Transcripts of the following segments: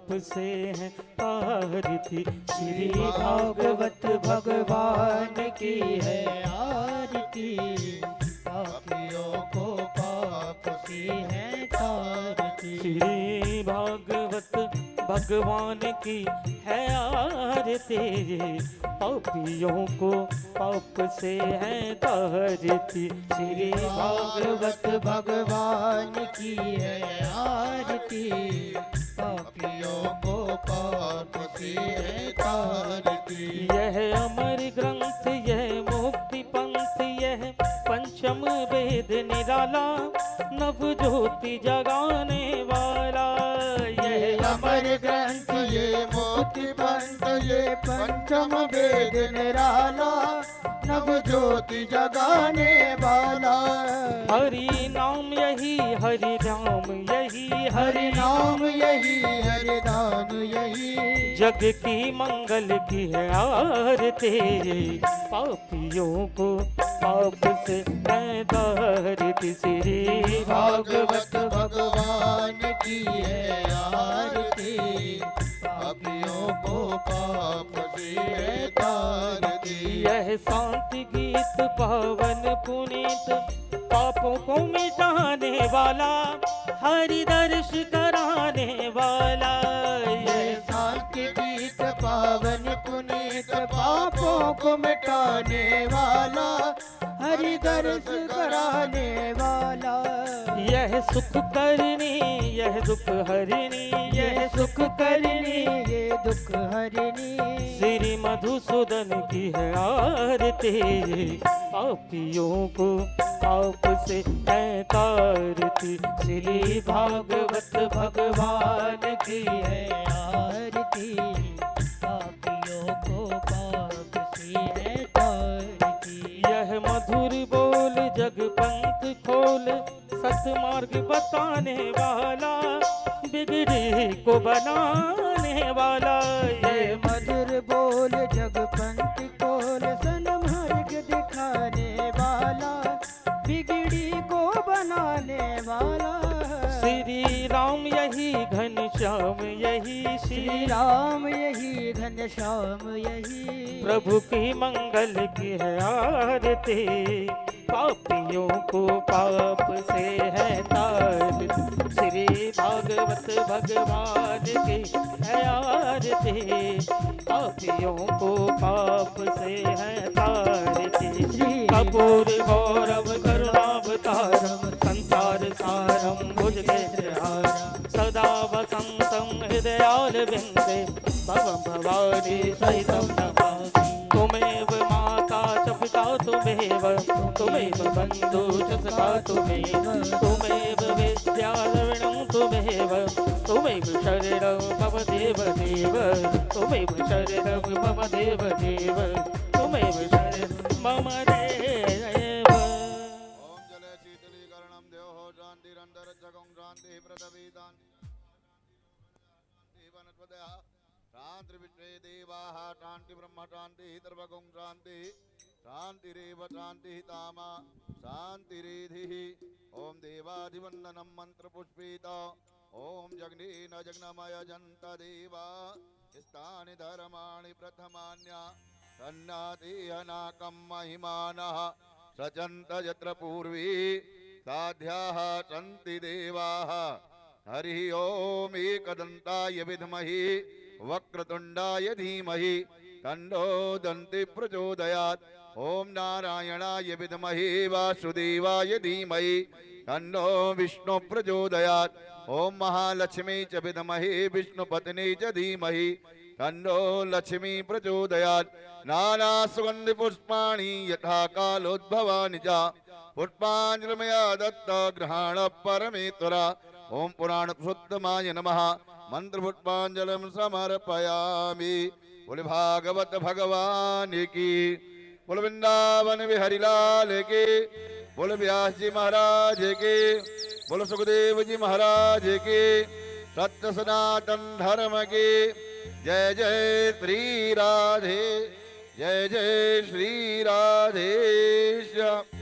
पाप से है तारती। श्री भागवत भगवान की है आरती, पापियों को पाप से है तारती। श्री भागवत भगवान की है आरती, पापियों को पाप से है तारती। श्री भागवत भगवान की है आरती, पापियों को पाप से है तारती। यह अमर ग्रंथ, यह मुक्ति पंथ, यह पंचम वेद निराला, नव ज्योति जगाने वाला। यह अमर ग्रंथ, ये मोती पंथ, ये पंचम वेद निराला, नव ज्योति जगाने वाला। हरि नाम यही, हरि नाम यही, हरि नाम यही, हरि नाम यही, जग की मंगल की है आरती, पापियों को पाप से है तारती। श्री भागवत भगवान की है आरती, पापियों को पाप से है तारती। यह शांति गीत पावन पुनीत, पापों को मिटाने वाला, हरि दर्श कराने वाला। ये शांति गीत पावन पुनीत, पापों को मिटाने वाला, हरि दर्श कराने वाला। यह सुख करनी, यह दुख हरिणी, यह सुख करनी, ये दुख हरिणी, श्री मधुसूदन की है आरती, पापियों को पाप से है तारती। श्री भागवत भगवान की है आरती, पापियों को पाप से है तारती। यह मधुर बोल जग पंथ खोल, सतमार्ग बताने वाला, बिगड़ी को बनाने वाला। ये मधुर बोल जग पंथ खोल, सन्मार्ग दिखाने वाला, बिगड़ी को बनाने वाला। श्री राम यही घनश्याम यही, श्री राम यही घनश्याम यही, प्रभु की मंगल की है आरती, पापियों को पाप से है तारती। श्री भागवत भगवान की है आरती, पापियों को पाप से है तारती। कपूर गौरव करुणावतारम, संसार सारम भुजगेन्द्रहारम, सदा वसंतम हृदयाल बिंदे, भवं भवानी सहितं नमामि। तुमेव माता च पिता तुमेव, तुमेव बन्धु च सखा तुमेव, तुमेव विद्या द्रविणं तुमेव, तुमेव शरणं मम देव देव, तुमेव शरणं मम देव देव, तुमेव शरणं मम देव। ओम जले शीतलीकरणं देवो शान्तिरन्तरजगं शान्तिः पृथिवी शान्तिः वनस्पतयः शान्तिर्विश्वे देवाः शान्तिः ब्रह्म शान्तिः सर्वगं शान्तिः शान्तिरेव शान्तिः तामा शान्तिरेधिः। ओम देवाधिवन्दनं मन्त्रपुष्पित ओम जग्नेन जग्नमय जन्त देवा स्थानि धर्माणि प्रथमान्या सन्नाति अनाकं महिमानः सचन्त यत्र पूर्वी साध्याः सन्ति देवाः। हरिः ओम एकदन्ताय विद्महे वक्रतुण्डाय धीमहि तन्नो दन्ति प्रचोदयात्। ओम नारायणाय विद्महे वासुदेवाय धीमहि तन्नो विष्णु प्रचोदयात्। ओम महालक्ष्मी च विद्महे विष्णुपत्नी च धीमहि तन्नो लक्ष्मी प्रचोदयात्। नाना सुगंधि पुष्पाणि यथा कालोद्भवानि च पुष्पाञ्जलिमया दत्त ग्रहण परमेश्वरा। ओम पुराण पुरुषोत्तमाय नमः मंत्र पुष्पाञ्जलिं समर्पयामि। बोले भागवत भगवान की, बोले वृंदावन बिहारी लाल की, बोले व्यास जी महाराज की, बोले सुखदेव जी महाराज की, सत्य सनातन धर्म की। जय जय श्री राधे, जय जय श्री राधे श्याम।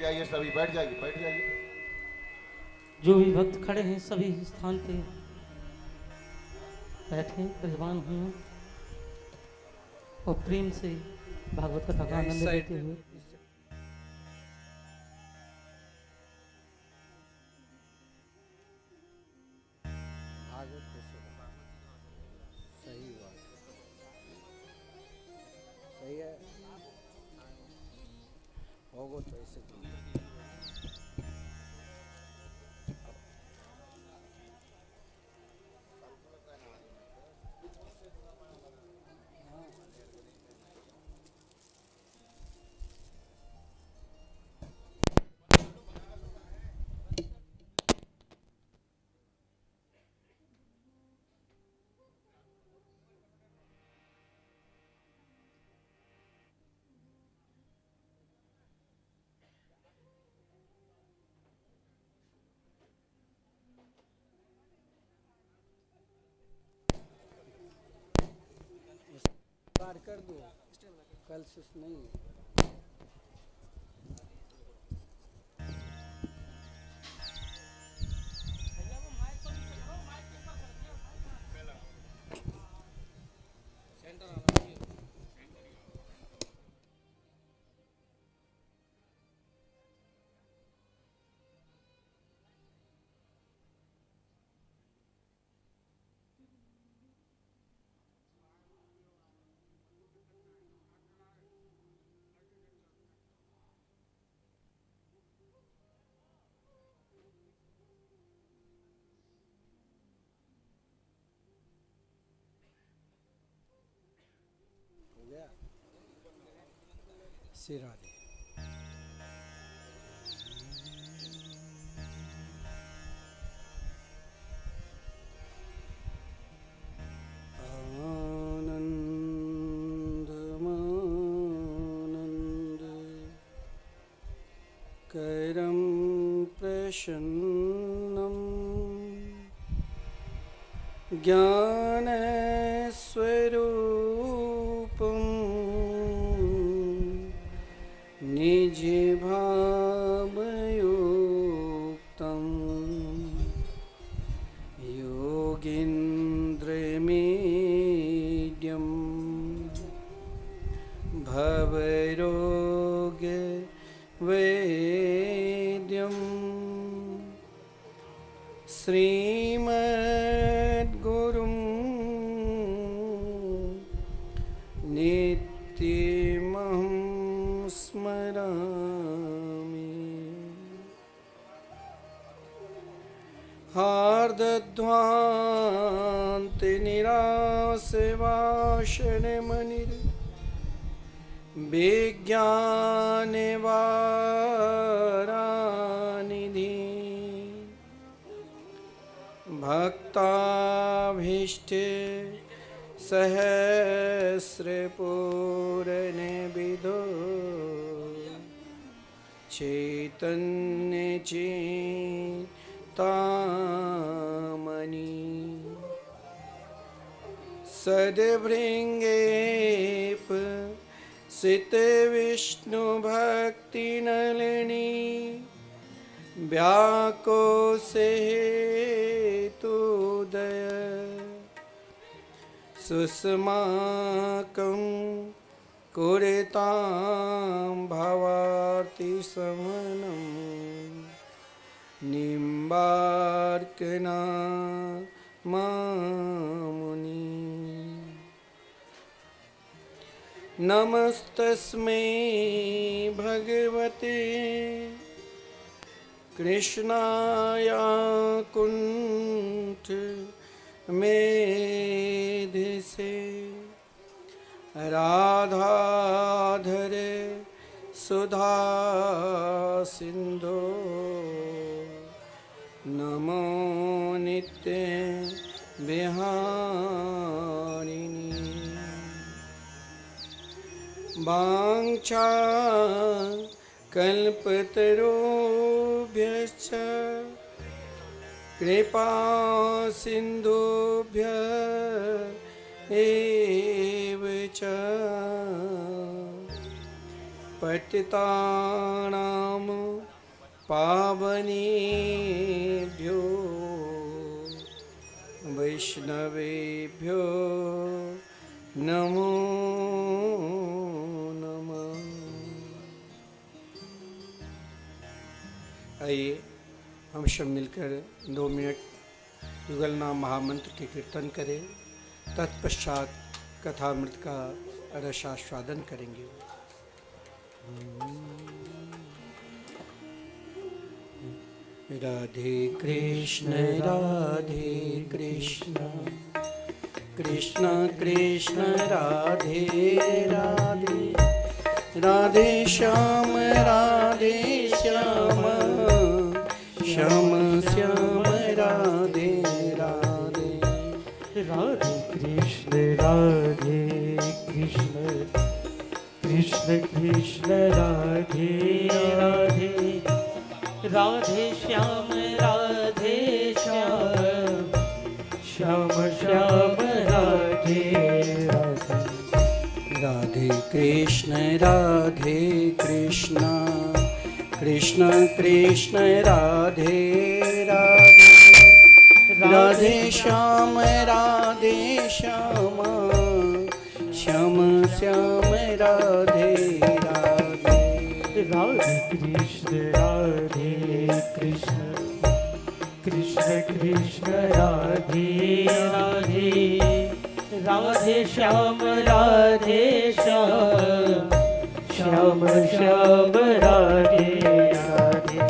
जाइए सभी, बैठ जाइए, बैठ जाइए। जो भी भक्त खड़े हैं सभी स्थान पे बैठे विद्वान हुए और प्रेम से भागवत कथा का आनंद लेते हुए सही बात, सही है, होगो तो ऐसे पार कर दो, कल से नहीं है। हो गया, श्री राधे। आनन्दमानन्द करं प्रसन्नं ज्ञानस्वरूपं निजभावयुक्तं योगीन्द्रमीड्यं भवरोगवेद्यं श्रीमद्गुरुं नित्यमहं स्मरामि। हार्दध्वान्तनिराशवासनमनिर् विज्ञानवारानिधि भक्ताभीष्टे सहस्रपूरणविदो चैतन्यचिन्तामणि सद्भृङ्गेप सितविष्णुभक्तिनलिनी व्याकोशहेतुदय सुस्माकं कुरुतां भवार्तिशमनं निम्बार्कना मामुनि। नमस्तस्मै भगवते कृष्णाय कुण्ठ मेधिसे राधाधरे सुधा सिन्धो नमो नित्य विहारिणी। वाञ्छा कल्पतरुभ्यश्च कृपा सिन्धुभ्य एव च पतितानां पावनेभ्यो वैष्णवेभ्यो नमो नमः। आइए हम सब मिलकर 2 मिनट युगल नाम महामंत्र के कीर्तन करें। तत्पश्चात कथामृत का रसास्वादन करेंगे। राधे कृष्ण कृष्ण कृष्ण राधे राधे, राधे श्याम श्याम श्याम राधे राधे। राधे कृष्ण राधे कृष्ण कृष्ण कृष्ण राधे राधे, राधे श्याम श्याम श्याम राधे राधे। राधे कृष्ण कृष्ण कृष्ण कृष्ण राधे राधे, राधे श्याम श्याम श्याम श्याम राधे राधे। राधे कृष्ण कृष्ण कृष्ण कृष्ण राधे राधे, राधे श्याम श्याम श्याम राधे राधे।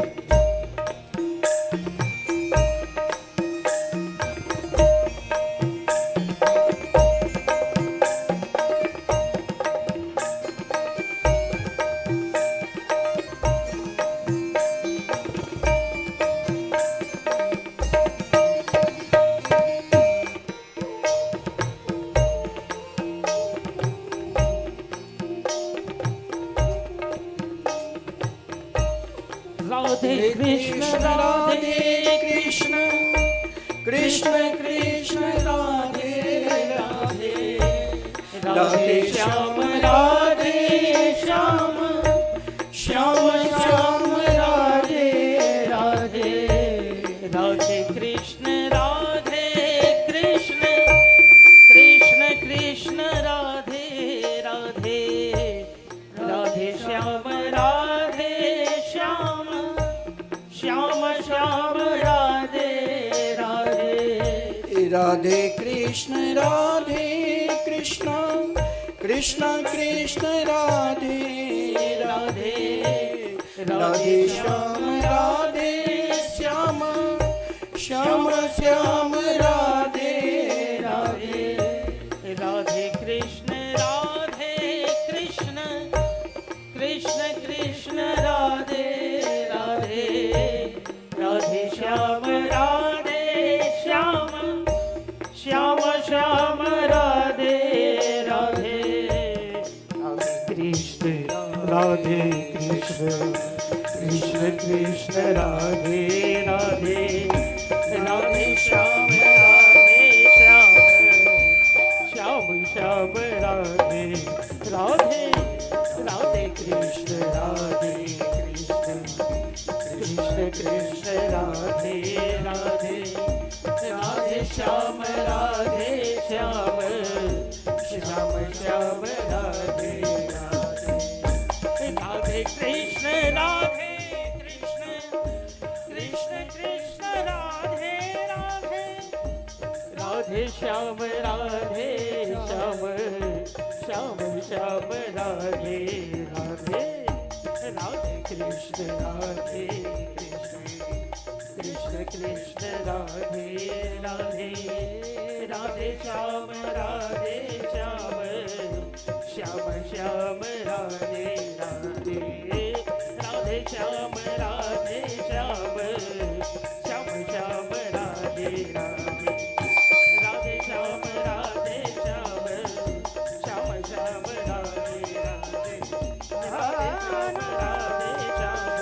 राधे कृष्ण कृष्ण कृष्ण कृष्ण राधे राधे, राधे श्याम श्याम श्याम श्याम राधे राधे। राधे कृष्ण कृष्ण कृष्ण कृष्ण राधे राधे, राधे श्याम श्याम श्याम श्याम राधे राधे। राधे कृष्ण कृष्ण कृष्ण कृष्ण राधे राधे, राधे श्याम श्याम श्याम श्याम राधे राधे। राधे कृष्ण कृष्ण कृष्ण कृष्ण राधे राधे, राधे श्याम श्याम श्याम श्याम राधे राधे। कृष्ण कृष्ण कृष्ण राधे राधे, राधे श्याम श्याम श्याम श्याम राधे राधे। राधे कृष्ण कृष्ण कृष्ण राधे राधे, राधे श्याम श्याम श्याम श्याम राधे राधे। राधे कृष्ण कृष्ण कृष्ण राधे राधे, राधे श्याम श्याम श्याम श्याम राधे राधे। राधे कृष्ण कृष्ण कृष्ण राधे राधे, राधे श्याम श्याम श्याम श्याम राधे राधे। राधे श्याम श्याम श्याम श्याम राधे राधे। राधे श्याम श्याम श्याम श्याम राधे राधे। राधे श्याम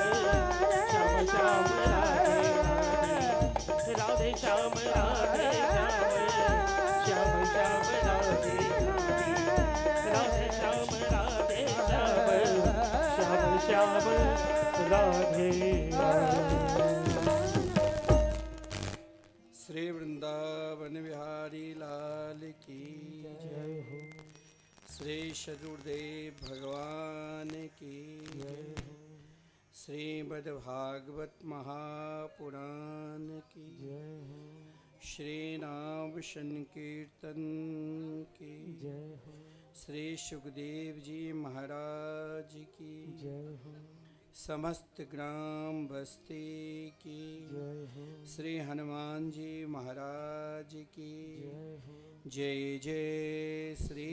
श्याम श्याम राधे राधे। राधे श्याम श्याम श्याम राधे राधे। राधे श्याम वृंदावन राधे श्री वृंदावन बिहारी लाल की जय हो, श्री सदगुरुदेव भगवान की जय हो, श्रीमद्भागवत महापुराण की जय हो, श्री नाम संकीर्तन की जय हो, श्री सुखदेव जी महाराज की जय हो, समस्त ग्राम बस्ती की जय हो, श्री हनुमान जी महाराज की जय हो, जय जय श्री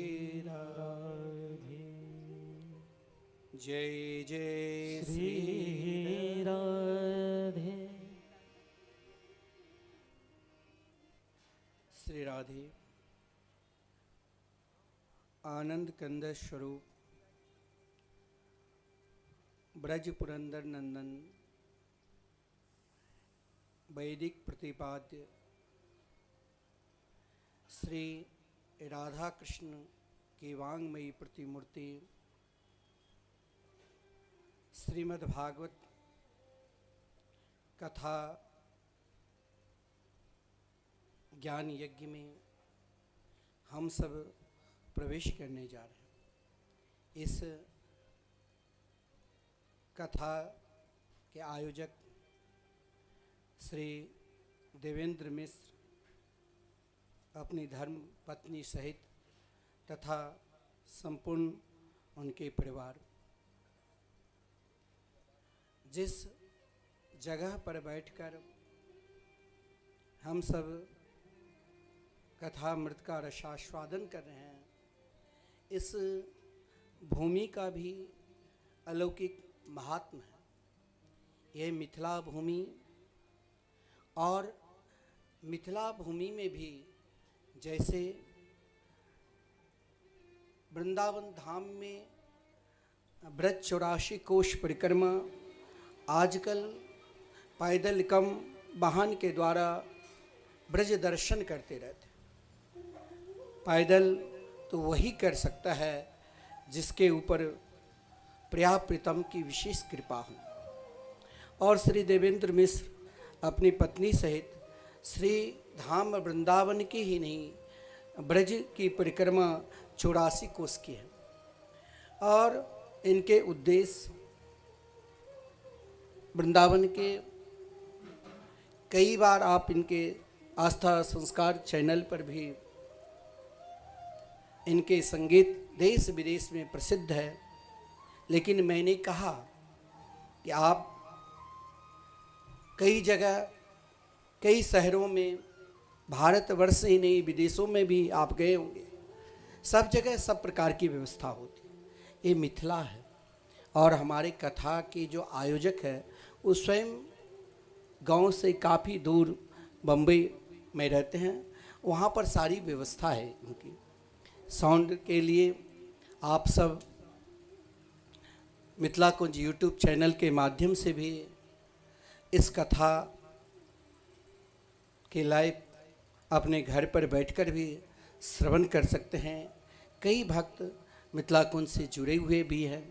राम, राधे जय जय श्री श्री राम। राधे श्री राधे आनंद कंद स्वरूप ब्रज पुरंदर नंदन वैदिक प्रतिपाद्य श्री राधा कृष्ण की वांगमयी प्रतिमूर्ति श्रीमद् भागवत कथा ज्ञान यज्ञ में हम सब प्रवेश करने जा रहे हैं। इस कथा के आयोजक श्री देवेंद्र मिश्र अपनी धर्म पत्नी सहित तथा संपूर्ण उनके परिवार जिस जगह पर बैठकर हम सब कथामृत का रसास्वादन कर रहे हैं, इस भूमि का भी अलौकिक महात्म है। यह मिथिला भूमि और मिथिला भूमि में भी जैसे वृंदावन धाम में ब्रज 84 कोश परिक्रमा आजकल पैदल कम वाहन के द्वारा ब्रज दर्शन करते रहते। पैदल तो वही कर सकता है जिसके ऊपर प्रियप्रीतम की विशेष कृपा हो। और श्री देवेंद्र मिश्र अपनी पत्नी सहित श्री धाम वृंदावन की ही नहीं ब्रज की परिक्रमा 84 कोस की है। और इनके उद्देश्य वृंदावन के कई बार आप इनके आस्था संस्कार चैनल पर भी इनके संगीत देश विदेश में प्रसिद्ध है। लेकिन मैंने कहा कि आप कई जगह कई शहरों में भारतवर्ष ही नहीं विदेशों में भी आप गए होंगे, सब जगह सब प्रकार की व्यवस्था होती। ये मिथिला है और हमारे कथा के जो आयोजक है वो स्वयं गांव से काफ़ी दूर बम्बई में रहते हैं। वहाँ पर सारी व्यवस्था है इनकी। साउंड के लिए आप सब मिथिला कुंज यूट्यूब चैनल के माध्यम से भी इस कथा के लाइव अपने घर पर बैठकर भी श्रवण कर सकते हैं। कई भक्त मिथिला कुंज से जुड़े हुए भी हैं।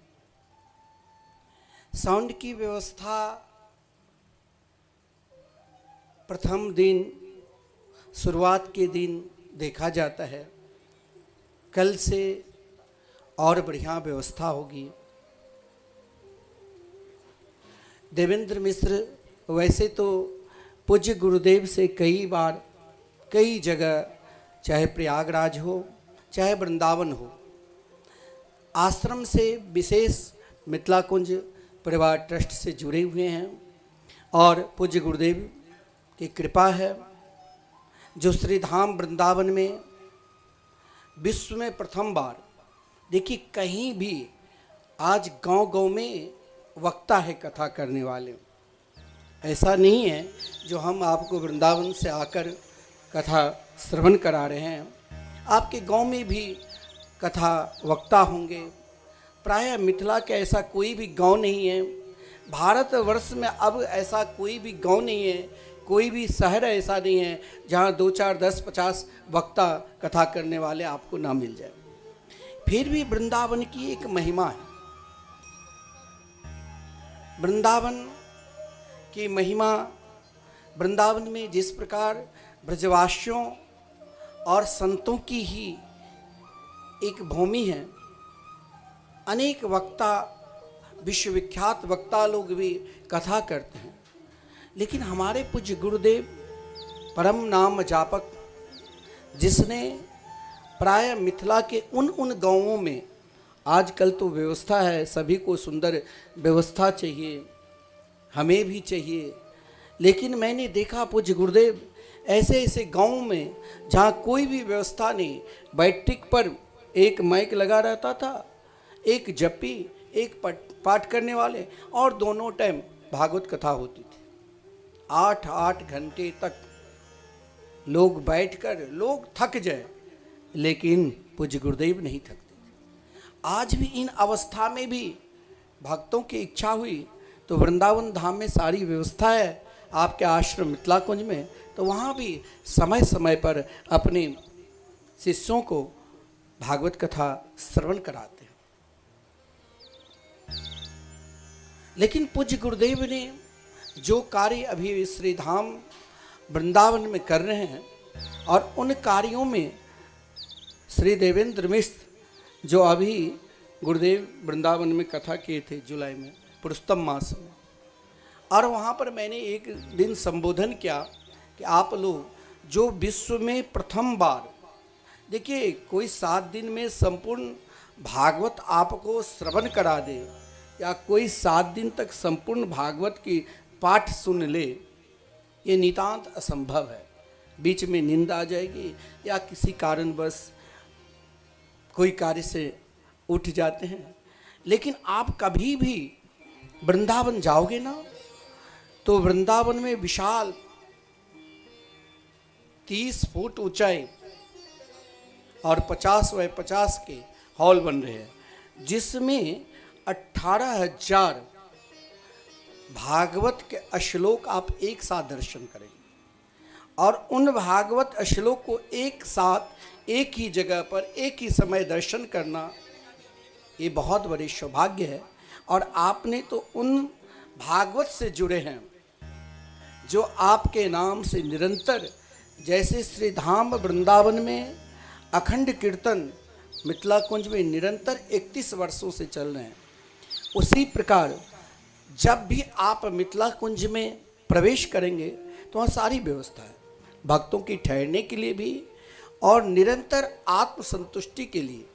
साउंड की व्यवस्था प्रथम दिन शुरुआत के दिन देखा जाता है, कल से और बढ़िया व्यवस्था होगी। देवेंद्र मिश्र वैसे तो पूज्य गुरुदेव से कई बार कई जगह चाहे प्रयागराज हो चाहे वृंदावन हो आश्रम से विशेष मिथिला कुंज परिवार ट्रस्ट से जुड़े हुए हैं और पूज्य गुरुदेव की कृपा है जो श्री धाम वृंदावन में विश्व में प्रथम बार देखिए कहीं भी आज गांव-गांव में वक्ता है कथा करने वाले। ऐसा नहीं है जो हम आपको वृंदावन से आकर कथा श्रवण करा रहे हैं, आपके गांव में भी कथा वक्ता होंगे। प्रायः मिथिला के ऐसा कोई भी गांव नहीं है, भारतवर्ष में अब ऐसा कोई भी गांव नहीं है, कोई भी शहर ऐसा नहीं है जहां 2, 4, 10, 50 वक्ता कथा करने वाले आपको ना मिल जाए। फिर भी वृंदावन की एक महिमा है। वृंदावन की महिमा, वृंदावन में जिस प्रकार ब्रजवासियों और संतों की ही एक भूमि है, अनेक वक्ता, विश्वविख्यात वक्ता लोग भी कथा करते हैं, लेकिन हमारे पूज्य गुरुदेव परम नाम जापक, जिसने प्राय मिथिला के उन गांवों में, आजकल तो व्यवस्था है, सभी को सुंदर व्यवस्था चाहिए, हमें भी चाहिए, लेकिन मैंने देखा पूज्य गुरुदेव ऐसे ऐसे गांव में जहाँ कोई भी व्यवस्था नहीं, बैठक पर एक माइक लगा रहता था, एक जपी, एक पाठ करने वाले, और दोनों टाइम भागवत कथा होती थी। 8-8 घंटे तक लोग बैठकर, लोग थक जाए, लेकिन पूज्य गुरुदेव नहीं थकते थे। आज भी इन अवस्था में भी भक्तों की इच्छा हुई तो वृंदावन धाम में सारी व्यवस्था है, आपके आश्रम मिथिला कुंज में, तो वहाँ भी समय समय पर अपने शिष्यों को भागवत कथा श्रवण कराते हैं। लेकिन पूज्य गुरुदेव ने जो कार्य अभी श्री धाम वृंदावन में कर रहे हैं, और उन कार्यों में श्री देवेंद्र मिश्र जो अभी गुरुदेव वृंदावन में कथा किए थे जुलाई में, पुरुषोत्तम मास में, और वहाँ पर मैंने एक दिन संबोधन किया कि आप लोग जो विश्व में प्रथम बार, देखिए कोई 7 दिन में संपूर्ण भागवत आपको श्रवण करा दे, या कोई 7 दिन तक संपूर्ण भागवत की पाठ सुन ले, ये नितांत असंभव है। बीच में नींद आ जाएगी या किसी कारणवश कोई कार्य से उठ जाते हैं। लेकिन आप कभी भी वृंदावन जाओगे ना, तो वृंदावन में विशाल 30 फुट ऊंचाई और 50 बाय 50 के हॉल बन रहे हैं, जिसमें 18,000 भागवत के श्लोक आप एक साथ दर्शन करेंगे, और उन भागवत श्लोक को एक साथ एक ही जगह पर एक ही समय दर्शन करना, ये बहुत बड़ी सौभाग्य है। और आपने तो उन भागवत से जुड़े हैं जो आपके नाम से निरंतर, जैसे श्री धाम वृंदावन में अखंड कीर्तन मिथिला कुंज में निरंतर 31 वर्षों से चल रहे हैं, उसी प्रकार जब भी आप मिथिला कुंज में प्रवेश करेंगे तो वहाँ सारी व्यवस्था है, भक्तों की ठहरने के लिए भी और निरंतर आत्मसंतुष्टि के लिए।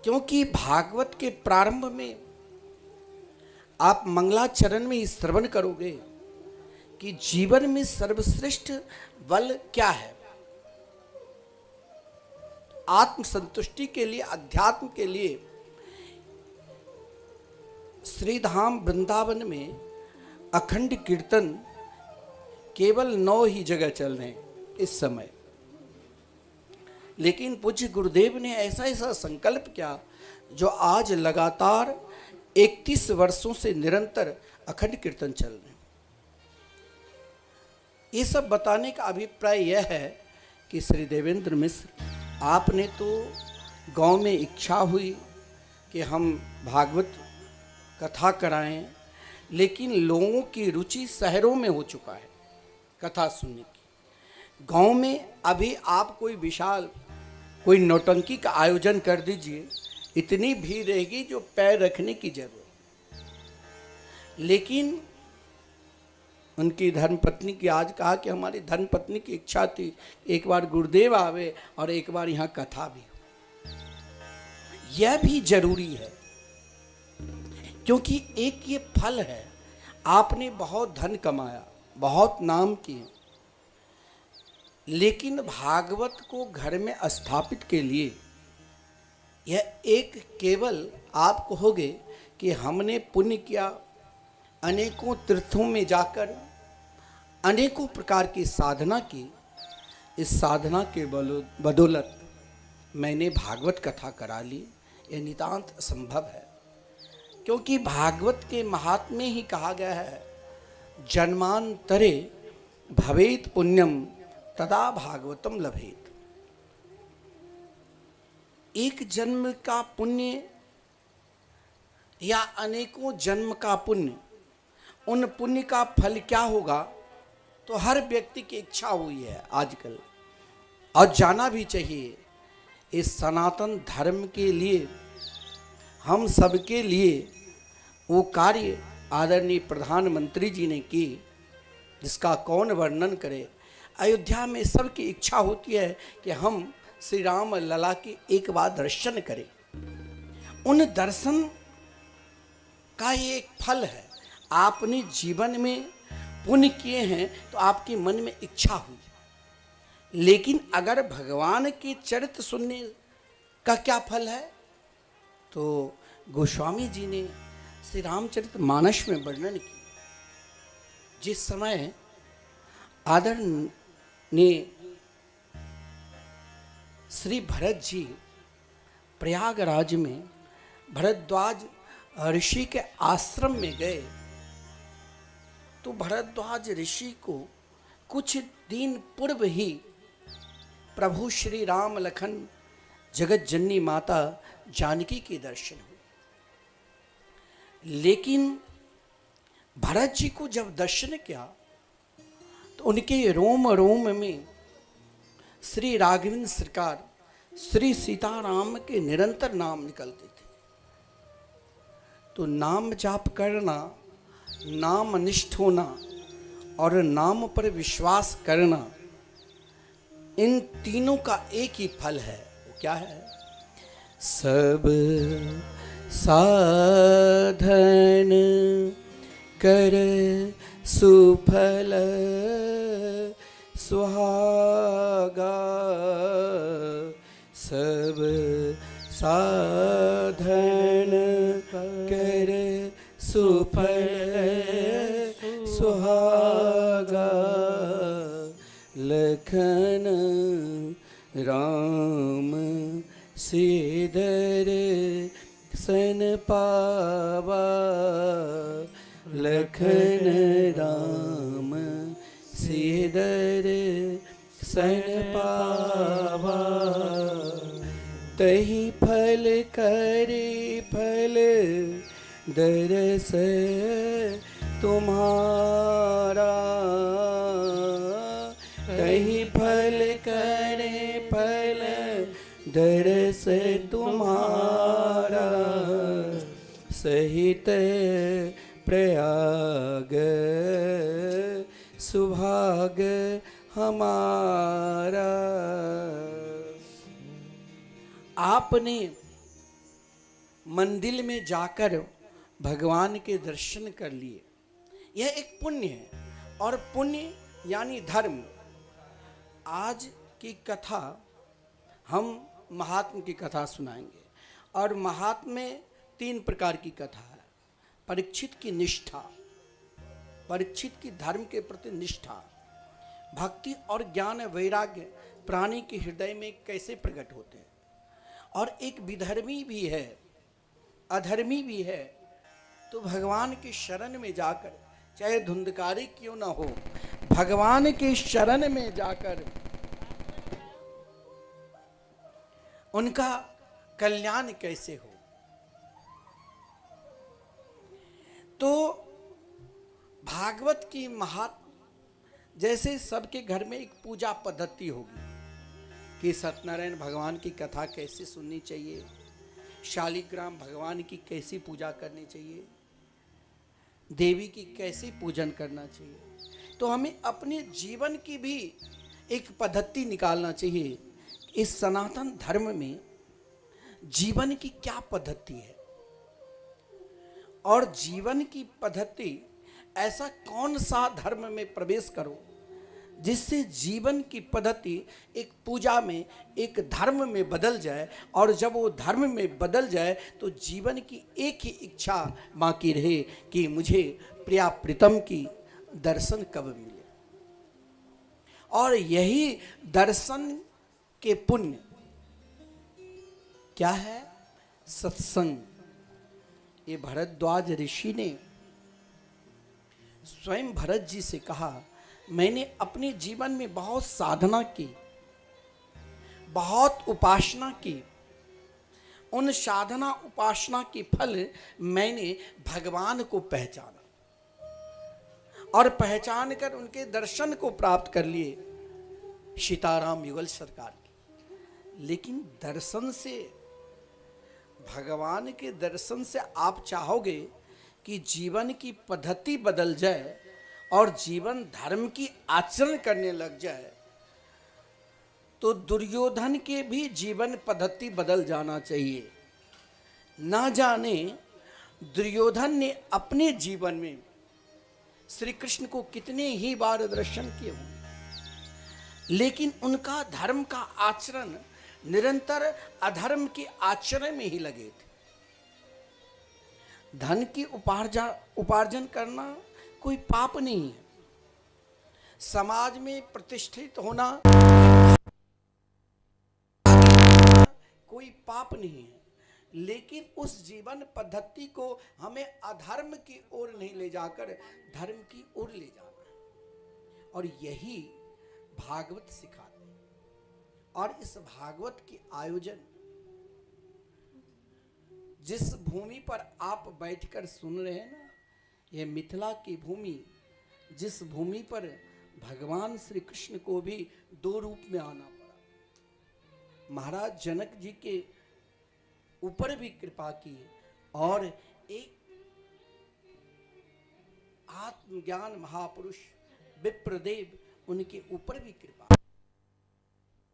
क्योंकि भागवत के प्रारंभ में आप मंगलाचरण में ही श्रवण करोगे कि जीवन में सर्वश्रेष्ठ बल क्या है। आत्मसंतुष्टि के लिए, अध्यात्म के लिए श्रीधाम वृंदावन में अखंड कीर्तन केवल 9 ही जगह चल रहे हैं इस समय। लेकिन पूज्य गुरुदेव ने ऐसा संकल्प किया जो आज लगातार 31 वर्षों से निरंतर अखंड कीर्तन चल रहे हैं। ये सब बताने का अभिप्राय यह है कि श्री देवेंद्र मिश्र, आपने तो गांव में इच्छा हुई कि हम भागवत कथा कराएं, लेकिन लोगों की रुचि शहरों में हो चुका है कथा सुनने की। गांव में अभी आप कोई विशाल कोई नौटंकी का आयोजन कर दीजिए, इतनी भीड़ रहेगी जो पैर रखने की जरूरत। लेकिन उनकी धर्मपत्नी की आज कहा कि हमारी धर्मपत्नी की इच्छा थी एक बार गुरुदेव आवे और एक बार यहाँ कथा भी हो। यह भी जरूरी है, क्योंकि एक ये फल है, आपने बहुत धन कमाया, बहुत नाम किए, लेकिन भागवत को घर में स्थापित के लिए यह एक केवल आप कहोगे कि हमने पुण्य किया, अनेकों तीर्थों में जाकर अनेकों प्रकार की साधना की, इस साधना के बदौलत मैंने भागवत कथा करा ली, यह नितांत असंभव है। क्योंकि भागवत के महात्म्य में ही कहा गया है, जन्मांतरे भवेत पुण्यम तदा भागवतम लभेत। एक जन्म का पुण्य या अनेकों जन्म का पुण्य, उन पुण्य का फल क्या होगा, तो हर व्यक्ति की इच्छा हुई है आजकल, और जाना भी चाहिए। इस सनातन धर्म के लिए, हम सबके लिए वो कार्य आदरणीय प्रधानमंत्री जी ने की, जिसका कौन वर्णन करे। अयोध्या में सबकी इच्छा होती है कि हम श्री राम लला के एक बार दर्शन करें। उन दर्शन का ये एक फल है। आपने जीवन में पुण्य किए हैं तो आपके मन में इच्छा हुई, लेकिन अगर भगवान के चरित्र सुनने का क्या फल है, तो गोस्वामी जी ने श्री रामचरित मानस में वर्णन किया। जिस समय आदरणीय श्री भरत जी प्रयागराज में भरद्वाज ऋषि के आश्रम में गए, तो भरद्वाज ऋषि को कुछ दिन पूर्व ही प्रभु श्री राम लखन जगत जननी माता जानकी के दर्शन हुए। लेकिन भरत जी को जब दर्शन किया तो उनके रोम रोम में श्री राघवेंद्र सरकार श्री सीताराम के निरंतर नाम निकलते थे। तो नाम जाप करना, नाम निष्ठ होना और नाम पर विश्वास करना, इन तीनों का एक ही फल है। वो क्या है? सब साधन कर सुफल सुहागा, सब साधन कर सुफल सुहागा, लखन राम सीधर सन पावा, लखन राम सीधर सन पावा, तही फल करे फल दरस तुम्हारा, तही फल करे फल दरस तुम्हारा, सहित प्रयाग सुभाग हमारा। आपने मंदिर में जाकर भगवान के दर्शन कर लिए, यह एक पुण्य है। और पुण्य यानी धर्म। आज की कथा हम महात्मा की कथा सुनाएंगे, और महात्मा में 3 प्रकार की कथा है। परीक्षित की निष्ठा, परीक्षित की धर्म के प्रति निष्ठा, भक्ति और ज्ञान वैराग्य प्राणी के हृदय में कैसे प्रकट होते हैं। और एक विधर्मी भी है, अधर्मी भी है, तो भगवान के शरण में जाकर, चाहे धुंधकारी क्यों ना हो, भगवान के शरण में जाकर उनका कल्याण कैसे हो। तो भागवत की महात्म, जैसे सबके घर में एक पूजा पद्धति होगी कि सत्यनारायण भगवान की कथा कैसे सुननी चाहिए, शालिग्राम भगवान की कैसी पूजा करनी चाहिए, देवी की कैसे पूजन करना चाहिए। तो हमें अपने जीवन की भी एक पद्धति निकालना चाहिए। इस सनातन धर्म में जीवन की क्या पद्धति है, और जीवन की पद्धति, ऐसा कौन सा धर्म में प्रवेश करो जिससे जीवन की पद्धति एक पूजा में, एक धर्म में बदल जाए। और जब वो धर्म में बदल जाए तो जीवन की एक ही इच्छा बाकी रहे कि मुझे प्रिया प्रीतम की दर्शन कब मिले। और यही दर्शन के पुण्य क्या है? सत्संग। ये भरद्वाज ऋषि ने स्वयं भरत जी से कहा, मैंने अपने जीवन में बहुत साधना की, बहुत उपासना की, उन साधना उपासना के फल मैंने भगवान को पहचाना और पहचान कर उनके दर्शन को प्राप्त कर लिए, सीताराम युगल सरकार की। लेकिन दर्शन से, भगवान के दर्शन से आप चाहोगे कि जीवन की पद्धति बदल जाए और जीवन धर्म की आचरण करने लग जाए, तो दुर्योधन के भी जीवन पद्धति बदल जाना चाहिए। ना जाने दुर्योधन ने अपने जीवन में श्री कृष्ण को कितने ही बार दर्शन किए होंगे, लेकिन उनका धर्म का आचरण निरंतर अधर्म के आचरण में ही लगे थे। धन की उपार्जन करना कोई पाप नहीं है, समाज में प्रतिष्ठित होना कोई पाप नहीं है, लेकिन उस जीवन पद्धति को हमें अधर्म की ओर नहीं ले जाकर धर्म की ओर ले जाना है। और यही भागवत सिखाते हैं। और इस भागवत के आयोजन जिस भूमि पर आप बैठकर सुन रहे हैं ना, यह मिथिला की भूमि, जिस भूमि पर भगवान श्री कृष्ण को भी 2 रूप में आना पड़ा। महाराज जनक जी के ऊपर भी कृपा की और एक आत्मज्ञान महापुरुष विप्रदेव उनके ऊपर भी कृपा।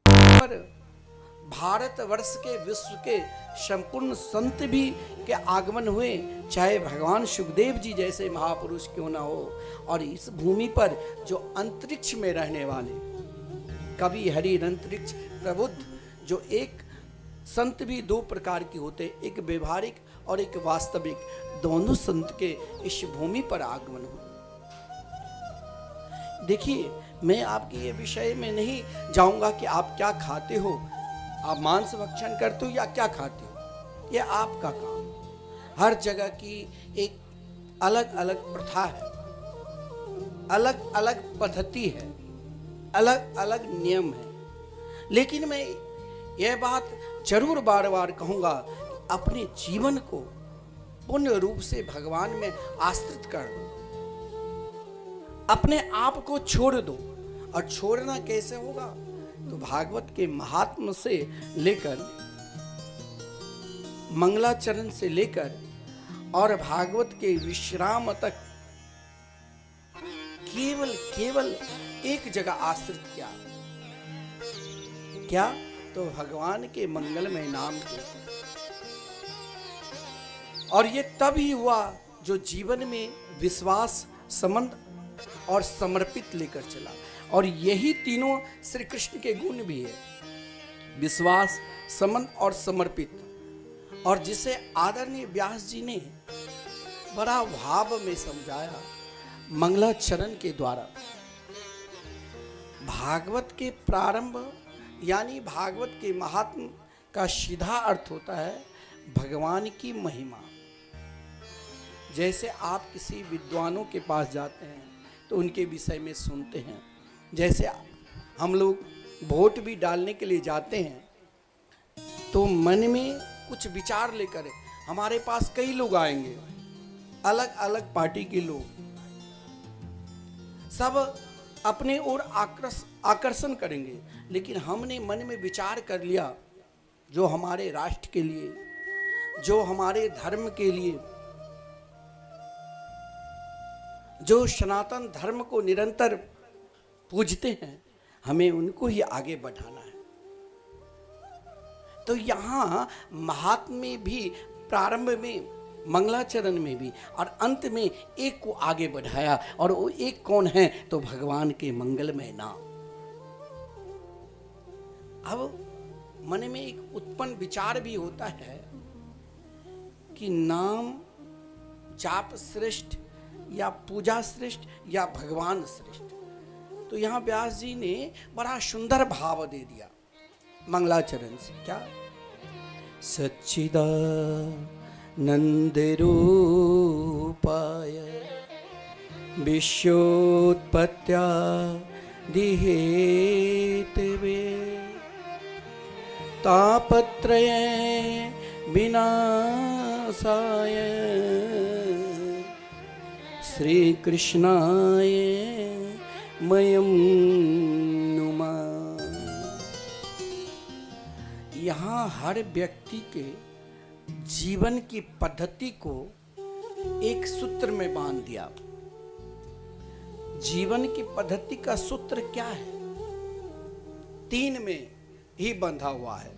पर भारतवर्ष के, विश्व के संपूर्ण संत भी के आगमन हुए, चाहे भगवान सुखदेव जी जैसे महापुरुष क्यों ना हो। और इस भूमि पर जो अंतरिक्ष में रहने वाले कवि हरि अंतरिक्ष प्रबुद्ध, जो एक संत भी 2 प्रकार के होते, एक व्यवहारिक और एक वास्तविक, दोनों संत के इस भूमि पर आगमन हुए। देखिए, मैं आपके ये विषय में नहीं जाऊंगा कि आप क्या खाते हो, आप मांस भक्षण करते हो या क्या खाते हो, ये आपका काम। हर जगह की एक अलग अलग प्रथा है, अलग अलग पद्धति है, अलग अलग नियम है। लेकिन मैं यह बात जरूर बार बार कहूंगा, अपने जीवन को पूर्ण रूप से भगवान में आश्रित कर दो, अपने आप को छोड़ दो। और छोड़ना कैसे होगा? तो भागवत के महात्म से लेकर, मंगलाचरण से लेकर और भागवत के विश्राम तक केवल एक जगह आश्रित किया, क्या? तो भगवान के मंगलमय नाम के। और ये तब ही हुआ जो जीवन में विश्वास, संबंध और समर्पित लेकर चला। और यही तीनों श्री कृष्ण के गुण भी है, विश्वास, संबंध और समर्पित। और जिसे आदरणीय व्यास जी ने बड़ा भाव में समझाया मंगलाचरण के द्वारा। भागवत के प्रारंभ यानी भागवत के महात्म का सीधा अर्थ होता है भगवान की महिमा। जैसे आप किसी विद्वानों के पास जाते हैं तो उनके विषय में सुनते हैं, जैसे हम लोग वोट भी डालने के लिए जाते हैं तो मन में कुछ विचार लेकर, हमारे पास कई लोग आएंगे, अलग अलग पार्टी के लोग, सब अपने ओर आकर्षण करेंगे। लेकिन हमने मन में विचार कर लिया, जो हमारे राष्ट्र के लिए, जो हमारे धर्म के लिए, जो सनातन धर्म को निरंतर पूजते हैं, हमें उनको ही आगे बढ़ाना है। तो यहाँ महात्म में भी, प्रारंभ में, मंगलाचरण में भी और अंत में एक को आगे बढ़ाया। और वो एक कौन है? तो भगवान के मंगलमय नाम। अब मन में एक उत्पन्न विचार भी होता है कि नाम जाप श्रेष्ठ या पूजा श्रेष्ठ या भगवान श्रेष्ठ। तो यहाँ व्यास जी ने बड़ा सुंदर भाव दे दिया मंगलाचरण से। क्या? सच्चिदानंद रूपाय विश्वोत्पत्त्यादिहेतवे तापत्रये विनाशाय श्री कृष्णाय मयं नुमः। यहाँ हर व्यक्ति के जीवन की पद्धति को एक सूत्र में बांध दिया। जीवन की पद्धति का सूत्र क्या है? 3 में ही बंधा हुआ है।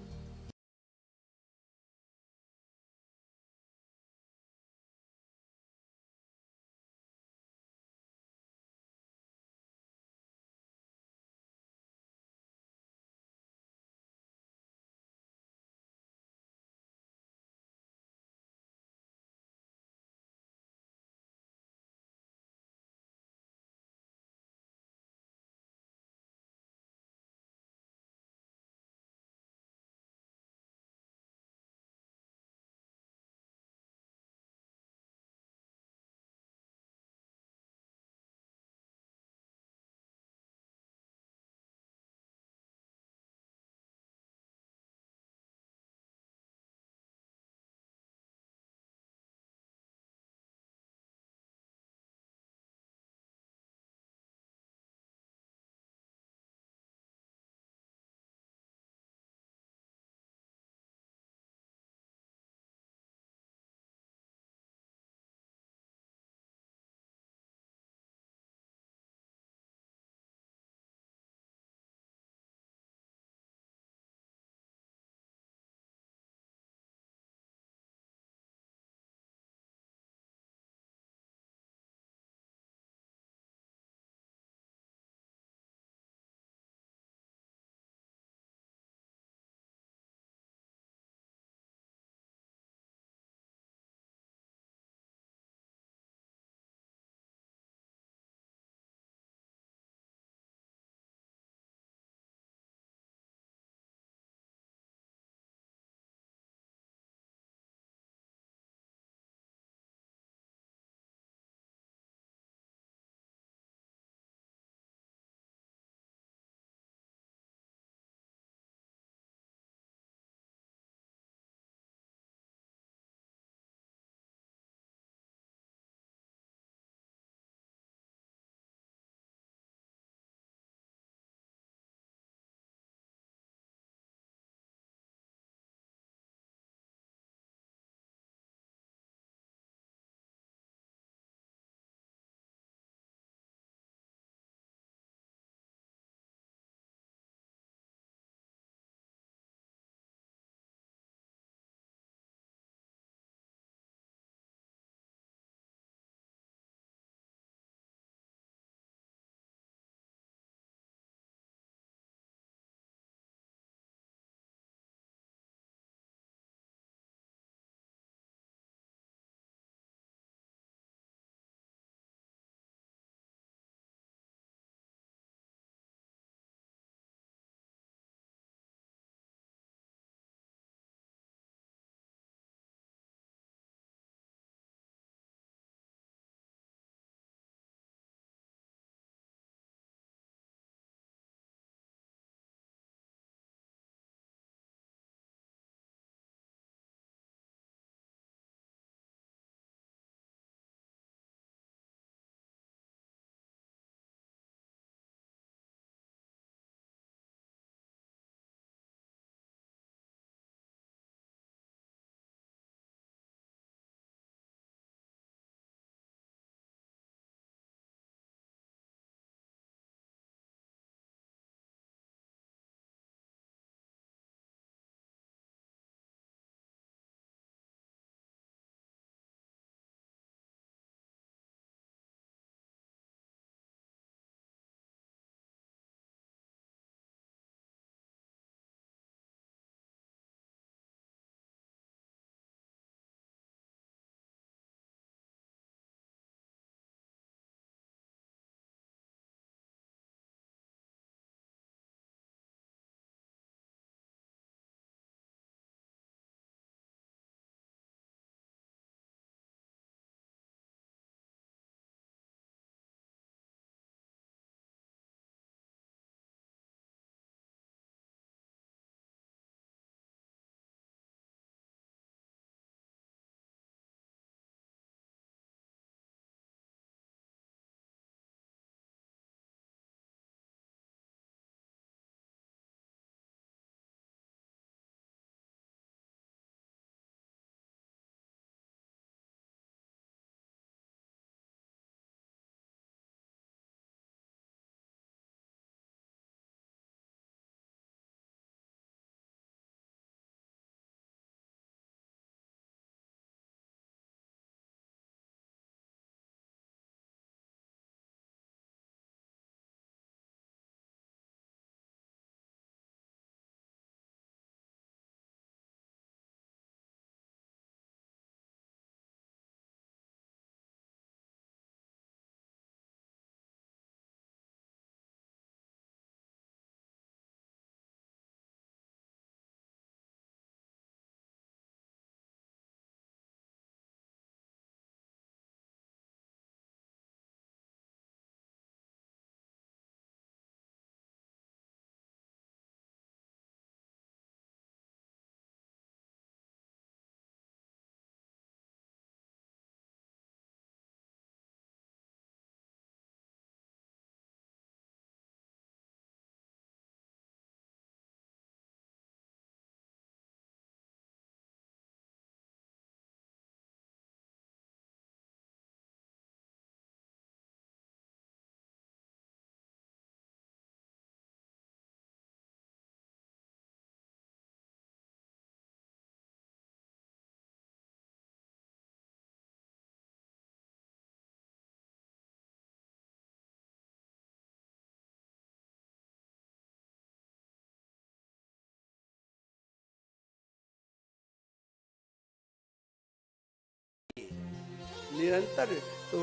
निरंतर तो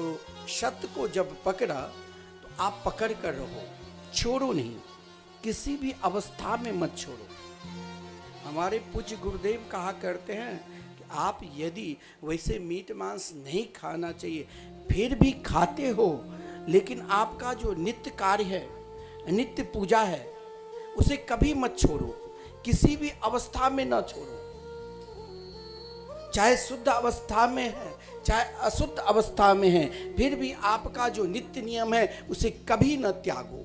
सत्य को जब पकड़ा तो आप पकड़ कर रहो, छोड़ो नहीं, किसी भी अवस्था में मत छोड़ो। हमारे पूज्य गुरुदेव कहा करते हैं कि आप यदि वैसे मीट मांस नहीं खाना चाहिए फिर भी खाते हो, लेकिन आपका जो नित्य कार्य है, नित्य पूजा है, उसे कभी मत छोड़ो, किसी भी अवस्था में ना छोड़ो। चाहे शुद्ध अवस्था में है, चाहे अशुद्ध अवस्था में है, फिर भी आपका जो नित्य नियम है उसे कभी न त्यागो।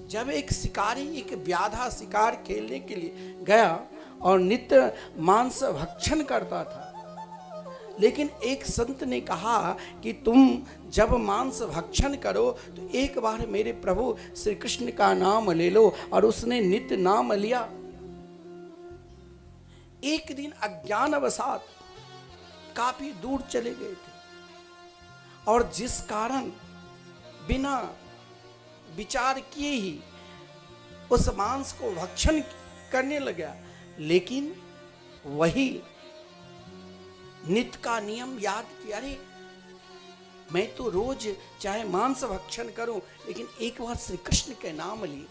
जब एक शिकारी एक व्याधा शिकार खेलने के लिए गया और नित्य मांस भक्षण करता था, लेकिन एक संत ने कहा कि तुम जब मांस भक्षण करो तो एक बार मेरे प्रभु श्री कृष्ण का नाम ले लो, और उसने नित्य नाम लिया। एक दिन अज्ञानवशात काफी दूर चले गए थे, और जिस कारण बिना विचार किए ही उस मांस को भक्षण करने लगा, लेकिन वही नित्य का नियम याद किया, अरे मैं तो रोज चाहे मांस भक्षण करूं, लेकिन एक बार श्री कृष्ण के नाम लिए,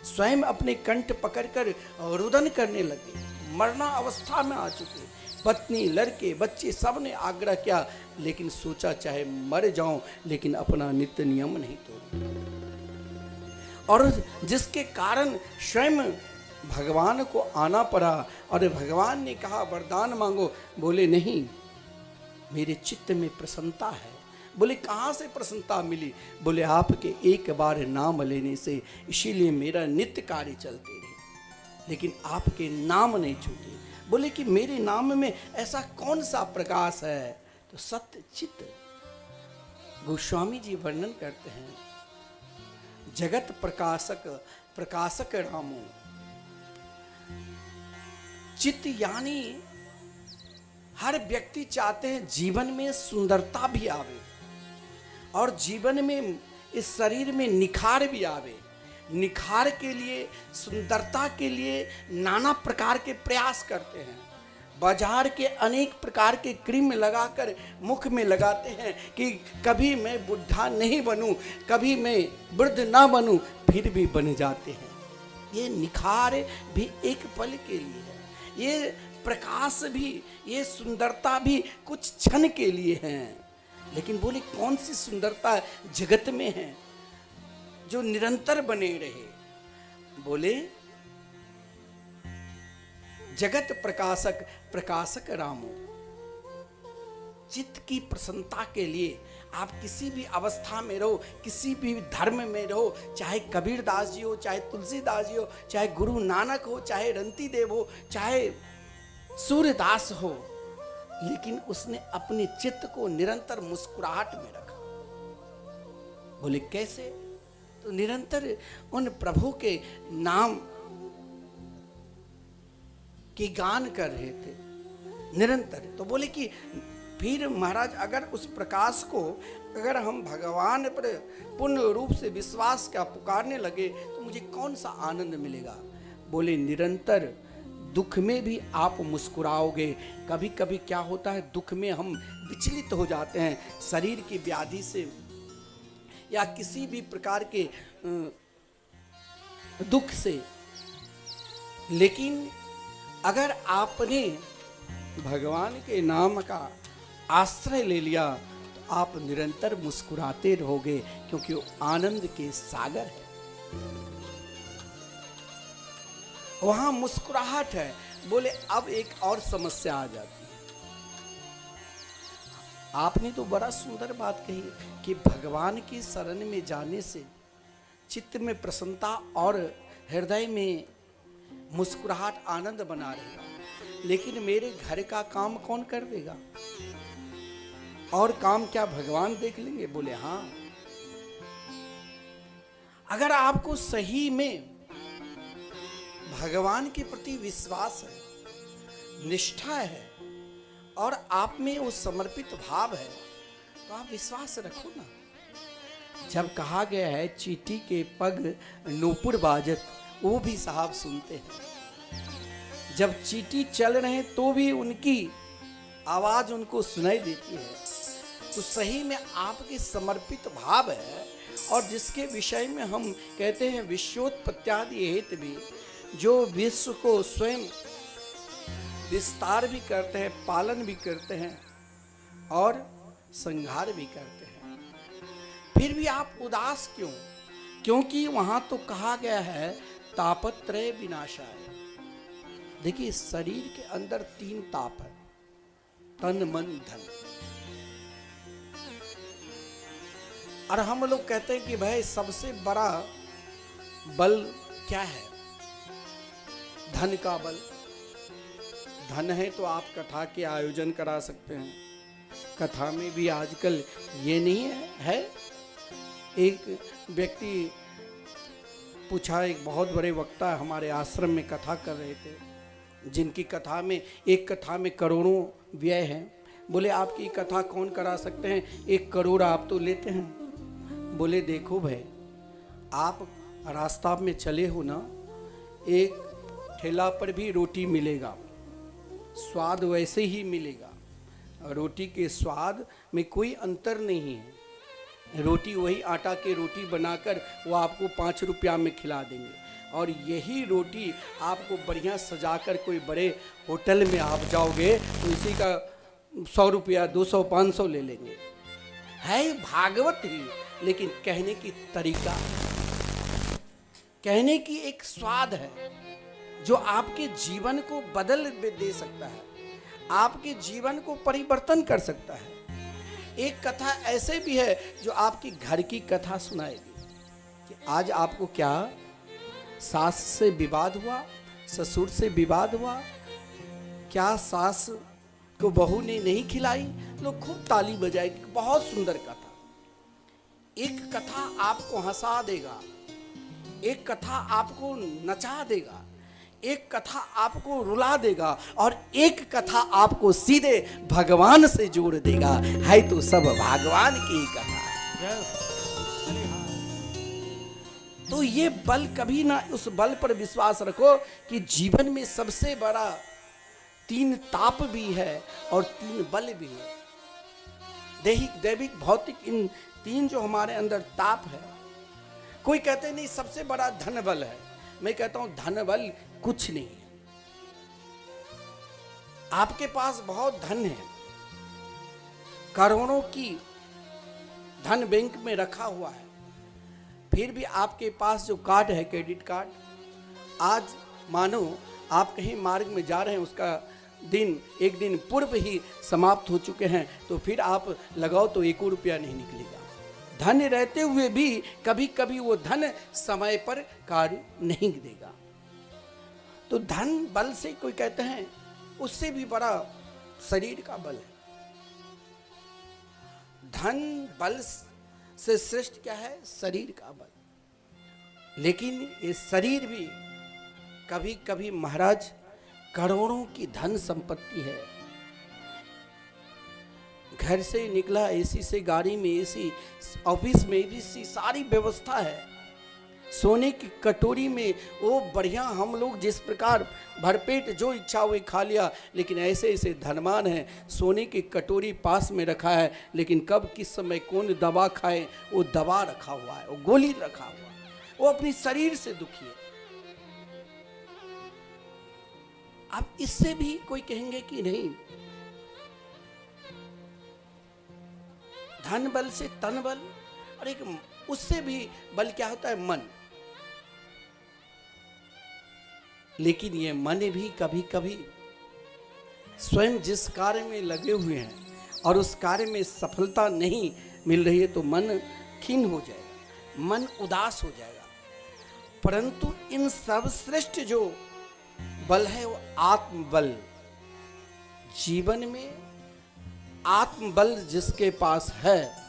स्वयं अपने कंठ पकड़कर रुदन करने लगे। मरना अवस्था में आ चुके, पत्नी लड़के बच्चे सब ने आग्रह किया, लेकिन सोचा चाहे मर जाऊं लेकिन अपना नित्य नियम नहीं तोड़ूं, और जिसके कारण स्वयं भगवान को आना पड़ा। और भगवान ने कहा वरदान मांगो, बोले नहीं, मेरे चित्त में प्रसन्नता है। बोले कहाँ से प्रसन्नता मिली? बोले आपके एक बार नाम लेने से, इसीलिए मेरा नित्य कार्य चलते रहे, लेकिन आपके नाम नहीं छूटे। बोले कि मेरे नाम में ऐसा कौन सा प्रकाश है? तो सत्य चित्त। गोस्वामी जी वर्णन करते हैं, जगत प्रकाशक प्रकाशक रामो। चित्त यानी हर व्यक्ति चाहते हैं जीवन में सुंदरता भी आवे, और जीवन में इस शरीर में निखार भी आवे। निखार के लिए, सुंदरता के लिए नाना प्रकार के प्रयास करते हैं। बाजार के अनेक प्रकार के क्रीम लगाकर मुख में लगाते हैं कि कभी मैं बुढ़ा नहीं बनूं, कभी मैं वृद्ध ना बनूं, फिर भी बन जाते हैं। ये निखार भी एक पल के लिए है, ये प्रकाश भी, ये सुंदरता भी कुछ क्षण के लिए है। लेकिन बोले कौन सी सुंदरता जगत में है जो निरंतर बने रहे? बोले जगत प्रकाशक प्रकाशक रामो। चित्त की प्रसन्नता के लिए आप किसी भी अवस्था में रहो, किसी भी धर्म में रहो, चाहे कबीरदास जी हो, चाहे तुलसीदास जी हो, चाहे गुरु नानक हो, चाहे रंती देव हो, चाहे सूर्यदास हो, लेकिन उसने अपने चित्त को निरंतर मुस्कुराहट में रखा। बोले कैसे? तो निरंतर उन प्रभु के नाम की गान कर रहे थे निरंतर। तो बोले कि फिर महाराज अगर उस प्रकाश को अगर हम भगवान पर पूर्ण रूप से विश्वास का पुकारने लगे तो मुझे कौन सा आनंद मिलेगा? बोले निरंतर दुख में भी आप मुस्कुराओगे। कभी कभी क्या होता है, दुख में हम विचलित हो जाते हैं शरीर की व्याधि से या किसी भी प्रकार के दुख से, लेकिन अगर आपने भगवान के नाम का आश्रय ले लिया तो आप निरंतर मुस्कुराते रहोगे, क्योंकि वो आनंद के सागर है, वहां मुस्कुराहट है। बोले अब एक और समस्या आ जाती है। आपने तो बड़ा सुंदर बात कही कि भगवान की शरण में जाने से चित्त में प्रसन्नता और हृदय में मुस्कुराहट आनंद बना रहेगा, लेकिन मेरे घर का काम कौन कर देगा? और काम क्या भगवान देख लेंगे? बोले हाँ। अगर आपको सही में भगवान के प्रति विश्वास है, निष्ठा है, और आप में वो समर्पित भाव है, तो आप विश्वास रखो ना। जब कहा गया है चींटी के पग नूपुर बाजत, वो भी साहब सुनते हैं। जब चींटी चल रहे हैं तो भी उनकी आवाज उनको सुनाई देती है, तो सही में आपके समर्पित भाव है। और जिसके विषय में हम कहते हैं विश्वोत्पत्त्यादि हेतु भी, जो विश्व को स्वयं विस्तार भी करते हैं, पालन भी करते हैं और संहार भी करते हैं, फिर भी आप उदास क्यों? क्योंकि वहां तो कहा गया है तापत्रय विनाशाय। देखिए, शरीर के अंदर 3 ताप है, तन मन धन। और हम लोग कहते हैं कि भाई सबसे बड़ा बल क्या है? धन का बल। धन है तो आप कथा के आयोजन करा सकते हैं। कथा में भी आजकल ये नहीं है। एक व्यक्ति पूछा, एक बहुत बड़े वक्ता हमारे आश्रम में कथा कर रहे थे, जिनकी कथा में, एक कथा में करोड़ों व्यय हैं। बोले आपकी कथा कौन करा सकते हैं? 1 करोड़ आप तो लेते हैं। बोले देखो भाई, आप रास्ता में चले हो ना, एक ठेला पर भी रोटी मिलेगा, स्वाद वैसे ही मिलेगा। रोटी के स्वाद में कोई अंतर नहीं है। रोटी वही आटा की रोटी बनाकर वो आपको 5 रुपया में खिला देंगे, और यही रोटी आपको बढ़िया सजाकर कोई बड़े होटल में आप जाओगे तो इसी का 100 रुपया, 200, 500 ले लेंगे। है भागवत ही, लेकिन कहने की तरीका, कहने की एक स्वाद है जो आपके जीवन को बदल दे सकता है, आपके जीवन को परिवर्तन कर सकता है। एक कथा ऐसे भी है जो आपकी घर की कथा सुनाएगी कि आज आपको क्या सास से विवाद हुआ, ससुर से विवाद हुआ, क्या सास को बहू ने नहीं खिलाई, लोग खूब ताली बजाएगी। बहुत सुंदर कथा। एक कथा आपको हंसा देगा, एक कथा आपको नचा देगा, एक कथा आपको रुला देगा, और एक कथा आपको सीधे भगवान से जोड़ देगा। है तो सब भगवान की कथा। तो ये बल, कभी ना उस बल पर विश्वास रखो कि जीवन में सबसे बड़ा 3 ताप भी है और 3 बल भी है। दैहिक, दैविक, भौतिक, इन 3 जो हमारे अंदर ताप है। कोई कहते नहीं सबसे बड़ा धन बल है। मैं कहता हूं धन बल कुछ नहीं है। आपके पास बहुत धन है, करोड़ों की धन बैंक में रखा हुआ है, फिर भी आपके पास जो कार्ड है, क्रेडिट कार्ड, आज मानो आप कहीं मार्ग में जा रहे हैं, उसका दिन 1 दिन पूर्व ही समाप्त हो चुके हैं, तो फिर आप लगाओ तो 1 रुपया नहीं निकलेगा। धन रहते हुए भी कभी कभी वो धन समय पर कार्य नहीं देगा। तो धन बल से कोई कहते हैं उससे भी बड़ा शरीर का बल है। धन बल से श्रेष्ठ क्या है? शरीर का बल। लेकिन ये शरीर भी कभी कभी महाराज करोड़ों की धन संपत्ति है। घर से निकला एसी से, गाड़ी में एसी, ऑफिस में एसी, सारी व्यवस्था है। सोने की कटोरी में वो बढ़िया, हम लोग जिस प्रकार भरपेट जो इच्छा हुई खा लिया, लेकिन ऐसे ऐसे धनवान हैं, सोने की कटोरी पास में रखा है, लेकिन कब किस समय कौन दवा खाए वो दवा रखा हुआ है, वो गोली रखा हुआ है, वो अपनी शरीर से दुखी है। अब इससे भी कोई कहेंगे कि नहीं, धन बल से तन बल, और एक उससे भी बल क्या होता है? मन। लेकिन ये मन भी कभी कभी स्वयं जिस कार्य में लगे हुए हैं और उस कार्य में सफलता नहीं मिल रही है तो मन खिन्न हो जाएगा, मन उदास हो जाएगा। परंतु इन सर्वश्रेष्ठ जो बल है वो आत्मबल। जीवन में आत्मबल जिसके पास है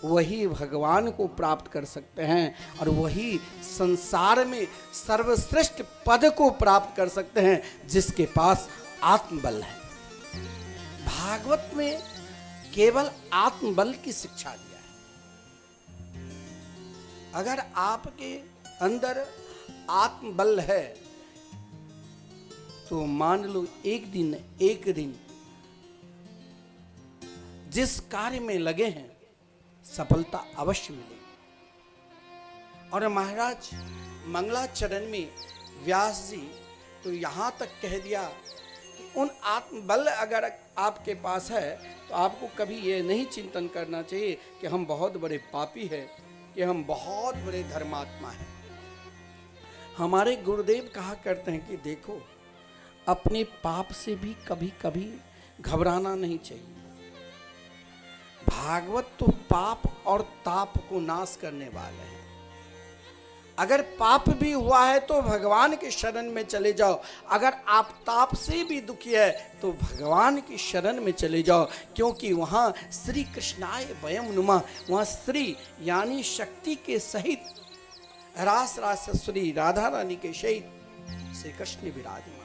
वही भगवान को प्राप्त कर सकते हैं, और वही संसार में सर्वश्रेष्ठ पद को प्राप्त कर सकते हैं जिसके पास आत्मबल है। भागवत में केवल आत्मबल की शिक्षा दिया है। अगर आपके अंदर आत्मबल है तो मान लो एक दिन जिस कार्य में लगे हैं सफलता अवश्य मिलेगी। और महाराज मंगलाचरण में व्यास जी तो यहाँ तक कह दिया कि उन आत्मबल अगर आपके पास है तो आपको कभी ये नहीं चिंतन करना चाहिए कि हम बहुत बड़े पापी हैं, कि हम बहुत बड़े धर्मात्मा हैं। हमारे गुरुदेव कहा करते हैं कि देखो, अपने पाप से भी कभी कभी घबराना नहीं चाहिए। भागवत तो पाप और ताप को नाश करने वाले हैं। अगर पाप भी हुआ है तो भगवान के शरण में चले जाओ, अगर आप ताप से भी दुखी है तो भगवान की शरण में चले जाओ, क्योंकि वहाँ श्री कृष्णाय वयम नुमा, वहाँ श्री यानी शक्ति के सहित रास रासेश्वरी राधा रानी के सहित श्री कृष्ण विराजमान।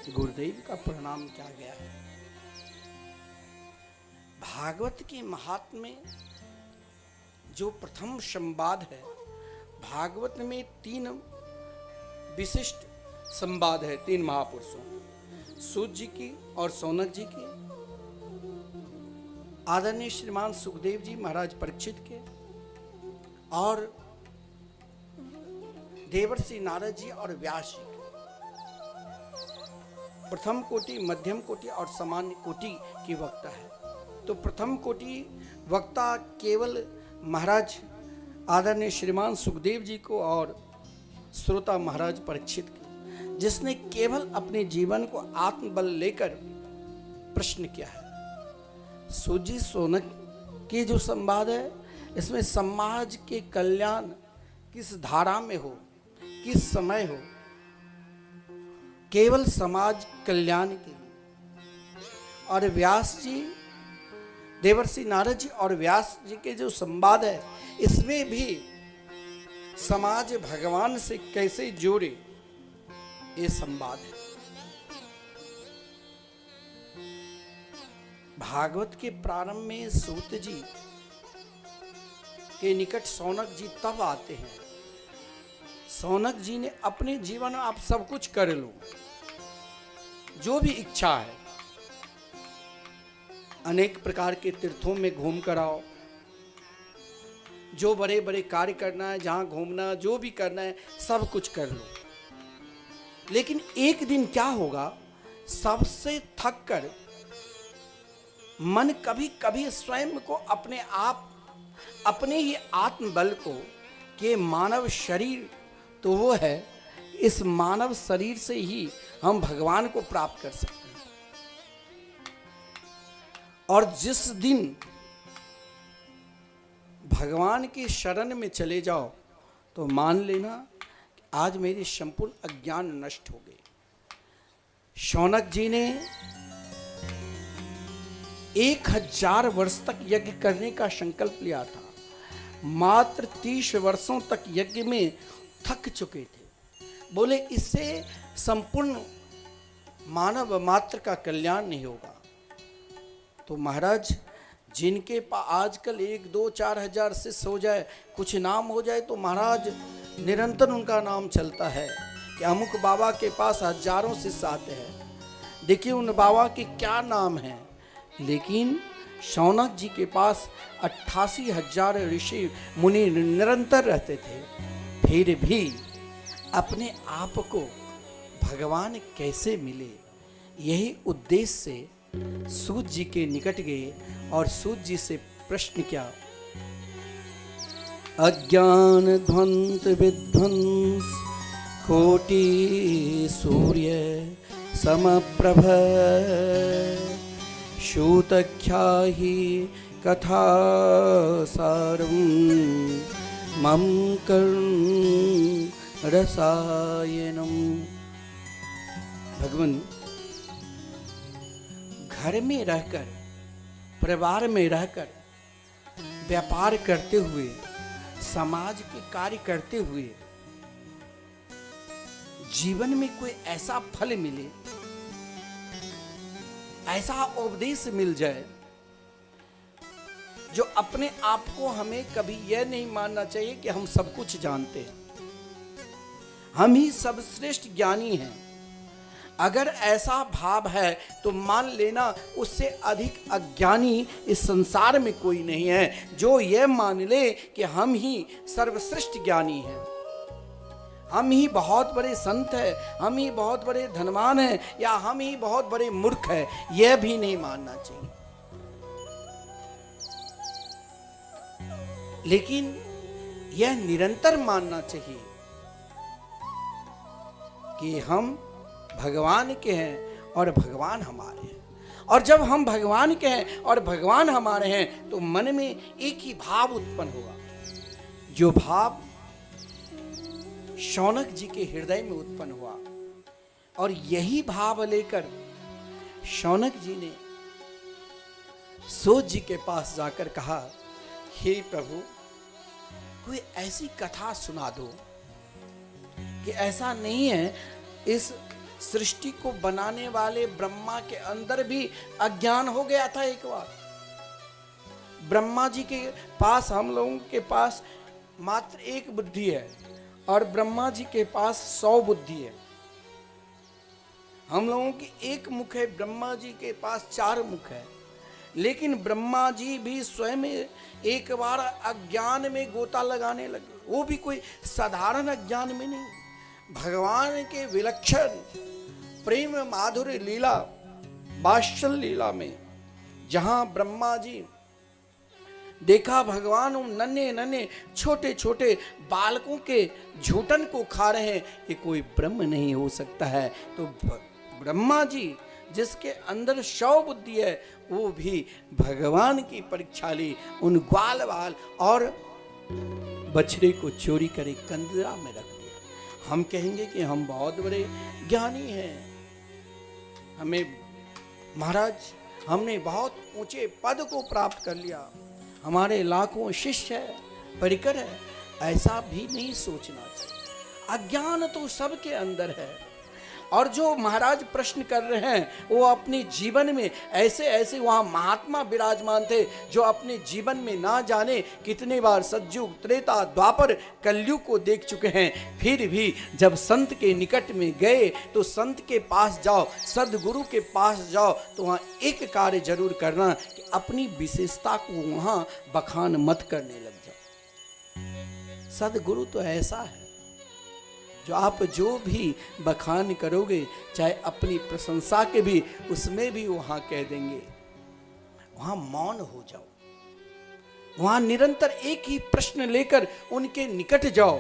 गुरुदेव का प्रणाम किया गया है। भागवत के महात्म्य में जो प्रथम संवाद है, भागवत में 3 विशिष्ट संवाद है, 3 महापुरुषों, सूत जी की और सौनक जी की, आदरणीय श्रीमान सुखदेव जी महाराज परीक्षित के, और देवर्षि नारद जी और व्यास जी। प्रथम कोटि, मध्यम कोटि और सामान्य कोटि की वक्ता है। तो प्रथम कोटि वक्ता केवल महाराज आदरणीय श्रीमान सुखदेव जी को और श्रोता महाराज परीक्षित को, जिसने केवल अपने जीवन को आत्मबल लेकर प्रश्न किया है। सूजी सोनक के जो संवाद है, इसमें समाज के कल्याण किस धारा में हो, किस समय हो, केवल समाज कल्याण के लिए। और व्यास जी, देवर्षि नारद जी और व्यास जी के जो संवाद है, इसमें भी समाज भगवान से कैसे जोड़े, ये संवाद है। भागवत के प्रारंभ में सूत जी के निकट सौनक जी तब आते हैं। सौनक जी ने अपने जीवन में आप सब कुछ कर लो, जो भी इच्छा है, अनेक प्रकार के तीर्थों में घूम कर आओ, जो बड़े बड़े कार्य करना है, जहां घूमना, जो भी करना है, सब कुछ कर लो। लेकिन एक दिन क्या होगा, सबसे थक कर मन कभी कभी स्वयं को, अपने आप, अपने ही आत्मबल को, कि मानव शरीर तो वो है, इस मानव शरीर से ही हम भगवान को प्राप्त कर सकते हैं। और जिस दिन भगवान की शरण में चले जाओ तो मान लेना कि आज मेरी संपूर्ण अज्ञान नष्ट हो गई। शौनक जी ने 1000 वर्ष तक यज्ञ करने का संकल्प लिया था, मात्र 30 वर्षों तक यज्ञ में थक चुके थे। बोले इससे संपूर्ण मानव मात्र का कल्याण नहीं होगा। तो महाराज, जिनके पास आजकल 1, 2, 4 हजार शिष्य हो जाए, कुछ नाम हो जाए, तो महाराज निरंतर उनका नाम चलता है कि अमुक बाबा के पास हजारों शिष्य आते हैं, देखिए उन बाबा के क्या नाम हैं। लेकिन शौनक जी के पास 88,000 ऋषि मुनि निरंतर रहते थे, फिर भी अपने आप को भगवान कैसे मिले, यही उद्देश्य से सूत जी के निकट गए और सूत जी से प्रश्न किया। अज्ञान ध्वंत विध्वंस कोटि सूर्य समप्रभ शूतख्याहि कथा सारम मम कर्ण रसायनम। भगवान, घर में रहकर, परिवार में रहकर, व्यापार करते हुए, समाज के कार्य करते हुए, जीवन में कोई ऐसा फल मिले, ऐसा उपदेश मिल जाए, जो अपने आप को हमें कभी यह नहीं मानना चाहिए कि हम सब कुछ जानते हैं, हम ही सर्वश्रेष्ठ ज्ञानी हैं। अगर ऐसा भाव है तो मान लेना उससे अधिक अज्ञानी इस संसार में कोई नहीं है, जो यह मान ले कि हम ही सर्वश्रेष्ठ ज्ञानी हैं, हम ही बहुत बड़े संत हैं, हम ही बहुत बड़े धनवान हैं, या हम ही बहुत बड़े मूर्ख हैं। यह भी नहीं मानना चाहिए। लेकिन यह निरंतर मानना चाहिए कि हम भगवान के हैं और भगवान हमारे हैं। और जब हम भगवान के हैं और भगवान हमारे हैं तो मन में एक ही भाव उत्पन्न होगा, जो भाव शौनक जी के हृदय में उत्पन्न हुआ। और यही भाव लेकर शौनक जी ने सूत जी के पास जाकर कहा, हे प्रभु, कोई ऐसी कथा सुना दो कि ऐसा नहीं है इस सृष्टि को बनाने वाले ब्रह्मा के अंदर भी अज्ञान हो गया था एक बार। ब्रह्मा जी के पास, हम लोगों के पास मात्र एक बुद्धि है और ब्रह्मा जी के पास 100 बुद्धि है। हम लोगों की एक मुख है, ब्रह्मा जी के पास 4 मुख है। लेकिन ब्रह्मा जी भी स्वयं एक बार अज्ञान में गोता लगाने लगे, वो भी कोई साधारण अज्ञान में नहीं। भगवान के विलक्षण प्रेम माधुर्य लीला, वात्सल्य लीला में जहां ब्रह्मा जी देखा भगवान उन नन्हे नन्हे छोटे छोटे बालकों के झूठन को खा रहे हैं, ये कोई ब्रह्म नहीं हो सकता है। तो ब्रह्मा जी जिसके अंदर 100 बुद्धि है, वो भी भगवान की परीक्षा ली। उन ग्वाल वाल और बछड़े को चोरी करे कंदरा में रख दिया। हम कहेंगे कि हम बहुत बड़े ज्ञानी हैं, हमें महाराज, हमने बहुत ऊंचे पद को प्राप्त कर लिया, हमारे लाखों शिष्य है, परिकर है। ऐसा भी नहीं सोचना चाहिए। अज्ञान तो सबके अंदर है। और जो महाराज प्रश्न कर रहे हैं वो अपने जीवन में ऐसे ऐसे वहाँ महात्मा विराजमान थे जो अपने जीवन में ना जाने कितने बार सतयुग, त्रेता, द्वापर, कलयुग को देख चुके हैं। फिर भी जब संत के निकट में गए तो संत के पास जाओ, सदगुरु के पास जाओ तो वहाँ एक कार्य जरूर करना कि अपनी विशेषता को वहाँ बखान मत करने लग जाओ। सदगुरु तो ऐसा है जो आप जो भी बखान करोगे, चाहे अपनी प्रशंसा के भी, उसमें भी वहां कह देंगे। वहां मौन हो जाओ, वहां निरंतर एक ही प्रश्न लेकर उनके निकट जाओ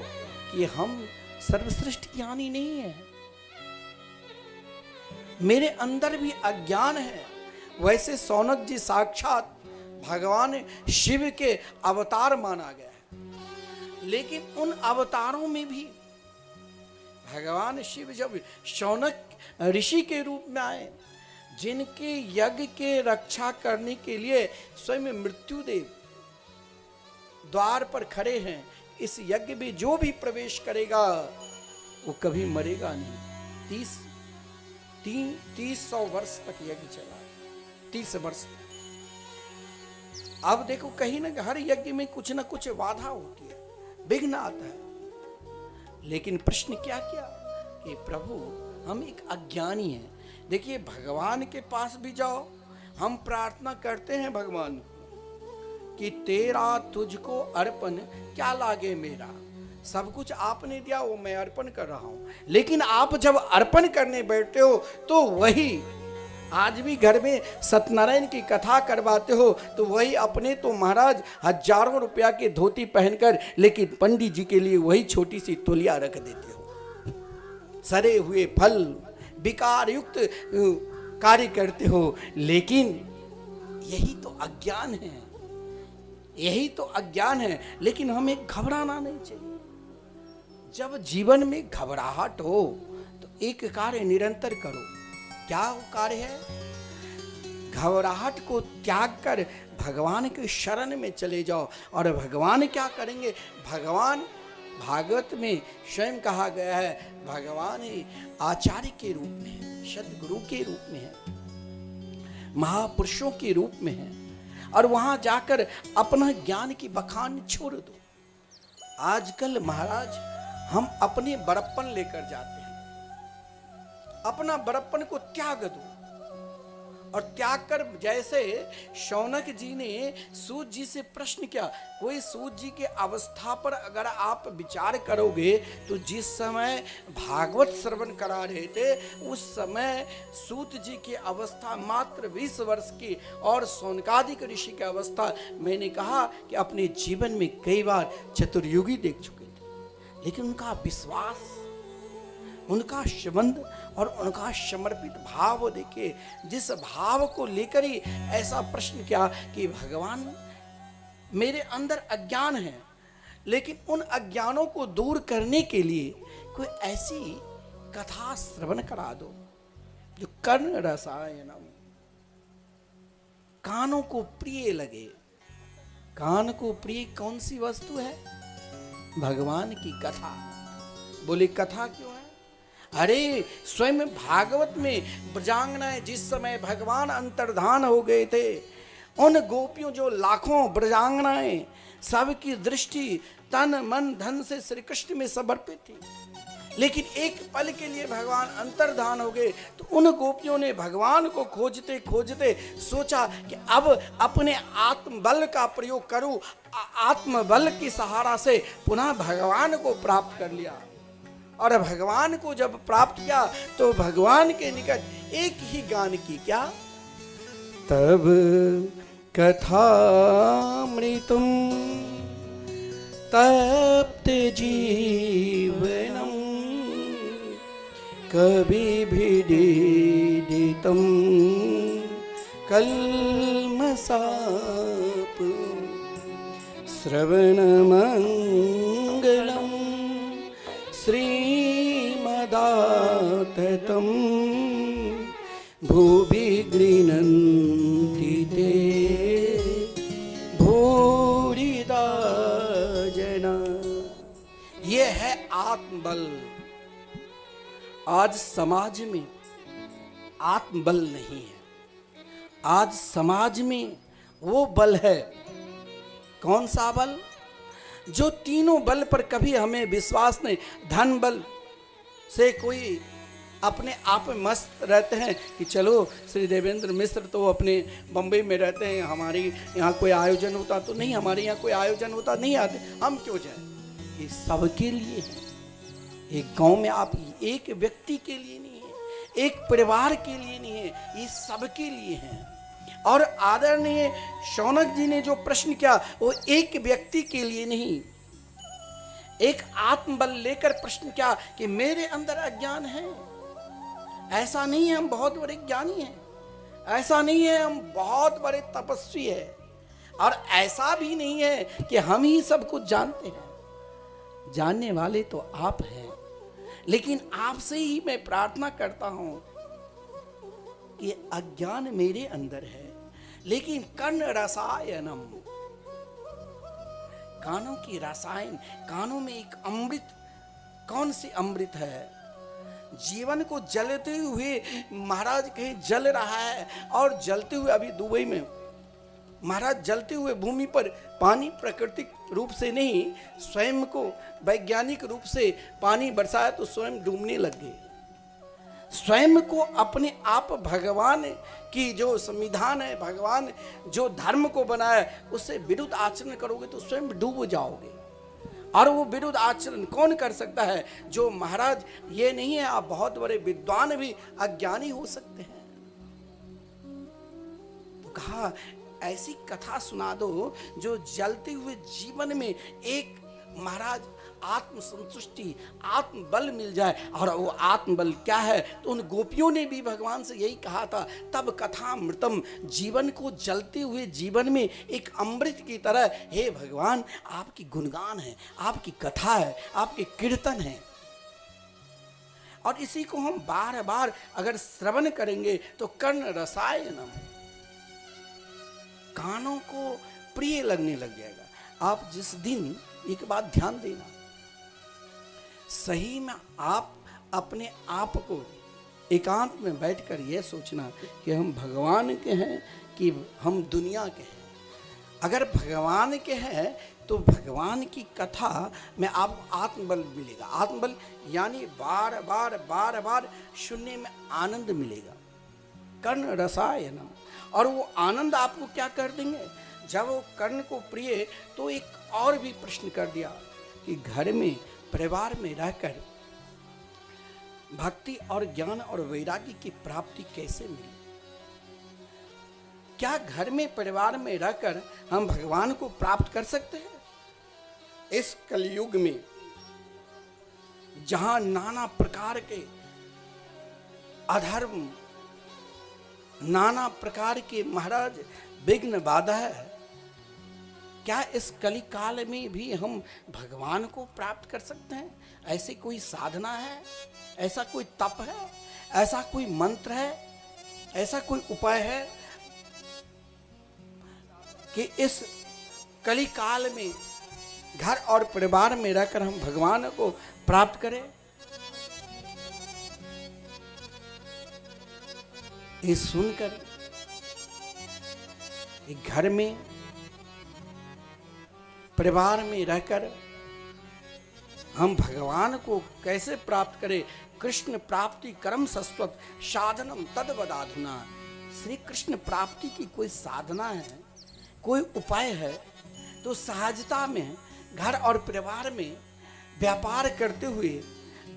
कि हम सर्वश्रेष्ठ ज्ञानी नहीं है, मेरे अंदर भी अज्ञान है। वैसे शौनक जी साक्षात भगवान शिव के अवतार माना गया है, लेकिन उन अवतारों में भी भगवान शिव जब शौनक ऋषि के रूप में आए, जिनके यज्ञ के रक्षा करने के लिए स्वयं मृत्युदेव द्वार पर खड़े हैं, इस यज्ञ में जो भी प्रवेश करेगा वो कभी मरेगा नहीं। 300 वर्ष तक यज्ञ चला, 30 वर्ष। अब देखो कहीं ना हर यज्ञ में कुछ ना कुछ बाधा होती है, विघ्न आता है। लेकिन प्रश्न क्या किया कि प्रभु हम एक अज्ञानी हैं। देखिए भगवान के पास भी जाओ, हम प्रार्थना करते हैं भगवान को कि तेरा तुझको अर्पण क्या लागे मेरा, सब कुछ आपने दिया वो मैं अर्पण कर रहा हूं। लेकिन आप जब अर्पण करने बैठते हो तो वही आज भी घर में सत्यनारायण की कथा करवाते हो तो वही अपने तो महाराज हजारों रुपया के धोती पहनकर, लेकिन पंडित जी के लिए वही छोटी सी तौलिया रख देते हो, सड़े हुए फल विकार युक्त कार्य करते हो। लेकिन यही तो अज्ञान है, यही तो अज्ञान है। लेकिन हमें घबराना नहीं चाहिए। जब जीवन में घबराहट हो तो एक कार्य निरंतर करो। क्या वो कार्य है? घबराहट को त्याग कर भगवान के शरण में चले जाओ। और भगवान क्या करेंगे? भगवान भागवत में स्वयं कहा गया है, भगवान ही आचार्य के रूप में है, सदगुरु के रूप में है, महापुरुषों के रूप में है। और वहां जाकर अपना ज्ञान की बखान छोड़ दो। आजकल महाराज हम अपने बड़प्पन लेकर जाते हैं अपना बड़प्पन को त्याग दो। और त्याग कर, जैसे शौनक जी ने सूत जी से प्रश्न किया, कोई सूत जी के अवस्था पर अगर आप विचार करोगे तो जिस समय भागवत श्रवण करा रहे थे उस समय सूत जी की अवस्था मात्र 20 वर्ष की और शौनकादिक ऋषि की अवस्था, मैंने कहा कि अपने जीवन में कई बार चतुर्युगी देख चुके थे, लेकिन उनका विश्वास, उनका संबंध और उनका समर्पित भाव देखे, जिस भाव को लेकर ही ऐसा प्रश्न किया कि भगवान मेरे अंदर अज्ञान है, लेकिन उन अज्ञानों को दूर करने के लिए कोई ऐसी कथा श्रवण करा दो जो कर्ण रसायनम, कानों को प्रिय लगे। कान को प्रिय कौन सी वस्तु है? भगवान की कथा। बोले कथा क्यों है? अरे स्वयं भागवत में ब्रजांगनाएं जिस समय भगवान अंतर्धान हो गए थे, उन गोपियों जो लाखों ब्रजांगनाएं, सबकी दृष्टि तन मन धन से श्री कृष्ण में समर्पित थी, लेकिन एक पल के लिए भगवान अंतर्धान हो गए तो उन गोपियों ने भगवान को खोजते खोजते सोचा कि अब अपने आत्मबल का प्रयोग करूं, आत्मबल की सहारा से पुनः भगवान को प्राप्त कर लिया। और भगवान को जब प्राप्त किया तो भगवान के निकट एक ही गान की, क्या? तब कथामृतम तप्त जीवनम कभी भी दीदितम कल्मषाप श्रवणमंगलम श्रीमदाततं भुवि गृह्णन्ति ते भूरिदा जना। ये है आत्मबल। आज समाज में आत्मबल नहीं है, आज समाज में वो बल है। कौन सा बल? जो तीनों बल पर कभी हमें विश्वास नहीं। धन बल से कोई अपने आप में मस्त रहते हैं कि चलो श्री देवेंद्र मिश्र तो अपने बम्बई में रहते हैं, हमारे यहाँ कोई आयोजन होता तो नहीं, हमारे यहाँ कोई आयोजन होता नहीं आते, हम क्यों जाएं। ये सबके लिए है। एक गांव में आप एक व्यक्ति के लिए नहीं है, एक परिवार के लिए नहीं है, ये सबके लिए है। और आदरणीय शौनक जी ने जो प्रश्न किया वो एक व्यक्ति के लिए नहीं, एक आत्मबल लेकर प्रश्न किया कि मेरे अंदर अज्ञान है। ऐसा नहीं है हम बहुत बड़े ज्ञानी हैं, ऐसा नहीं है हम बहुत बड़े तपस्वी हैं, और ऐसा भी नहीं है कि हम ही सब कुछ जानते हैं। जानने वाले तो आप हैं, लेकिन आपसे ही मैं प्रार्थना करता हूं कि अज्ञान मेरे अंदर है, लेकिन कर्ण रसायनम, कानों की रसायन, कानों में एक अमृत। कौन सी अमृत है? जीवन को जलते हुए महाराज कहीं जल रहा है, और जलते हुए अभी दुबई में महाराज जलते हुए भूमि पर पानी प्राकृतिक रूप से नहीं, स्वयं को वैज्ञानिक रूप से पानी बरसाया तो स्वयं डूबने लग गए। स्वयं को अपने आप भगवान की जो संविधान है, भगवान जो धर्म को बनाया उससे विरुद्ध आचरण करोगे तो स्वयं डूब जाओगे। और वो विरुद्ध आचरण कौन कर सकता है? जो महाराज ये नहीं है, आप बहुत बड़े विद्वान भी अज्ञानी हो सकते हैं। तो कहा ऐसी कथा सुना दो जो जलते हुए जीवन में एक महाराज आत्म संतुष्टि, आत्मबल मिल जाए। और वो आत्मबल क्या है? तो उन गोपियों ने भी भगवान से यही कहा था, तब कथामृतम, जीवन को जलते हुए जीवन में एक अमृत की तरह, हे भगवान आपकी गुणगान है, आपकी कथा है, आपके कीर्तन है। और इसी को हम बार बार अगर श्रवण करेंगे तो कर्ण रसायनम, कानों को प्रिय लगने लग जाएगा। आप जिस दिन, एक बात ध्यान देना, सही में आप अपने आप को एकांत में बैठकर यह सोचना कि हम भगवान के हैं कि हम दुनिया के हैं। अगर भगवान के हैं तो भगवान की कथा में आपको आत्मबल मिलेगा। आत्मबल यानी बार बार बार बार सुनने में आनंद मिलेगा, कर्ण रसायनम। और वो आनंद आपको क्या कर देंगे, जब वो कर्ण को प्रिय, तो एक और भी प्रश्न कर दिया कि घर में परिवार में रहकर भक्ति और ज्ञान और वैराग्य की प्राप्ति कैसे मिले। क्या घर में परिवार में रहकर हम भगवान को प्राप्त कर सकते हैं? इस कलयुग में जहां नाना प्रकार के अधर्म, नाना प्रकार के महाराज विघ्न बाधा है, क्या इस कली काल में भी हम भगवान को प्राप्त कर सकते हैं? ऐसी कोई साधना है, ऐसा कोई तप है, ऐसा कोई मंत्र है, ऐसा कोई उपाय है कि इस कली काल में घर और परिवार में रहकर हम भगवान को प्राप्त करें? ये सुनकर एक घर में परिवार में रहकर हम भगवान को कैसे प्राप्त करें? कृष्ण प्राप्ति कर्म शाश्वत साधनम तद वदाधुना। श्री कृष्ण प्राप्ति की कोई साधना है, कोई उपाय है तो सहजता में घर और परिवार में व्यापार करते हुए,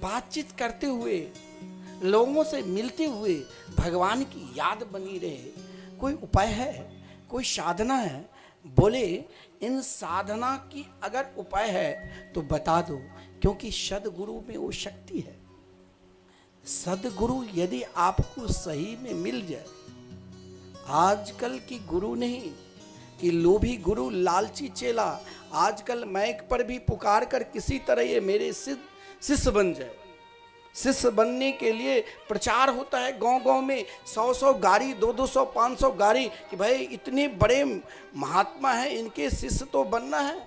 बातचीत करते हुए, लोगों से मिलते हुए भगवान की याद बनी रहे। कोई उपाय है, कोई साधना है? बोले इन साधना की अगर उपाय है तो बता दो, क्योंकि सदगुरु में वो शक्ति है। सदगुरु यदि आपको सही में मिल जाए, आजकल की गुरु नहीं कि लोभी गुरु लालची चेला, आजकल माइक पर भी पुकार कर किसी तरह ये मेरे शिष्य बन जाए। शिष्य बनने के लिए प्रचार होता है गांव गांव में, 100 गाड़ी, 200 500 गाड़ी कि भाई इतने बड़े महात्मा हैं, इनके शिष्य तो बनना है।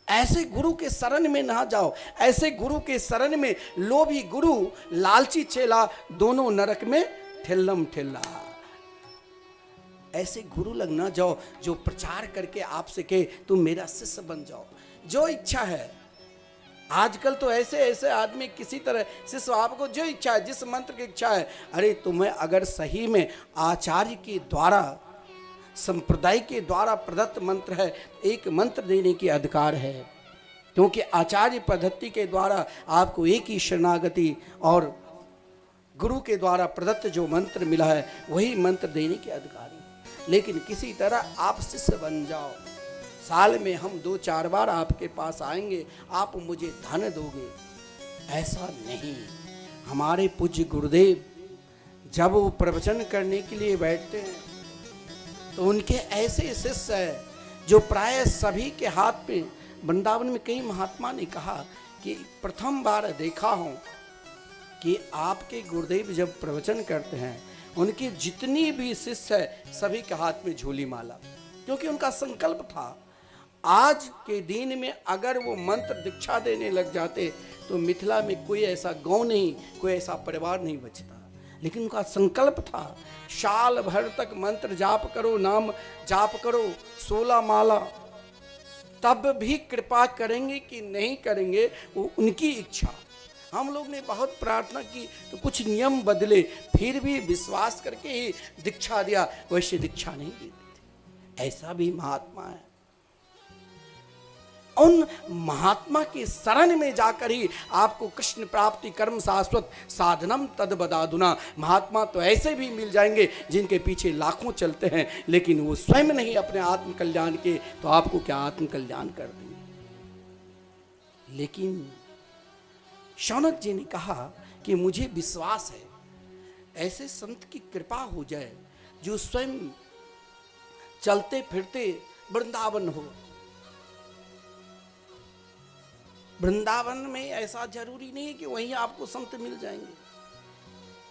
ऐसे गुरु के शरण में ना जाओ। ऐसे गुरु के शरण में लोभी गुरु लालची चेला दोनों नरक में ठेल्लम ठेल्ला। ऐसे गुरु लग ना जाओ जो प्रचार करके आपसे कहे तुम मेरा शिष्य बन जाओ। जो इच्छा है, आजकल तो ऐसे ऐसे आदमी किसी तरह शिष्य, आपको जो इच्छा है, जिस मंत्र की इच्छा है, अरे तुम्हें अगर सही में आचार्य के द्वारा, संप्रदाय के द्वारा प्रदत्त मंत्र है, एक मंत्र देने की अधिकार है। क्योंकि आचार्य पद्धति के द्वारा आपको एक ही शरणागति और गुरु के द्वारा प्रदत्त जो मंत्र मिला है वही मंत्र देने की अधिकारी। लेकिन किसी तरह आप शिष्य बन जाओ, साल में हम 2-4 बार आपके पास आएंगे, आप मुझे धन दोगे, ऐसा नहीं। हमारे पूज्य गुरुदेव जब वो प्रवचन करने के लिए बैठते हैं तो उनके ऐसे शिष्य हैं जो प्राय सभी के हाथ में, वृंदावन में कई महात्मा ने कहा कि प्रथम बार देखा हूं कि आपके गुरुदेव जब प्रवचन करते हैं उनके जितनी भी शिष्य है सभी के हाथ में झोली माला। क्योंकि उनका संकल्प था आज के दिन में अगर वो मंत्र दीक्षा देने लग जाते तो मिथिला में कोई ऐसा गांव नहीं, कोई ऐसा परिवार नहीं बचता। लेकिन उनका संकल्प था साल भर तक मंत्र जाप करो, नाम जाप करो, 16 माला, तब भी कृपा करेंगे कि नहीं करेंगे वो उनकी इच्छा। हम लोग ने बहुत प्रार्थना की तो कुछ नियम बदले, फिर भी विश्वास करके ही दीक्षा दिया, वैसे दीक्षा नहीं देते थे। ऐसा भी महात्मा है। उन महात्मा के शरण में जाकर ही आपको कृष्ण प्राप्ति कर्म शाश्वत साधनम तद बदाधुना। महात्मा तो ऐसे भी मिल जाएंगे जिनके पीछे लाखों चलते हैं, लेकिन वो स्वयं नहीं अपने आत्म कल्याण के, तो आपको क्या आत्म कल्याण कर देंगे। लेकिन शौनक जी ने कहा कि मुझे विश्वास है ऐसे संत की कृपा हो जाए जो स्वयं चलते फिरते वृंदावन हो। वृंदावन में ऐसा जरूरी नहीं है कि वहीं आपको संत मिल जाएंगे।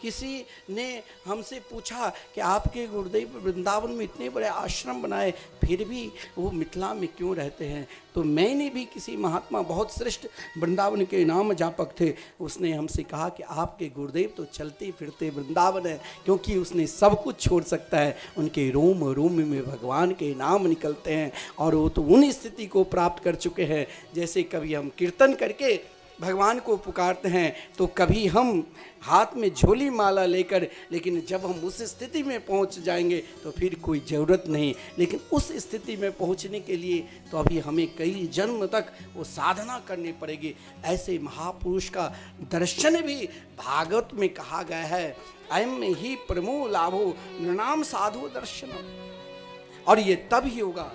किसी ने हमसे पूछा कि आपके गुरुदेव वृंदावन में इतने बड़े आश्रम बनाए, फिर भी वो मिथिला में क्यों रहते हैं? तो मैंने भी किसी महात्मा, बहुत श्रेष्ठ वृंदावन के नाम जापक थे, उसने हमसे कहा कि आपके गुरुदेव तो चलते फिरते वृंदावन है, क्योंकि उसने सब कुछ छोड़ सकता है, उनके रोम रोम में भगवान के नाम निकलते हैं, और वो तो उन स्थिति को प्राप्त कर चुके हैं। जैसे कभी हम कीर्तन करके भगवान को पुकारते हैं, तो कभी हम हाथ में झोली माला लेकर, लेकिन जब हम उस स्थिति में पहुंच जाएंगे तो फिर कोई ज़रूरत नहीं। लेकिन उस स्थिति में पहुंचने के लिए तो अभी हमें कई जन्म तक वो साधना करनी पड़ेगी। ऐसे महापुरुष का दर्शन भी भागवत में कहा गया है, अयम ही प्रमो लाभो नृणाम साधु दर्शनम। और ये तब ही होगा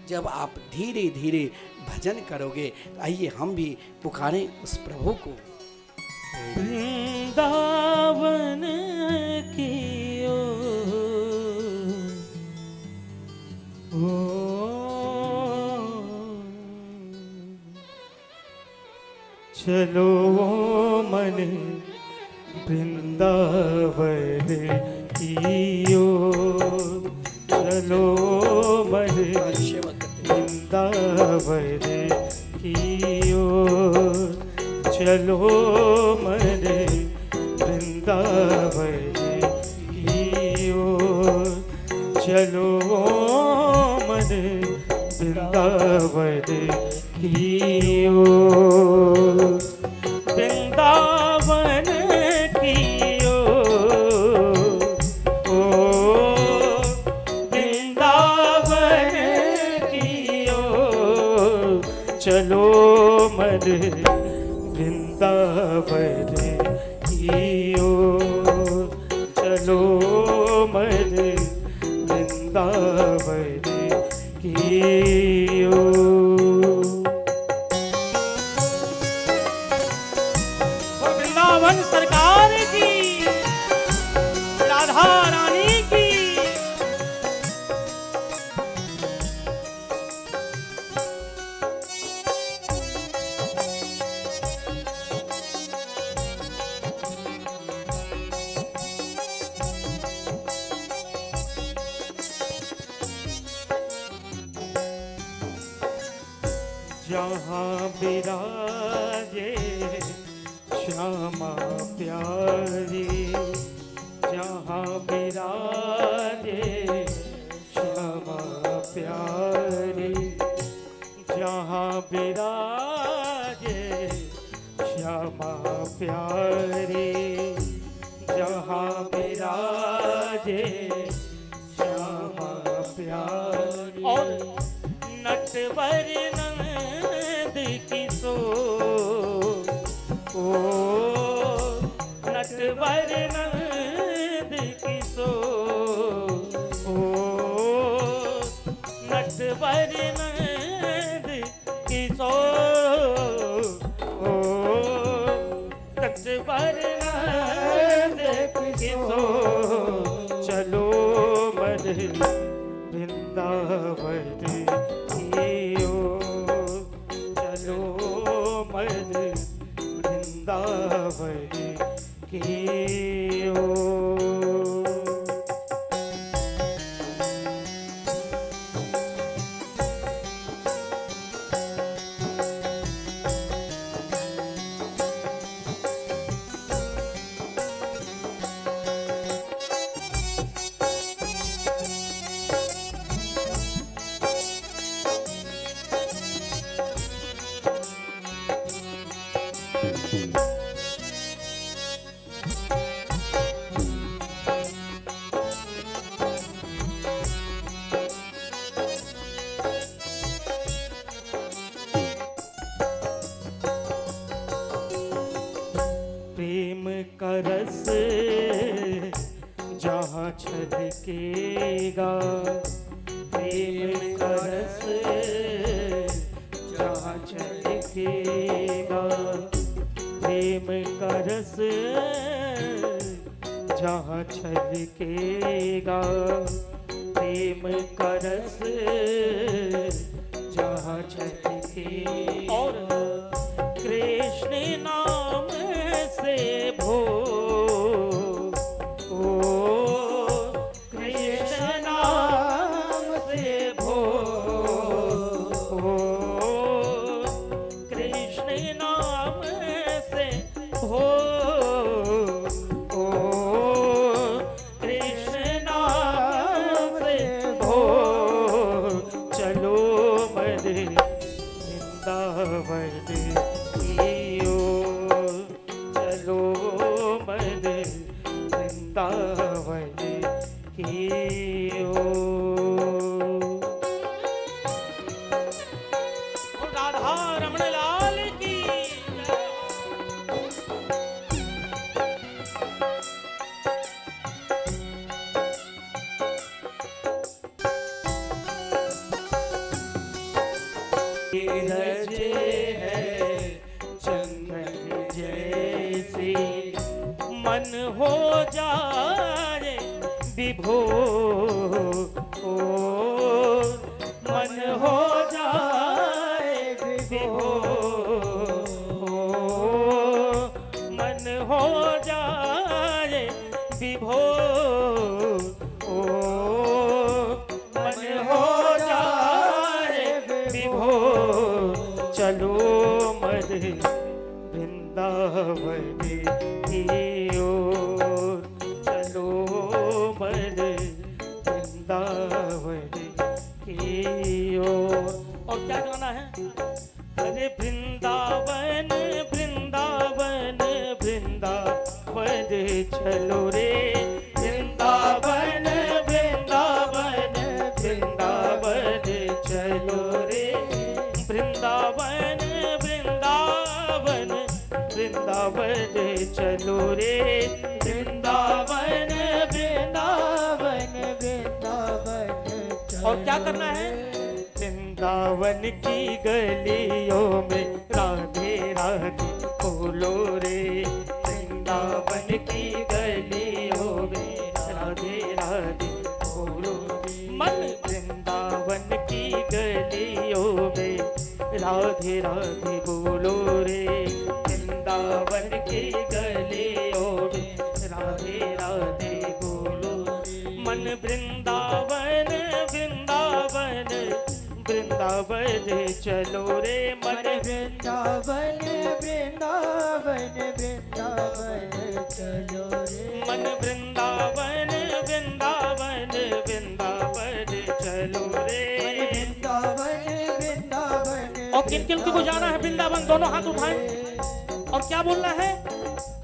जब आप धीरे धीरे भजन करोगे। तो आइए हम भी पुकारें उस प्रभु को। वृंदावन की चलो मन वृंदावन की ओर, चलो मन वृंदावन की ओर, चलो मन वृंदावन की ओर, चलो मन वृंदावन की ओर, वृंदावन की ओर, वृंदावन की ओर, चलो मन वृंदावन की ओर, चलो मन वृंदावन की ओर। वृंदावन सरकार की, राधा रानी की। जहाँ विराजे श्यामा प्यारी, जहाँ विराजे श्यामा प्यारी, जहाँ विराजे श्यामा प्यारी, जहाँ विराजे श्यामा प्यारी। और नटवर नंद किशोर, ओ नटवर नंद किशोर, ओ नटवर नंद किशोर, ओ नटवर नंद किशोर, चलो मन वृंदावन की ओर, चलो मन वृंदावन की ओर। प्रेम का रस जहाँ छलकेगा, प्रेम का रस जहाँ छलकेगा, प्रेम का रस जहाँ छलकेगा, प्रेम का रस जहाँ छलकेगा। और कृष्ण नाम से भो से भोर, कृष्ण नाम से भोर, कृष्ण नाम से भोर, चलो मद वृंदावन की ओर, चलो मद वृंदावन की ओर। और राधा रमण लाल की जय। रजे है चंदन जैसे, मन हो जाए विभोर, मन हो जाए विभोर, मन हो जाए विभोर, मन हो जाए विभोर, चलो मद वृंदावन की ओर, चलो मद वृंदावन की ओर। और क्या गाना है? अरे वृंदावन वृंदावन वृंदावन चलो रे, वृंदावन वृंदावन वृंदावन चलो रे, वृंदावन वृंदावन वृंदावन चलो रे, वृंदावन वृंदावन वृंदावन और क्या करना है? वृंदावन की गलियों में राधे राधे बोलो रे, वृंदावन की गलियों में राधे राधे बोलो, मन वृंदावन की गलियों में राधे राधे बोलो रे, वृंदावन की गलियों में राधे राधे बोलो, मन वृंदावन वृंदावन वृंदावन चलो रे, मन वृंदावन वृंदावन वृंदावन चलो रे, मन वृंदावन वृंदावन वृंदावन चलो रे, वृंदावन वृंदावन। और किन किन को जाना है वृंदावन? दोनों हाथ उठाएं और क्या बोलना है?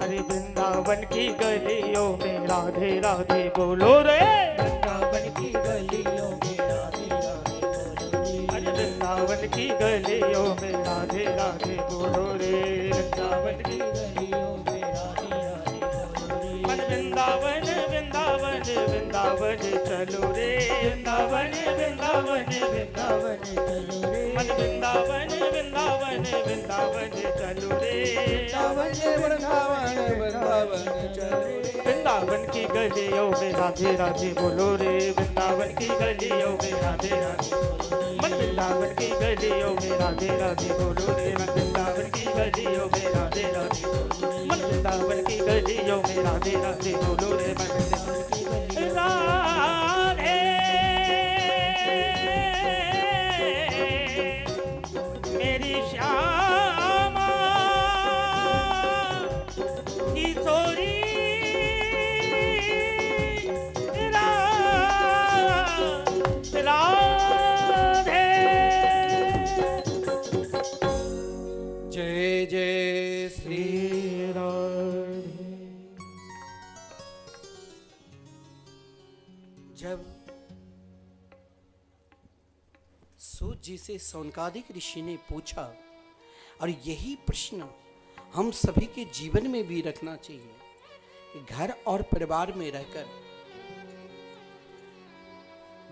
अरे वृंदावन की गलियों में राधे राधे बोलो रे, वृंदावन की गलियों में राधे राधे बोलो रे, अरे वृंदावन की गलियों में राधे राधे बोलो रे, वृंदावन की गलियों में राधे राधे बोलो रे, मन वृंदावन वृंदावन वृंदावन चलो रे, वृंदावन वृंदावन वृंदावन चलो रे, मन वृंदावन वृंदावन वृंदावन चलो रे, वृंदावन वृंदावन वृंदावन चलो रे, वृंदावन की गलियों में राधे राधे बोलो रे, वृंदावन की गलियों में राधे राधे, मन वृंदावन की गलियों में राधे राधे बोलो रे, मन वृंदावन की गलियों में राधे राधे, मन वृंदावन की गलियों में राधे राधे बोलो रे, मन वृंदावन की गलियों राधे मेरी श्यामा किशोरी राधे। जय जय श्री राधे। जब सूत जी से सौनकादिक ऋषि ने पूछा, और यही प्रश्न हम सभी के जीवन में भी रखना चाहिए कि घर और परिवार में रहकर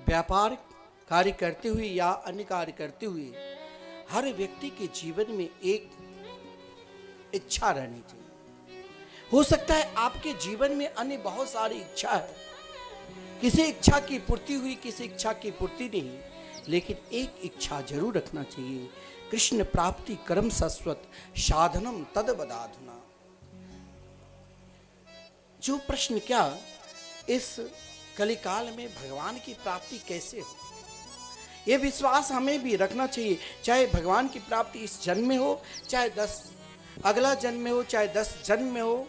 व्यापार कार्य करते हुए या अन्य कार्य करते हुए हर व्यक्ति के जीवन में एक इच्छा रहनी चाहिए। हो सकता है आपके जीवन में अन्य बहुत सारी इच्छा है, किसी इच्छा की पूर्ति हुई, किसी इच्छा की पूर्ति नहीं, लेकिन एक इच्छा जरूर रखना चाहिए, कृष्ण प्राप्ति कर्म शाश्वत साधनम तद बदाधुना। जो प्रश्न क्या, इस कलिकाल में भगवान की प्राप्ति कैसे हो, ये विश्वास हमें भी रखना चाहिए, चाहे भगवान की प्राप्ति इस जन्म में हो, चाहे 10 अगला जन्म में हो, चाहे 10 जन्म में हो,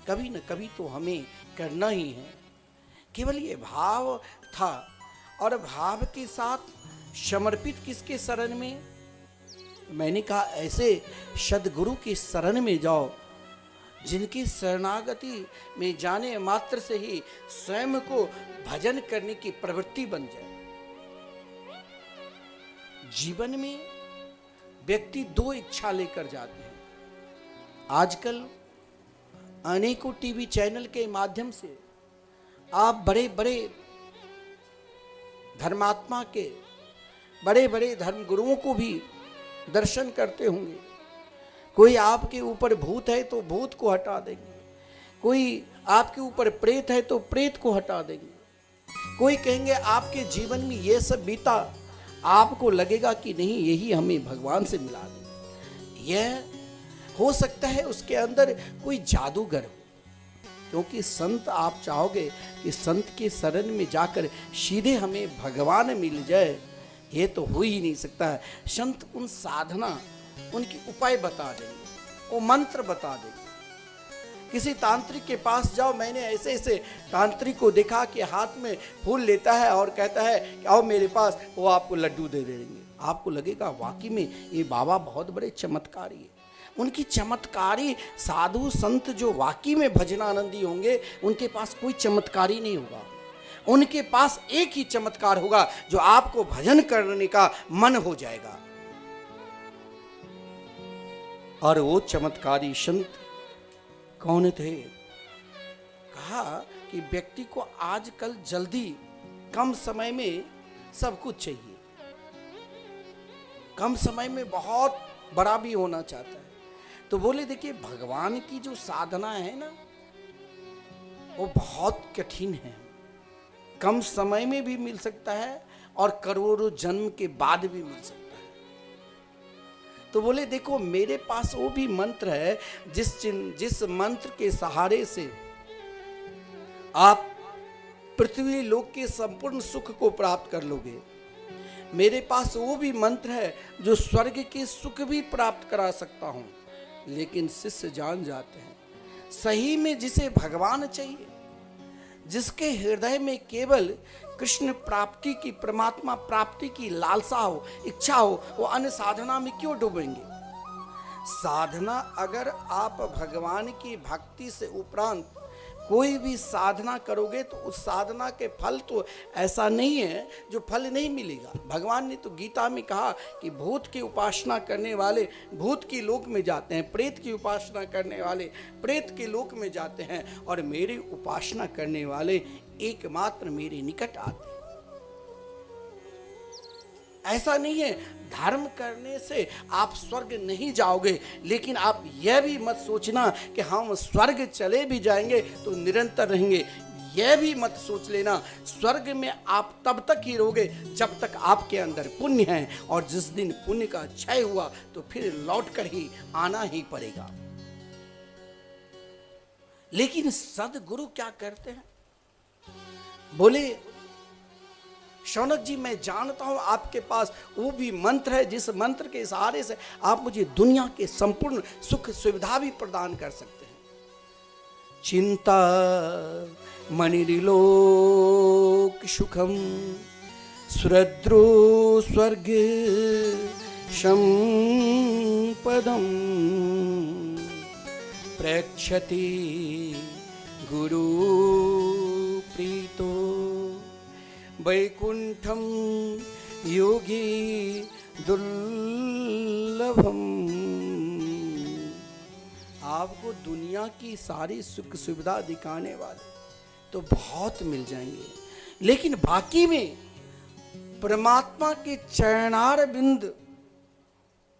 कभी न कभी तो हमें करना ही है। केवल ये भाव था, और भाव के साथ समर्पित किसके शरण में? मैंने कहा ऐसे सद्गुरु के शरण में जाओ, जिनकी शरणागति में जाने मात्र से ही स्वयं को भजन करने की प्रवृत्ति बन जाए। जीवन में व्यक्ति 2 इच्छा लेकर जाते हैं। आजकल अनेकों टीवी चैनल के माध्यम से आप बड़े बड़े धर्मात्मा के, बड़े बड़े धर्मगुरुओं को भी दर्शन करते होंगे। कोई आपके ऊपर भूत है तो भूत को हटा देंगे, कोई आपके ऊपर प्रेत है तो प्रेत को हटा देंगे, कोई कहेंगे आपके जीवन में ये सब बीता, आपको लगेगा कि नहीं यही हमें भगवान से मिला दे। यह हो सकता है उसके अंदर कोई जादूगर हो, क्योंकि संत आप चाहोगे कि संत के शरण में जाकर सीधे हमें भगवान मिल जाए, ये तो हो ही नहीं सकता है। संत उन साधना, उनकी उपाय बता देंगे, वो मंत्र बता देंगे। किसी तांत्रिक के पास जाओ, मैंने ऐसे ऐसे तांत्रिक को देखा कि हाथ में फूल लेता है और कहता है कि आओ मेरे पास, वो आपको लड्डू दे देंगे। आपको लगेगा वाकई में ये बाबा बहुत बड़े चमत्कारी है। उनकी चमत्कारी साधु संत जो वाकई में भजनानंदी होंगे, उनके पास कोई चमत्कारी नहीं होगा। उनके पास एक ही चमत्कार होगा जो आपको भजन करने का मन हो जाएगा। और वो चमत्कारी संत कौन थे? कहा कि व्यक्ति को आजकल जल्दी कम समय में सब कुछ चाहिए, कम समय में बहुत बड़ा भी होना चाहता है। तो बोले देखिए, भगवान की जो साधना है ना, वो बहुत कठिन है, कम समय में भी मिल सकता है और करोड़ों जन्म के बाद भी मिल सकता है। तो बोले देखो, मेरे पास वो भी मंत्र है जिस मंत्र के सहारे से आप पृथ्वी लोक के संपूर्ण सुख को प्राप्त कर लोगे। मेरे पास वो भी मंत्र है जो स्वर्ग के सुख भी प्राप्त करा सकता हूं। लेकिन शिष्य जान जाते हैं, सही में जिसे भगवान चाहिए, जिसके हृदय में केवल कृष्ण प्राप्ति की, परमात्मा प्राप्ति की लालसा हो, इच्छा हो, वो अन्य साधना में क्यों डूबेंगे? साधना अगर आप भगवान की भक्ति से उपरांत कोई भी साधना करोगे तो उस साधना के फल तो ऐसा नहीं है जो फल नहीं मिलेगा। भगवान ने तो गीता में कहा कि भूत की उपासना करने वाले भूत की लोक में जाते हैं, प्रेत की उपासना करने वाले प्रेत के लोक में जाते हैं, और मेरी उपासना करने वाले एकमात्र मेरे निकट आते हैं। ऐसा नहीं है धर्म करने से आप स्वर्ग नहीं जाओगे, लेकिन आप यह भी मत सोचना कि हम स्वर्ग चले भी जाएंगे तो निरंतर रहेंगे। यह भी मत सोच लेना स्वर्ग में आप तब तक ही रहोगे जब तक आपके अंदर पुण्य है, और जिस दिन पुण्य का क्षय हुआ तो फिर लौट कर ही आना ही पड़ेगा। लेकिन सद्गुरु क्या करते हैं? बोले शौनक जी, मैं जानता हूं आपके पास वो भी मंत्र है जिस मंत्र के सहारे से आप मुझे दुनिया के संपूर्ण सुख सुविधा भी प्रदान कर सकते हैं। चिंता मणिर्लोक सुखम सुरद्रो स्वर्ग संपदम प्रेक्षति गुरु प्रीतो वैकुंठम योगी दुर्लभम। आपको दुनिया की सारी सुख सुविधा दिखाने वाले तो बहुत मिल जाएंगे, लेकिन बाकी में परमात्मा के चरणार बिंद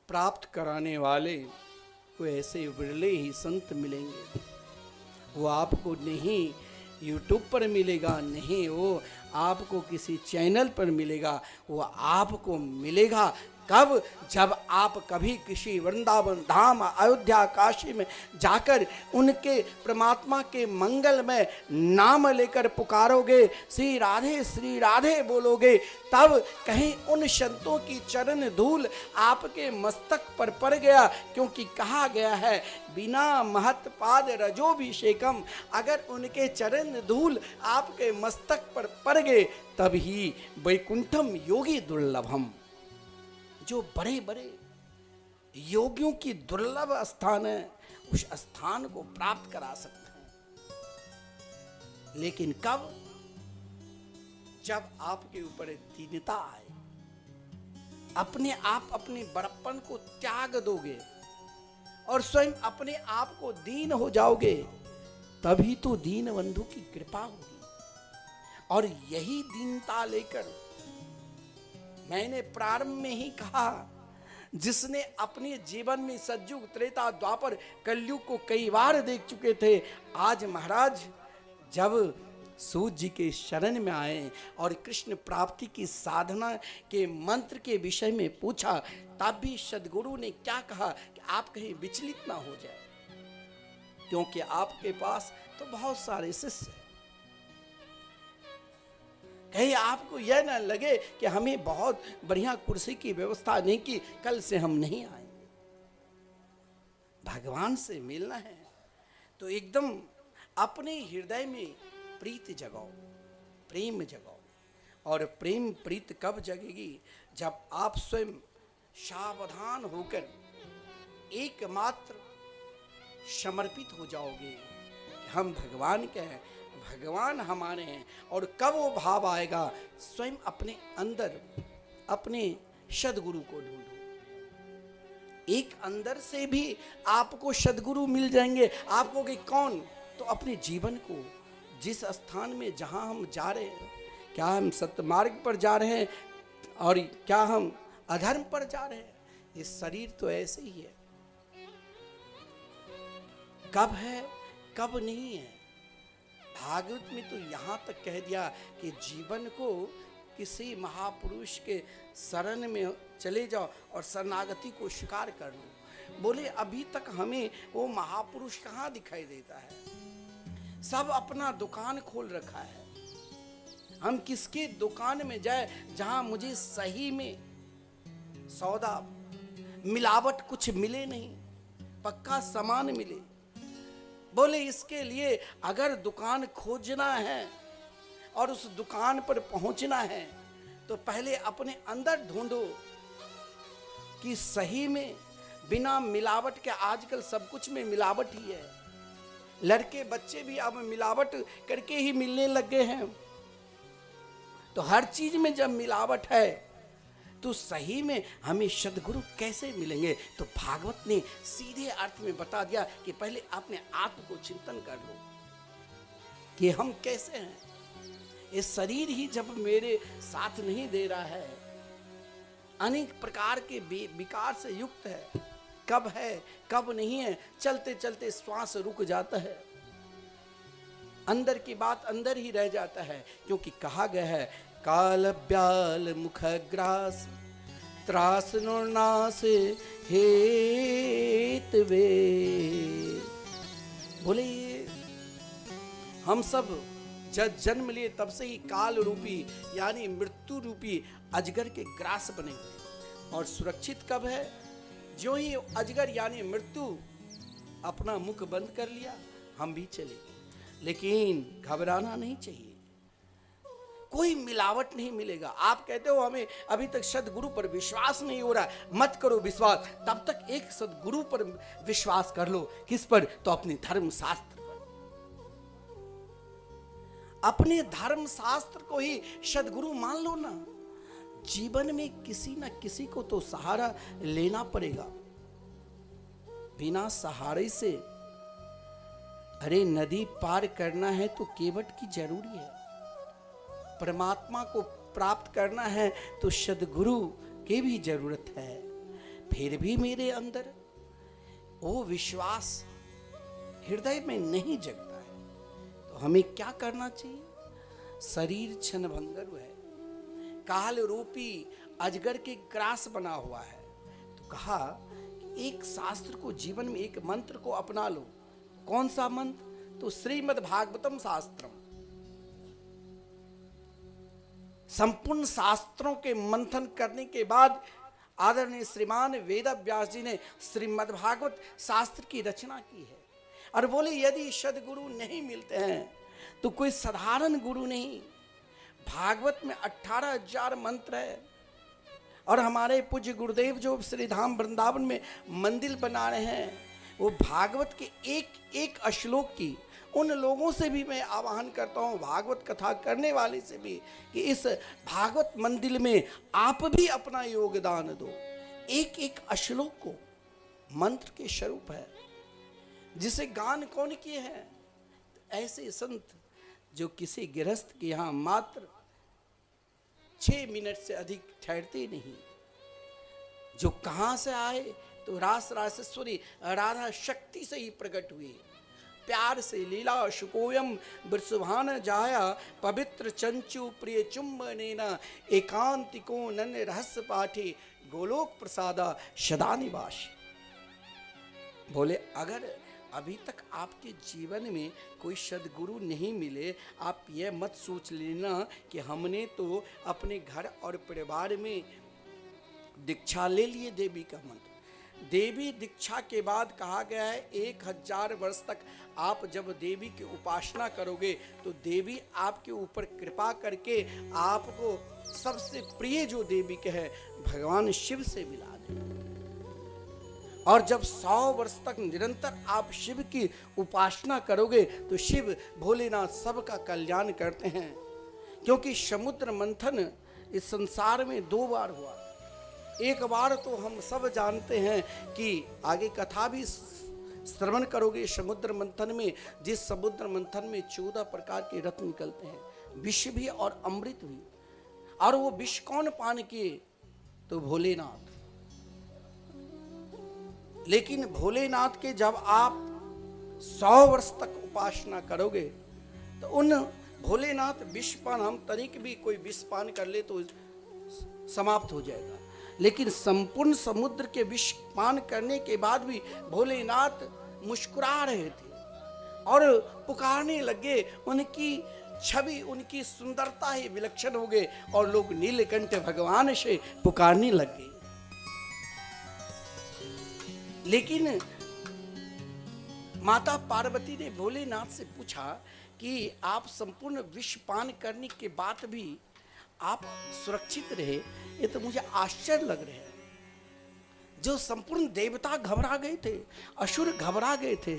प्राप्त कराने वाले को ऐसे विरले ही संत मिलेंगे। वो आपको नहीं यूट्यूब पर मिलेगा, नहीं वो आपको किसी चैनल पर मिलेगा, वो आपको मिलेगा कब? जब आप कभी किसी वृंदावन धाम, अयोध्या, काशी में जाकर उनके परमात्मा के मंगल में नाम लेकर पुकारोगे, श्री राधे बोलोगे, तब कहीं उन संतों की चरण धूल आपके मस्तक पर पड़ गया। क्योंकि कहा गया है बिना महत पाद रजोभिषेकम, अगर उनके चरण धूल आपके मस्तक पर पड़ गए तब ही वैकुंठम योगी दुर्लभम, जो बड़े बड़े योगियों की दुर्लभ स्थान है, उस स्थान को प्राप्त करा सकते हैं। लेकिन कब? जब आपके ऊपर दीनता आए, अपने आप अपने बड़प्पन को त्याग दोगे और स्वयं अपने आप को दीन हो जाओगे, तभी तो दीन बंधु की कृपा होगी। और यही दीनता लेकर मैंने प्रारंभ में ही कहा, जिसने अपने जीवन में सतयुग, त्रेता, द्वापर, कलयुग को कई बार देख चुके थे, आज महाराज जब सूत जी के शरण में आए और कृष्ण प्राप्ति की साधना के मंत्र के विषय में पूछा, तब भी सदगुरु ने क्या कहा कि आप कहीं विचलित ना हो जाए, क्योंकि आपके पास तो बहुत सारे शिष्य हैं। कहीं आपको यह ना लगे कि हमें बहुत बढ़िया कुर्सी की व्यवस्था नहीं की, कल से हम नहीं आएंगे। भगवान से मिलना है तो एकदम अपने हृदय में प्रीति जगाओ, प्रेम जगाओ। और प्रेम प्रीत कब जगेगी? जब आप स्वयं सावधान होकर एकमात्र समर्पित हो जाओगे, हम भगवान के हैं, भगवान हमारे हैं। और कब वो भाव आएगा? स्वयं अपने अंदर अपने सदगुरु को ढूंढो। एक अंदर से भी आपको सदगुरु मिल जाएंगे। आप कहोगे कौन? तो अपने जीवन को, जिस स्थान में जहां हम जा रहे हैं, क्या हम सत्य मार्ग पर जा रहे हैं और क्या हम अधर्म पर जा रहे हैं? ये शरीर तो ऐसे ही है, कब है कब नहीं है। भागवत में तो यहाँ तक कह दिया कि जीवन को किसी महापुरुष के शरण में चले जाओ और शरणागति को स्वीकार कर लो। बोले अभी तक हमें वो महापुरुष कहाँ दिखाई देता है? सब अपना दुकान खोल रखा है। हम किसके दुकान में जाए जहां मुझे सही में सौदा, मिलावट कुछ मिले नहीं, पक्का सामान मिले। बोले इसके लिए अगर दुकान खोजना है और उस दुकान पर पहुंचना है तो पहले अपने अंदर ढूंढो कि सही में बिना मिलावट के, आजकल सब कुछ में मिलावट ही है। लड़के बच्चे भी अब मिलावट करके ही मिलने लग गए हैं। तो हर चीज में जब मिलावट है तो सही में हमें सदगुरु कैसे मिलेंगे? तो भागवत ने सीधे अर्थ में बता दिया कि पहले अपने आत्म को चिंतन कर लो कि हम कैसे हैं। ये शरीर ही जब मेरे साथ नहीं दे रहा है, अनेक प्रकार के विकार से युक्त है कब नहीं है, चलते चलते श्वास रुक जाता है, अंदर की बात अंदर ही रह जाता है। क्योंकि कहा गया है काल ब्याल मुख ग्रास त्रास नास हेतवे। बोले हम सब जब जन्म लिए तब से ही काल रूपी यानी मृत्यु रूपी अजगर के ग्रास बने हुए। और सुरक्षित कब है? जो ही अजगर यानी मृत्यु अपना मुख बंद कर लिया, हम भी चलेंगे। लेकिन घबराना नहीं चाहिए, कोई मिलावट नहीं मिलेगा। आप कहते हो हमें अभी तक सदगुरु पर विश्वास नहीं हो रहा, मत करो विश्वास। तब तक एक सदगुरु पर विश्वास कर लो। किस पर? तो अपने धर्म शास्त्र पर। अपने धर्म शास्त्र को ही सदगुरु मान लो ना। जीवन में किसी न किसी को तो सहारा लेना पड़ेगा। बिना सहारे से, अरे नदी पार करना है तो केवट की जरूरी है। परमात्मा को प्राप्त करना है तो सदगुरु की भी जरूरत है। फिर भी मेरे अंदर वो विश्वास हृदय में नहीं जगता है तो हमें क्या करना चाहिए? शरीर क्षणभंगुर है, काल रूपी अजगर के ग्रास बना हुआ है। तो कहा कि एक शास्त्र को जीवन में, एक मंत्र को अपना लो। कौन सा मंत्र? तो श्रीमद् भागवतम शास्त्रम। संपूर्ण शास्त्रों के मंथन करने के बाद आदरणीय श्रीमान वेद व्यास जी ने श्रीमद् भागवत शास्त्र की रचना की है। और बोले यदि सदगुरु नहीं मिलते हैं तो कोई साधारण गुरु नहीं। भागवत में 18,000 मंत्र है। और हमारे पूज्य गुरुदेव जो श्री धाम वृंदावन में मंदिर बना रहे हैं, वो भागवत के एक एक श्लोक की उन लोगों से भी मैं आह्वान करता हूँ, भागवत कथा करने वाले से भी, कि इस भागवत मंदिर में आप भी अपना योगदान दो। एक एक श्लोक को मंत्र के स्वरूप है, जिसे गान कौन किए हैं? ऐसे संत जो किसी गृहस्थ के यहाँ मात्र 6 मिनट से अधिक ठहरते नहीं, जो कहाँ से आए? तो रास रासेश्वरी राधा शक्ति से ही प्रकट हुई। प्यार से लीला शुकोयम वृषभान जाया, पवित्र चंचु प्रिय चुंबनेन एकांतिको नन रहस्य पाठी, गोलोक प्रसादा सदा निवासी। बोले अगर अभी तक आपके जीवन में कोई सदगुरु नहीं मिले, आप यह मत सोच लेना कि हमने तो अपने घर और परिवार में दीक्षा ले लिए देवी का मंत्र। देवी दीक्षा के बाद कहा गया है 1000 वर्ष तक आप जब देवी की उपासना करोगे तो देवी आपके ऊपर कृपा करके आपको सबसे प्रिय जो देवी के है भगवान शिव से मिला देंगे। और जब 100 वर्ष तक निरंतर आप शिव की उपासना करोगे तो शिव भोलेनाथ सबका कल्याण करते हैं। क्योंकि समुद्र मंथन इस संसार में 2 बार हुआ। एक बार तो हम सब जानते हैं कि आगे कथा भी श्रवण करोगे समुद्र मंथन में, जिस समुद्र मंथन में 14 प्रकार के रत्न निकलते हैं, विष भी और अमृत भी। और वो विष कौन पान किए? तो भोलेनाथ। लेकिन भोलेनाथ के जब आप 100 वर्ष तक उपासना करोगे तो उन भोलेनाथ विषपान, हम तनिक भी कोई विषपान कर ले तो समाप्त हो जाएगा। लेकिन संपूर्ण समुद्र के विष पान करने के बाद भी भोलेनाथ मुस्कुरा रहे थे और पुकारने लगे। उनकी छवि, उनकी सुंदरता ही विलक्षण हो गई और लोग नीलकंठ भगवान से पुकारने लगे। लेकिन माता पार्वती ने भोलेनाथ से पूछा कि आप संपूर्ण विष पान करने के बाद भी आप सुरक्षित रहे, ये तो मुझे आश्चर्य लग रहा है। जो संपूर्ण देवता घबरा गए थे, असुर घबरा गए थे।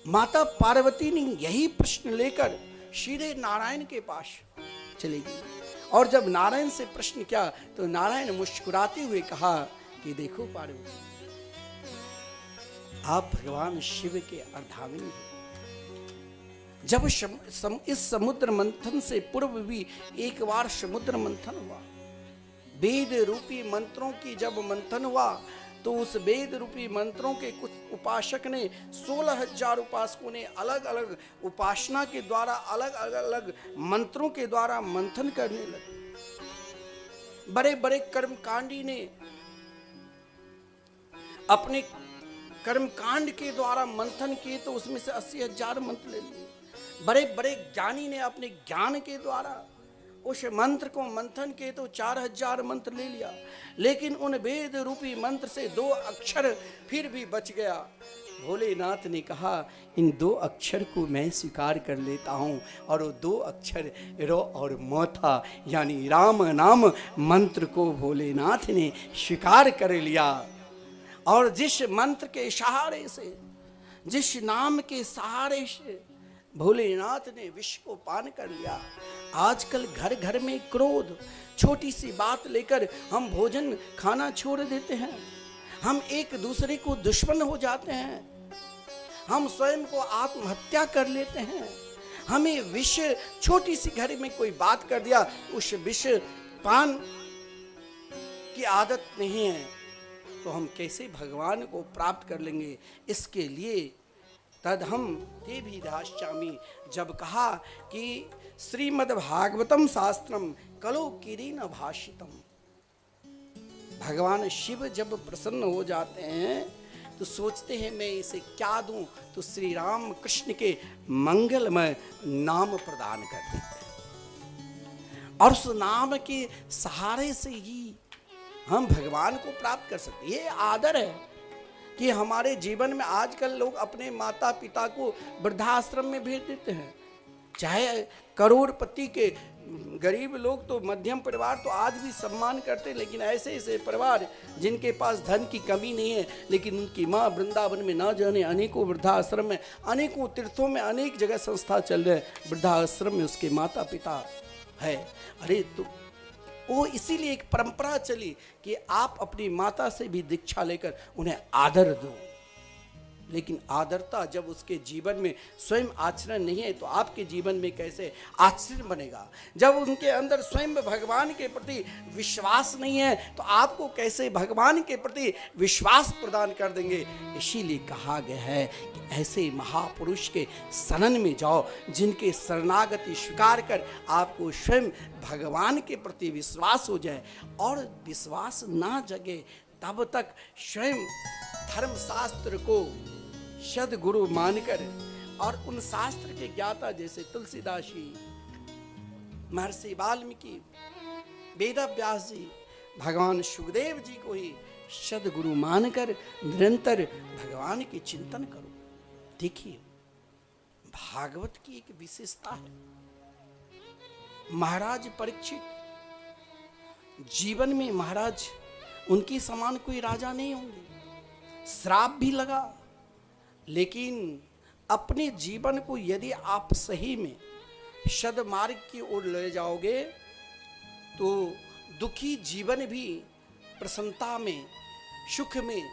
माता पार्वती ने यही प्रश्न लेकर सीधे नारायण के पास चली गई। और जब नारायण से प्रश्न किया तो नारायण मुस्कुराते हुए कहा कि देखो पार्वती, आप भगवान शिव के अर्धांगिनी हैं। जब इस समुद्र मंथन से पूर्व भी एक बार समुद्र मंथन हुआ, वेद रूपी मंत्रों की जब मंथन हुआ तो उस वेद रूपी मंत्रों के कुछ उपासक ने 16,000 उपासकों ने अलग अलग उपासना के द्वारा अलग अलग मंत्रों के द्वारा मंथन करने लगे। बड़े बड़े कर्मकांडी ने अपने कर्मकांड के द्वारा मंथन किए तो उसमें से 80,000 मंत्र ले लिए। बड़े बड़े ज्ञानी ने अपने ज्ञान के द्वारा उस मंत्र को मंथन किए तो 4,000 मंत्र ले लिया। लेकिन उन वेद रूपी मंत्र से 2 अक्षर फिर भी बच गया। भोलेनाथ ने कहा इन 2 अक्षर को मैं स्वीकार कर लेता हूँ, और वो 2 अक्षर रो और मो था, यानी राम नाम मंत्र को भोलेनाथ ने स्वीकार कर लिया। और जिस मंत्र के सहारे से, जिस नाम के सहारे से भोलेनाथ ने विष को पान कर लिया, आजकल घर घर में क्रोध, छोटी सी बात लेकर हम भोजन खाना छोड़ देते हैं। हम एक दूसरे को दुश्मन हो जाते हैं। हम स्वयं को आत्महत्या कर लेते हैं। हमें विष, छोटी सी घर में कोई बात कर दिया, उस विष पान की आदत नहीं है तो हम कैसे भगवान को प्राप्त कर लेंगे? इसके लिए तदहम ते भी दास्यामि। जब कहा कि श्रीमद् भागवतम शास्त्रम कलो किरीन भाषितम, भगवान शिव जब प्रसन्न हो जाते हैं तो सोचते हैं मैं इसे क्या दूं, तो श्री राम कृष्ण के मंगलमय नाम प्रदान कर देते हैं और उस नाम के सहारे से ही हम भगवान को प्राप्त कर सकते हैं। ये आदर है कि हमारे जीवन में आजकल लोग अपने माता पिता को वृद्धाश्रम में भेज देते हैं। चाहे करोड़पति के गरीब लोग तो मध्यम परिवार तो आज भी सम्मान करते हैं, लेकिन ऐसे ऐसे परिवार जिनके पास धन की कमी नहीं है, लेकिन उनकी माँ वृंदावन में ना जाने अनेकों वृद्धाश्रम में, अनेकों तीर्थों में, अनेक जगह संस्था चल रहे हैं, वृद्धाश्रम में उसके माता पिता है। अरे तो वो इसीलिए एक परंपरा चली कि आप अपनी माता से भी दीक्षा लेकर उन्हें आदर दो। लेकिन आदरता जब उसके जीवन में स्वयं आचरण नहीं है तो आपके जीवन में कैसे आचरण बनेगा? जब उनके अंदर स्वयं भगवान के प्रति विश्वास नहीं है तो आपको कैसे भगवान के प्रति विश्वास प्रदान कर देंगे? इसीलिए कहा गया है कि ऐसे महापुरुष के शरण में जाओ जिनके शरणागति स्वीकार कर आपको स्वयं भगवान के प्रति विश्वास हो जाए। और विश्वास ना जगे तब तक स्वयं धर्मशास्त्र को सदगुरु मानकर और उन शास्त्र के ज्ञाता जैसे तुलसीदास जी, महर्षि वाल्मीकि, वेद व्यास जी, भगवान सुखदेव जी को ही सदगुरु मानकर निरंतर भगवान के चिंतन करो। देखिए भागवत की एक विशेषता है, महाराज परीक्षित जीवन में महाराज उनके समान कोई राजा नहीं होंगे, श्राप भी लगा, लेकिन अपने जीवन को यदि आप सही में सद्मार्ग की ओर ले जाओगे तो दुखी जीवन भी प्रसन्नता में, सुख में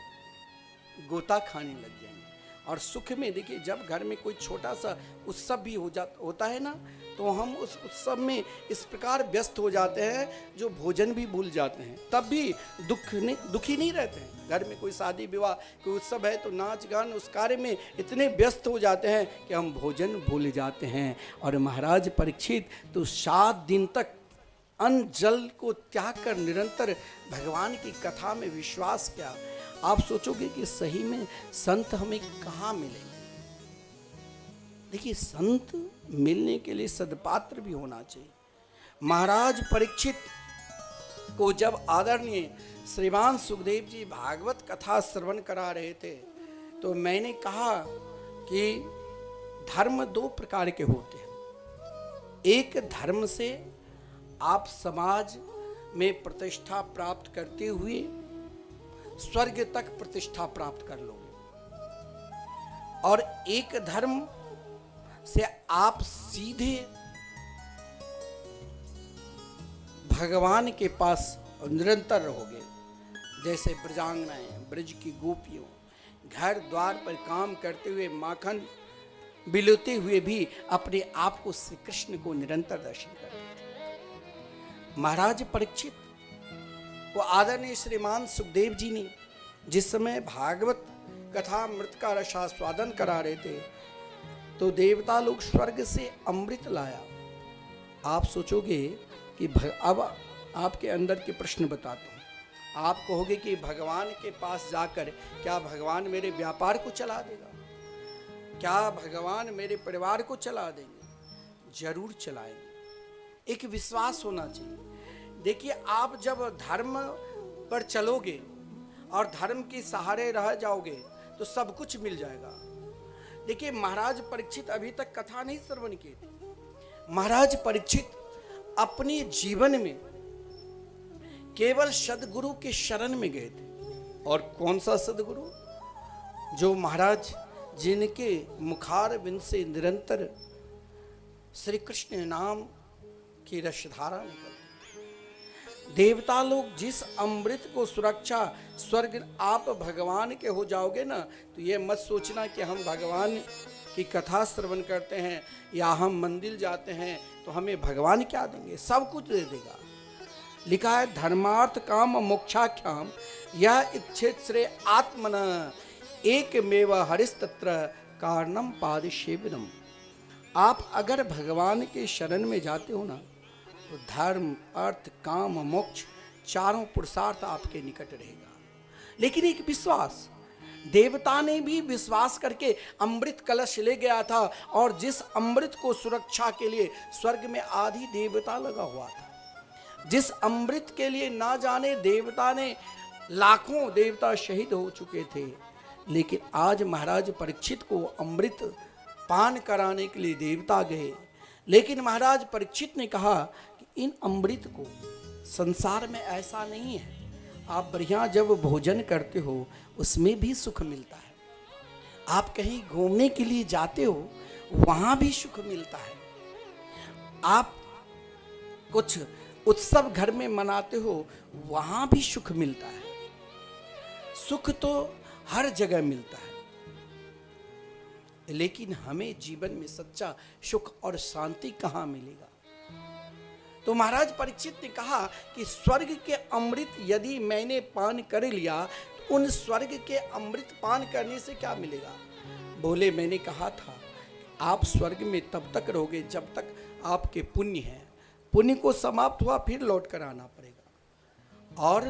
गोता खाने लग जाएंगे। और सुख में देखिए जब घर में कोई छोटा सा उत्सव भी होता है ना, तो हम उस उत्सव में इस प्रकार व्यस्त हो जाते हैं जो भोजन भी भूल जाते हैं, तब भी दुखी नहीं रहते हैं। घर में कोई शादी विवाह कोई उत्सव है तो नाच गान उस कार्य में इतने व्यस्त हो जाते हैं कि हम भोजन भूल जाते हैं। और महाराज परीक्षित तो 7 दिन तक अन्न जल को त्याग कर निरंतर भगवान की कथा में विश्वास किया। आप सोचोगे कि सही में संत हमें कहाँ मिलेंगे? देखिए संत मिलने के लिए सदपात्र भी होना चाहिए। महाराज परीक्षित को जब आदरणीय श्रीमान सुखदेव जी भागवत कथा श्रवण करा रहे थे तो मैंने कहा कि धर्म 2 प्रकार के होते हैं। एक धर्म से आप समाज में प्रतिष्ठा प्राप्त करते हुए स्वर्ग तक प्रतिष्ठा प्राप्त कर लोगे, और एक धर्म से आप सीधे भगवान के पास निरंतर रहोगे। जैसे ब्रजांगनाएं, ब्रज की गोपियों घर द्वार पर काम करते हुए माखन बिलोते हुए भी अपने आप को श्री कृष्ण को निरंतर दर्शन करते थे। महाराज परीक्षित वो आदरणीय श्रीमान सुखदेव जी ने जिस समय भागवत कथा अमृत का रसास्वादन करा रहे थे तो देवता लोग स्वर्ग से अमृत लाया। आप सोचोगे कि अब आपके अंदर के प्रश्न बताता हूँ। आप कहोगे कि भगवान के पास जाकर क्या भगवान मेरे व्यापार को चला देगा? क्या भगवान मेरे परिवार को चला देंगे? जरूर चलाएंगे। एक विश्वास होना चाहिए। देखिए आप जब धर्म पर चलोगे और धर्म के सहारे रह जाओगे तो सब कुछ मिल जाएगा। देखिए महाराज परीक्षित अभी तक कथा नहीं श्रवण की थी। महाराज परीक्षित अपने जीवन में केवल सदगुरु के शरण में गए थे। और कौन सा सदगुरु? जो महाराज जिनके मुखार बिंद से निरंतर श्री कृष्ण नाम की रसधारा निकलती। देवता लोग जिस अमृत को सुरक्षा स्वर्ग आप भगवान के हो जाओगे ना, तो ये मत सोचना कि हम भगवान की कथा श्रवण करते हैं या हम मंदिर जाते हैं तो हमें भगवान क्या देंगे? सब कुछ दे देगा। लिखा है धर्मार्थ काम मोक्षाख्याम यह इच्छेत श्रेय आत्मन एकमेव हरिस्तत्र कारणम पाद सेवनम। आप अगर भगवान के शरण में जाते हो ना, तो धर्म, अर्थ, काम, मोक्ष चारों पुरुषार्थ आपके निकट रहेगा। लेकिन एक विश्वास, देवता ने भी विश्वास करके अमृत कलश ले गया था, और जिस अमृत को सुरक्षा के लिए स्वर्ग में आधी देवता लगा हुआ था, जिस अमृत के लिए ना जाने देवता ने लाखों देवता शहीद हो चुके थे, लेकिन आज महाराज परीक्षित को अमृत पान कराने के लिए देवता गए। लेकिन महाराज परीक्षित ने कहा कि इन अमृत को, संसार में ऐसा नहीं है, आप बढ़िया जब भोजन करते हो उसमें भी सुख मिलता है, आप कहीं घूमने के लिए जाते हो वहां भी सुख मिलता है, आप कुछ उत्सव घर में मनाते हो वहां भी सुख मिलता है। सुख तो हर जगह मिलता है, लेकिन हमें जीवन में सच्चा सुख और शांति कहां मिलेगा? तो महाराज परीक्षित ने कहा कि स्वर्ग के अमृत यदि मैंने पान कर लिया, तो उन स्वर्ग के अमृत पान करने से क्या मिलेगा? बोले, मैंने कहा था आप स्वर्ग में तब तक रहोगे जब तक आपके पुण्य हैं, पुण्य को समाप्त हुआ फिर लौट कर आना पड़ेगा। और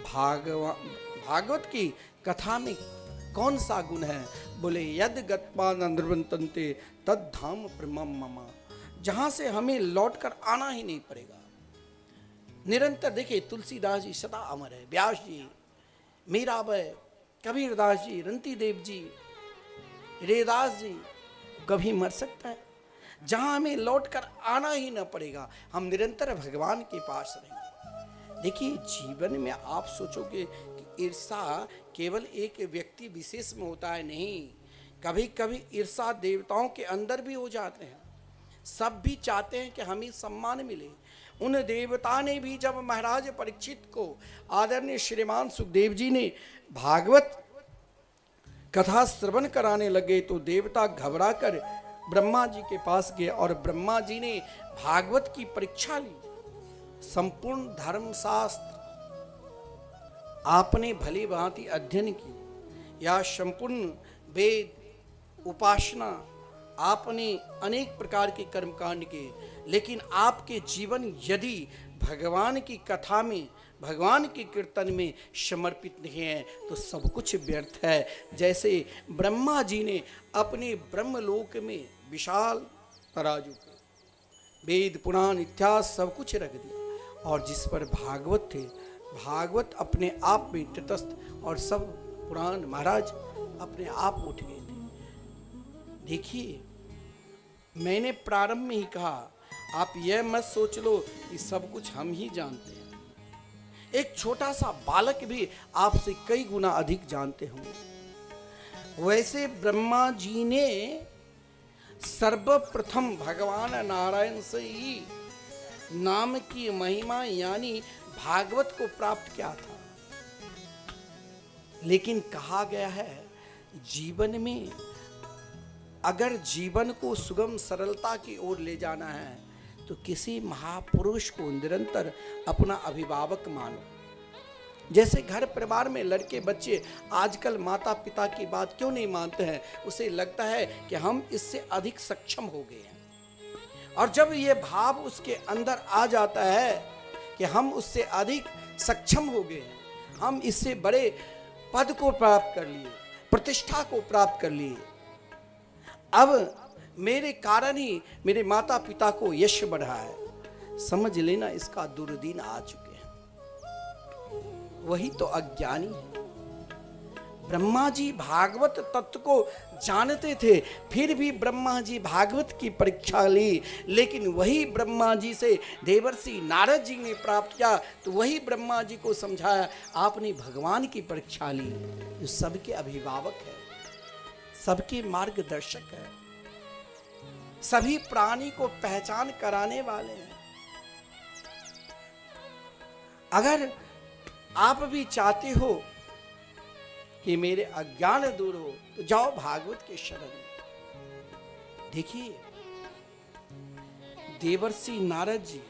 भागवत की कथा में कौन सा गुण है? बोले, यद गत्वा नंद्रवंतन्ते तद धाम प्रमम मम, जहां से हमें लौट कर आना ही नहीं पड़ेगा। निरंतर देखिए, तुलसीदास जी सदा अमर है, व्यास जी, मीराबाई, कबीरदास जी, रंती देव जी, रेदास जी, कभी मर सकता है? जहां हमें लौट कर आना ही ना पड़ेगा, हम निरंतर भगवान के पास रहेंगे। देखिए, जीवन में आप सोचोगे कि ईर्षा केवल एक व्यक्ति विशेष में होता है, नहीं, कभी कभी ईर्षा देवताओं के अंदर भी हो जाते हैं। सब भी चाहते हैं कि हमें सम्मान मिले। उन देवता ने भी जब महाराज परीक्षित को आदरणीय श्रीमान सुखदेव जी ने भागवत कथा श्रवण कराने लगे, तो देवता घबरा कर ब्रह्मा जी के पास गए, और ब्रह्मा जी ने भागवत की परीक्षा ली। संपूर्ण धर्मशास्त्र आपने भली भांति अध्ययन की, या संपूर्ण वेद उपासना आपने अनेक प्रकार के कर्मकांड के, लेकिन आपके जीवन यदि भगवान की कथा में, भगवान के कीर्तन में समर्पित नहीं है, तो सब कुछ व्यर्थ है। जैसे ब्रह्मा जी ने अपने ब्रह्मलोक में विशाल तराजू पे वेद पुराण इतिहास सब कुछ रख दिया, और जिस पर भागवत थे, भागवत अपने आप में तटस्थ, और सब पुराण महाराज अपने आप उठ गए थे। देखिए, मैंने प्रारंभ में ही कहा, आप यह मत सोच लो कि सब कुछ हम ही जानते हैं। एक छोटा सा बालक भी आपसे कई गुना अधिक जानते होंगे। वैसे ब्रह्मा जी ने सर्वप्रथम भगवान नारायण से ही नाम की महिमा यानी भागवत को प्राप्त किया था। लेकिन कहा गया है, जीवन में अगर जीवन को सुगम सरलता की ओर ले जाना है, तो किसी महापुरुष को निरंतर अपना अभिभावक मानो। जैसे घर परिवार में लड़के बच्चे आजकल माता पिता की बात क्यों नहीं मानते हैं? उसे लगता है कि हम इससे अधिक सक्षम हो गए हैं, और जब ये भाव उसके अंदर आ जाता है कि हम उससे अधिक सक्षम हो गए हैं, हम इससे बड़े पद को प्राप्त कर लिए, प्रतिष्ठा को प्राप्त कर लिए, अब मेरे कारण ही मेरे माता पिता को यश बढ़ा है, समझ लेना इसका दुर्दिन आ चुके हैं। वही तो अज्ञानी है। ब्रह्मा जी भागवत तत्व को जानते थे, फिर भी ब्रह्मा जी भागवत की परीक्षा ली, लेकिन वही ब्रह्मा जी से देवर्षि नारद जी ने प्राप्त किया, तो वही ब्रह्मा जी को समझाया, आपने भगवान की परीक्षा ली, जो सबके अभिभावक है, सबके मार्गदर्शक है, सभी प्राणी को पहचान कराने वाले हैं। अगर आप भी चाहते हो कि मेरे अज्ञान दूर हो, तो जाओ भागवत के शरण में। देखिए, देवर्षि नारद जी,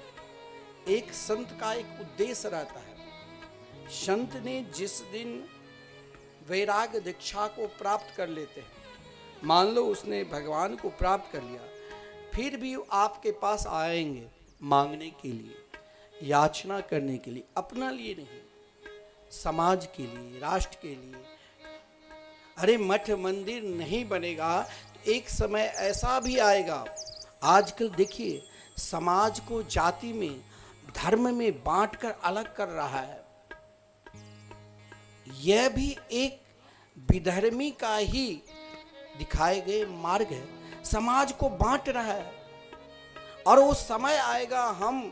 एक संत का एक उद्देश्य रहता है। संत ने जिस दिन वैराग दीक्षा को प्राप्त कर लेते हैं, मान लो उसने भगवान को प्राप्त कर लिया, फिर भी आपके पास आएंगे मांगने के लिए, याचना करने के लिए, अपना लिए नहीं, समाज के लिए, राष्ट्र के लिए। अरे मठ मंदिर नहीं बनेगा तो एक समय ऐसा भी आएगा। आजकल देखिए समाज को जाति में, धर्म में बांटकर अलग कर रहा है। यह भी एक विधर्मी का ही दिखाए गए मार्ग है, समाज को बांट रहा है। और वो समय आएगा हम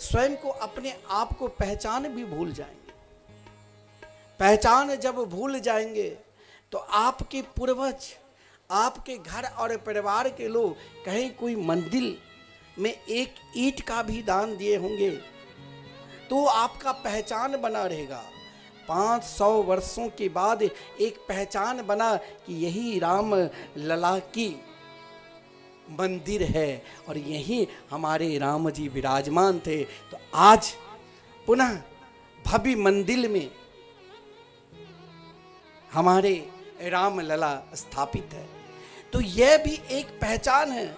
स्वयं को, अपने आप को पहचान भी भूल जाएंगे। पहचान जब भूल जाएंगे तो आपके पूर्वज, आपके घर और परिवार के लोग कहीं कोई मंदिर में एक ईंट का भी दान दिए होंगे तो आपका पहचान बना रहेगा। 500 वर्षों के बाद एक पहचान बना कि यही राम लला की मंदिर है और यही हमारे राम जी विराजमान थे। तो आज पुनः भव्य मंदिर में हमारे राम लला स्थापित है। तो यह भी एक पहचान है।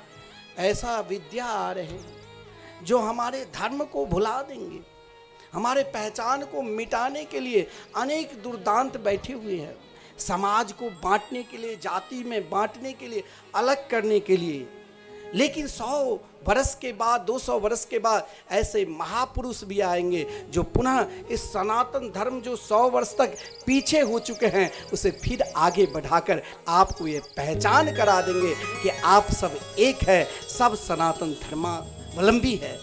ऐसा विद्या आ रहे हैं जो हमारे धर्म को भुला देंगे, हमारे पहचान को मिटाने के लिए अनेक दुर्दांत बैठे हुए हैं, समाज को बांटने के लिए, जाति में बांटने के लिए, अलग करने के लिए। लेकिन 100 वर्ष के बाद, 200 वर्ष के बाद ऐसे महापुरुष भी आएंगे जो पुनः इस सनातन धर्म जो 100 वर्ष तक पीछे हो चुके हैं उसे फिर आगे बढ़ाकर आपको ये पहचान करा देंगे कि आप सब एक है, सब सनातन धर्मावलंबी है।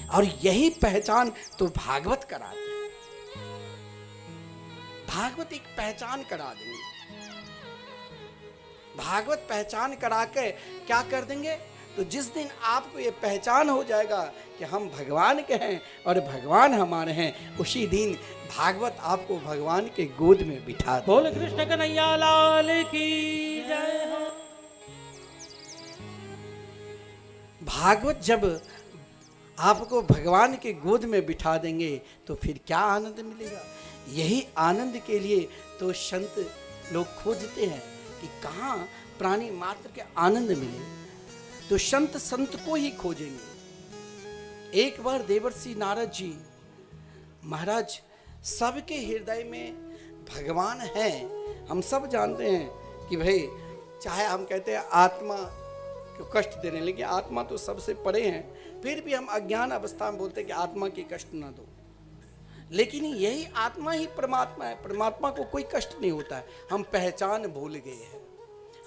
और यही पहचान तो भागवत कराते हैं। भागवत एक पहचान करा देंगे। भागवत पहचान करा के क्या कर देंगे, तो जिस दिन आपको ये पहचान हो जाएगा कि हम भगवान के हैं और भगवान हमारे हैं, उसी दिन भागवत आपको भगवान के गोद में बिठा दे। बोल कृष्ण कन्हैया लाल की जय हो। भागवत जब आपको भगवान के गोद में बिठा देंगे तो फिर क्या आनंद मिलेगा। यही आनंद के लिए तो संत लोग खोजते हैं कि कहाँ प्राणी मात्र के आनंद मिले, तो संत को ही खोजेंगे। एक बार देवर्षि नारद जी महाराज, सबके हृदय में भगवान है। हम सब जानते हैं कि भाई, चाहे हम कहते हैं आत्मा को कष्ट देने, लेकिन आत्मा तो सबसे परे हैं, फिर भी हम अज्ञान अवस्था में बोलते हैं कि आत्मा की कष्ट ना दो। लेकिन यही आत्मा ही परमात्मा है, परमात्मा को कोई कष्ट नहीं होता है। हम पहचान भूल गए हैं,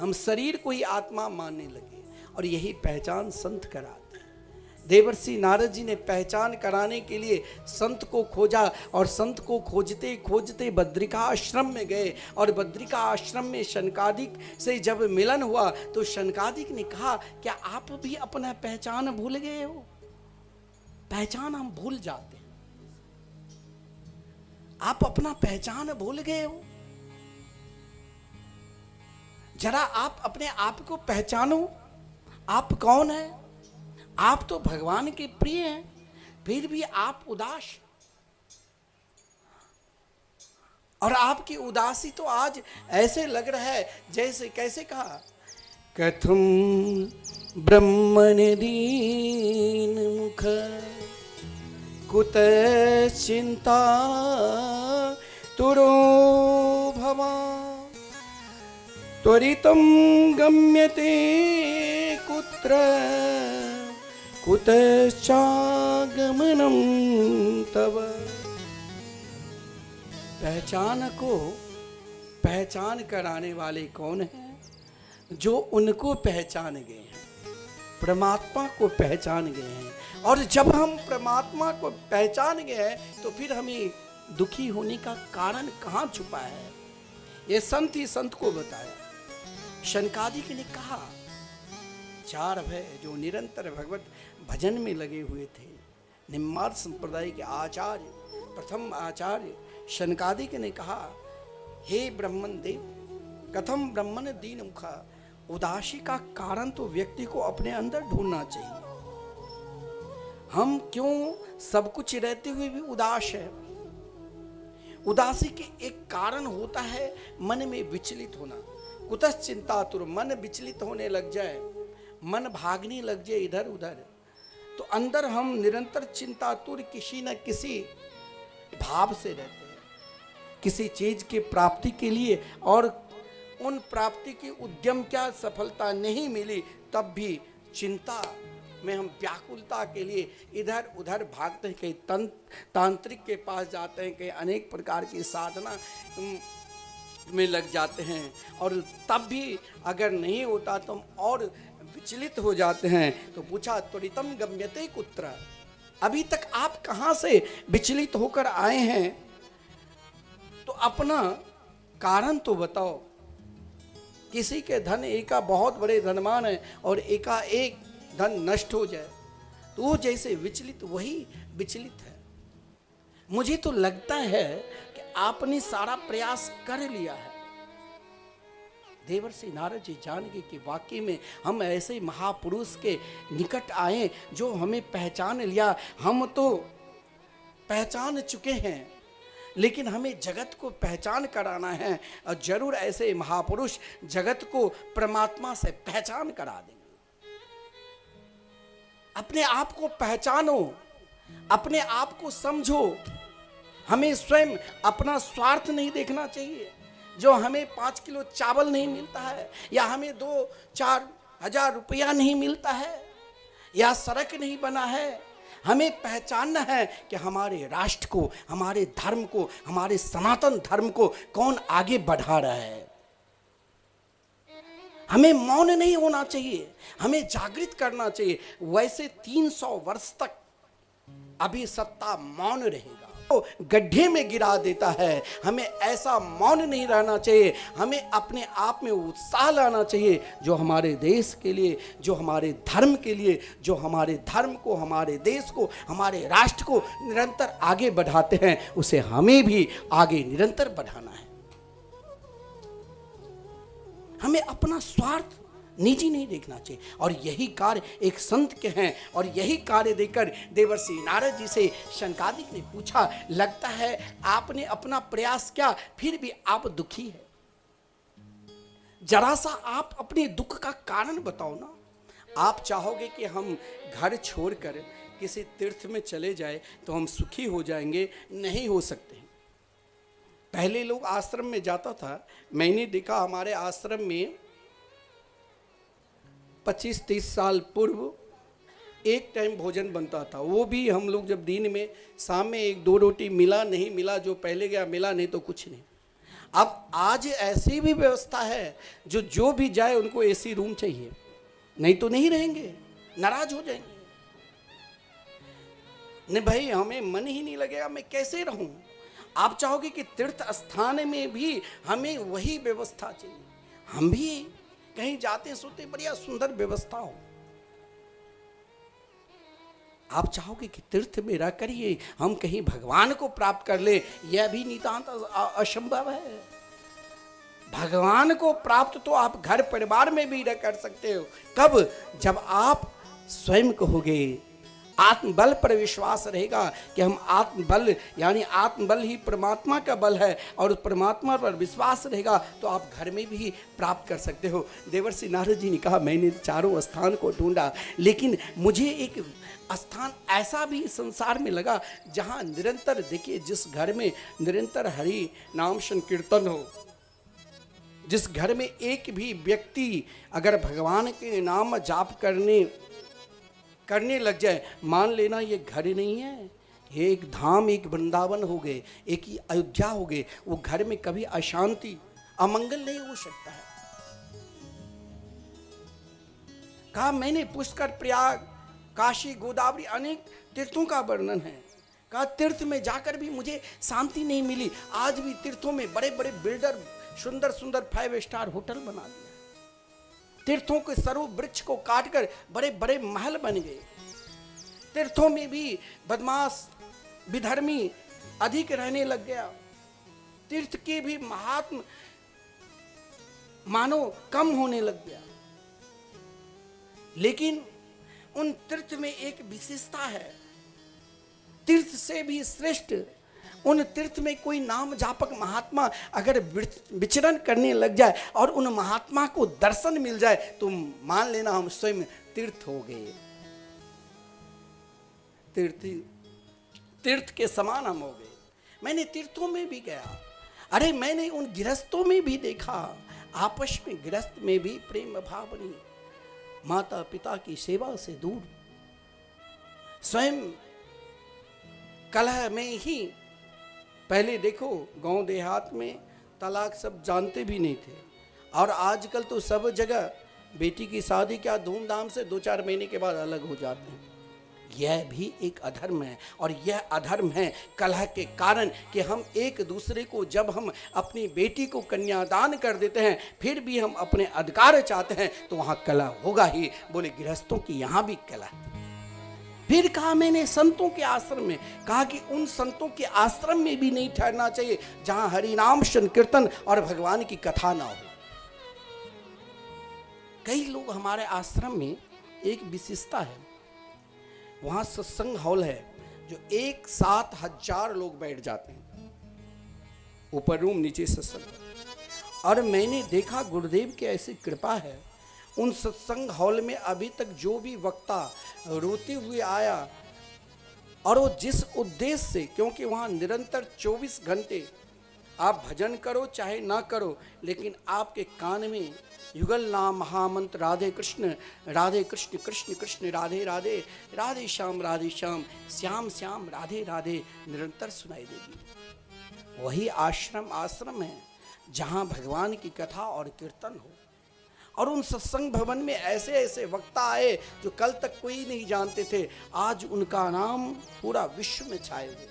हम शरीर को ही आत्मा मानने लगे, और यही पहचान संत कराते हैं। देवर्षि नारद जी ने पहचान कराने के लिए संत को खोजा, और संत को खोजते खोजते बद्रिका आश्रम में गए, और बद्रिका आश्रम में शनकादिक से जब मिलन हुआ तो शनकादिक ने कहा, क्या आप भी अपना पहचान भूल गए हो? पहचान हम भूल जाते हैं, आप अपना पहचान भूल गए हो। जरा आप अपने आप को पहचानो, आप कौन है। आप तो भगवान के प्रिय हैं, फिर भी आप उदास, और आपकी उदासी तो आज ऐसे लग रहा है जैसे, कैसे कहा, कथम ब्रह्मण दीन मुख कुत चिंता तुरो भवा त्वरितं गम्यते कुत्र कुतश्चागमनं तव। पहचान को पहचान कराने वाले कौन हैं? जो उनको पहचान गए हैं, परमात्मा को पहचान गए हैं। और जब हम परमात्मा को पहचान गए हैं तो फिर हमें दुखी होने का कारण कहाँ छुपा है? ये संत ही संत को बताया। शनकादिक ने कहा, 4 भय जो निरंतर भगवत भजन में लगे हुए थे, निम्मार्थ संप्रदाय के आचार्य, प्रथम आचार्य शनकादिक ने कहा, हे ब्रह्मन देव, कथम ब्रह्मन दीन मुखा। उदासी का कारण तो व्यक्ति को अपने अंदर ढूंढना चाहिए। हम क्यों सब कुछ रहते हुए भी उदास है? उदासी के एक कारण होता है मन में विचलित होना। कुतः चिंतातुर, मन विचलित होने लग जाए, मन भागने लग जाए इधर उधर, तो अंदर हम निरंतर चिंतातुर किसी न किसी भाव से रहते हैं, किसी चीज की प्राप्ति के लिए, और उन प्राप्ति की उद्यम क्या सफलता नहीं मिली तब भी चिंता में हम व्याकुलता के लिए इधर उधर भागते हैं, कहीं तांत्रिक के पास जाते हैं, कहीं अनेक प्रकार की साधना में लग जाते हैं, और तब भी अगर नहीं होता तो हम और विचलित हो जाते हैं। तो पूछा त्वरितम गम्यते कुत्र, अभी तक आप कहाँ से विचलित होकर आए हैं, तो अपना कारण तो बताओ। किसी के धन एका बहुत बड़े धनवान है और एकाएक धन नष्ट हो जाए तो वो जैसे विचलित वही विचलित है। मुझे तो लगता है कि आपने सारा प्रयास कर लिया है। देवर्षि नारद जी जान गए कि वाकई में हम ऐसे महापुरुष के निकट आए जो हमें पहचान लिया। हम तो पहचान चुके हैं, लेकिन हमें जगत को पहचान कराना है, और जरूर ऐसे महापुरुष जगत को परमात्मा से पहचान करा देंगे। अपने आप को पहचानो, अपने आप को समझो। हमें स्वयं अपना स्वार्थ नहीं देखना चाहिए। जो हमें 5 किलो चावल नहीं मिलता है, या हमें 2-4 हजार रुपया नहीं मिलता है, या सड़क नहीं बना है, हमें पहचानना है कि हमारे राष्ट्र को, हमारे धर्म को, हमारे सनातन धर्म को कौन आगे बढ़ा रहा है। हमें मौन नहीं होना चाहिए, हमें जागृत करना चाहिए। वैसे 300 वर्ष तक अभी सत्ता मौन रहेगा, तो गड्ढे में गिरा देता है। हमें ऐसा मौन नहीं रहना चाहिए। हमें अपने आप में उत्साह लाना चाहिए, जो हमारे देश के लिए, जो हमारे धर्म के लिए, जो हमारे धर्म को, हमारे देश को, हमारे राष्ट्र को निरंतर आगे बढ़ाते हैं, उसे हमें भी आगे निरंतर बढ़ाना है। हमें अपना स्वार्थ निजी नहीं देखना चाहिए, और यही कार्य एक संत के हैं। और यही कार्य देकर देवर्षि नारद जी से शनकादिक ने पूछा, लगता है आपने अपना प्रयास किया, फिर भी आप दुखी है। जरा सा आप अपने दुख का कारण बताओ ना। आप चाहोगे कि हम घर छोड़कर किसी तीर्थ में चले जाए तो हम सुखी हो जाएंगे? नहीं हो सकते। पहले लोग आश्रम में जाता था, मैंने देखा हमारे आश्रम में 25-30 साल पूर्व एक टाइम भोजन बनता था। वो भी हम लोग जब दिन में, शाम में 1-2 रोटी मिला नहीं मिला, जो पहले गया मिला नहीं तो कुछ नहीं। अब आज ऐसी भी व्यवस्था है, जो भी जाए उनको एसी रूम चाहिए, नहीं तो नहीं रहेंगे, नाराज हो जाएंगे। नहीं भाई, हमें मन ही नहीं लगेगा, मैं कैसे रहूं? आप चाहोगे कि तीर्थ स्थान में भी हमें वही व्यवस्था चाहिए। हम भी कहीं जाते सोते बढ़िया सुंदर व्यवस्था हो। आप चाहोगे कि तीर्थ में रह करिए हम कहीं भगवान को प्राप्त कर ले, यह भी नितांत असंभव है। भगवान को प्राप्त तो आप घर परिवार में भी रह कर सकते हो। कब? जब आप स्वयं कहोगे, आत्मबल पर विश्वास रहेगा कि हम आत्मबल, यानी आत्मबल ही परमात्मा का बल है, और परमात्मा पर विश्वास रहेगा तो आप घर में भी प्राप्त कर सकते हो। देवर्षि नारद जी ने कहा, मैंने चारों स्थान को ढूंढा, लेकिन मुझे एक स्थान ऐसा भी संसार में लगा जहां निरंतर, देखिए, जिस घर में निरंतर हरि नाम संकीर्तन हो, जिस घर में एक भी व्यक्ति अगर भगवान के नाम जाप करने लग जाए, मान लेना ये घर ही नहीं है, एक धाम, एक वृंदावन हो गए, एक ही अयोध्या हो गए। वो घर में कभी अशांति, अमंगल नहीं हो सकता है। कहा मैंने पुष्कर, प्रयाग, काशी, गोदावरी, अनेक तीर्थों का वर्णन है। कहा तीर्थ में जाकर भी मुझे शांति नहीं मिली। आज भी तीर्थों में बड़े बड़े बिल्डर सुंदर सुंदर 5 स्टार होटल बना दिया। तीर्थों के सरू वृक्ष को काटकर बड़े बड़े महल बन गए। तीर्थों में भी बदमाश, विधर्मी अधिक रहने लग गया। तीर्थ के भी महात्म मानो कम होने लग गया। लेकिन उन तीर्थ में एक विशेषता है, तीर्थ से भी श्रेष्ठ उन तीर्थ में कोई नाम जापक महात्मा अगर विचरण करने लग जाए और उन महात्मा को दर्शन मिल जाए तो मान लेना हम स्वयं तीर्थ हो गए, तीर्थ के समान हम हो गए। मैंने तीर्थों में भी गया, अरे मैंने उन गृहस्थों में भी देखा, आपस में गृहस्थ में भी प्रेम भाव नहीं, माता पिता की सेवा से दूर, स्वयं कलह में ही। पहले देखो गांव देहात में तलाक सब जानते भी नहीं थे, और आजकल तो सब जगह बेटी की शादी क्या धूमधाम से 2-4 महीने के बाद अलग हो जाते हैं। यह भी एक अधर्म है, और यह अधर्म है कलह के कारण कि हम एक दूसरे को, जब हम अपनी बेटी को कन्यादान कर देते हैं फिर भी हम अपने अधिकार चाहते हैं तो वहां कलह होगा ही। बोले गृहस्थों की यहां भी कलह। फिर कहा मैंने संतों के आश्रम में, कहा कि उन संतों के आश्रम में भी नहीं ठहरना चाहिए जहां हरिनाम संकीर्तन और भगवान की कथा ना हो। कई लोग हमारे आश्रम में, एक विशेषता है, वहां सत्संग हॉल है जो एक साथ 1000 लोग बैठ जाते हैं, ऊपर रूम नीचे सत्संग। और मैंने देखा गुरुदेव की ऐसी कृपा है, उन सत्संग हॉल में अभी तक जो भी वक्ता रोते हुए आया, और वो जिस उद्देश्य से, क्योंकि वहाँ निरंतर 24 घंटे आप भजन करो चाहे ना करो, लेकिन आपके कान में युगल नाम महामंत्र राधे कृष्ण कृष्ण कृष्ण राधे राधे, राधे श्याम श्याम श्याम राधे राधे निरंतर सुनाई देगी। वही आश्रम है जहाँ भगवान की कथा और कीर्तन हो। और उन सत्संग भवन में ऐसे ऐसे वक्ता आए जो कल तक कोई नहीं जानते थे, आज उनका नाम पूरा विश्व में छाए हुए।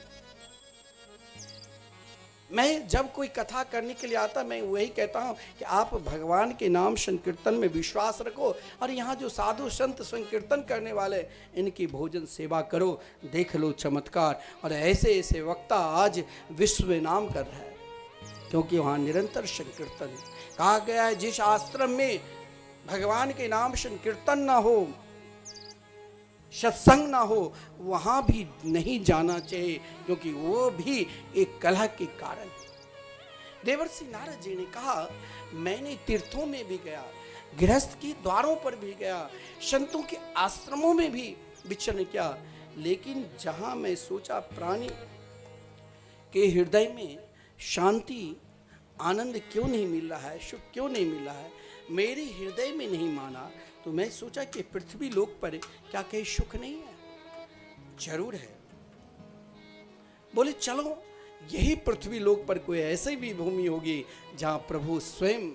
मैं जब कोई कथा करने के लिए आता, मैं वही कहता हूँ कि आप भगवान के नाम संकीर्तन में विश्वास रखो, और यहाँ जो साधु संत संकीर्तन करने वाले इनकी भोजन सेवा करो, देख लो चमत्कार। और ऐसे ऐसे वक्ता आज विश्व में नाम कर रहा है, क्योंकि वहाँ निरंतर संकीर्तन। कहा गया है जिस आश्रम में भगवान के नाम संकीर्तन ना हो, सत्संग ना हो, वहां भी नहीं जाना चाहिए, क्योंकि वो भी एक कलह के कारण है। देवर्षि नारद जी ने कहा मैंने तीर्थों में भी गया, गृहस्थ के द्वारों पर भी गया, संतों के आश्रमों में भी विचरण किया, लेकिन जहां मैं सोचा प्राणी के हृदय में शांति आनंद क्यों नहीं मिल रहा है, सुख क्यों नहीं मिल रहा है, मेरे हृदय में नहीं माना, तो मैं सोचा कि पृथ्वी लोक पर क्या कहीं सुख नहीं है? जरूर है। बोले चलो यही पृथ्वी लोक पर कोई ऐसी भी भूमि होगी जहां प्रभु स्वयं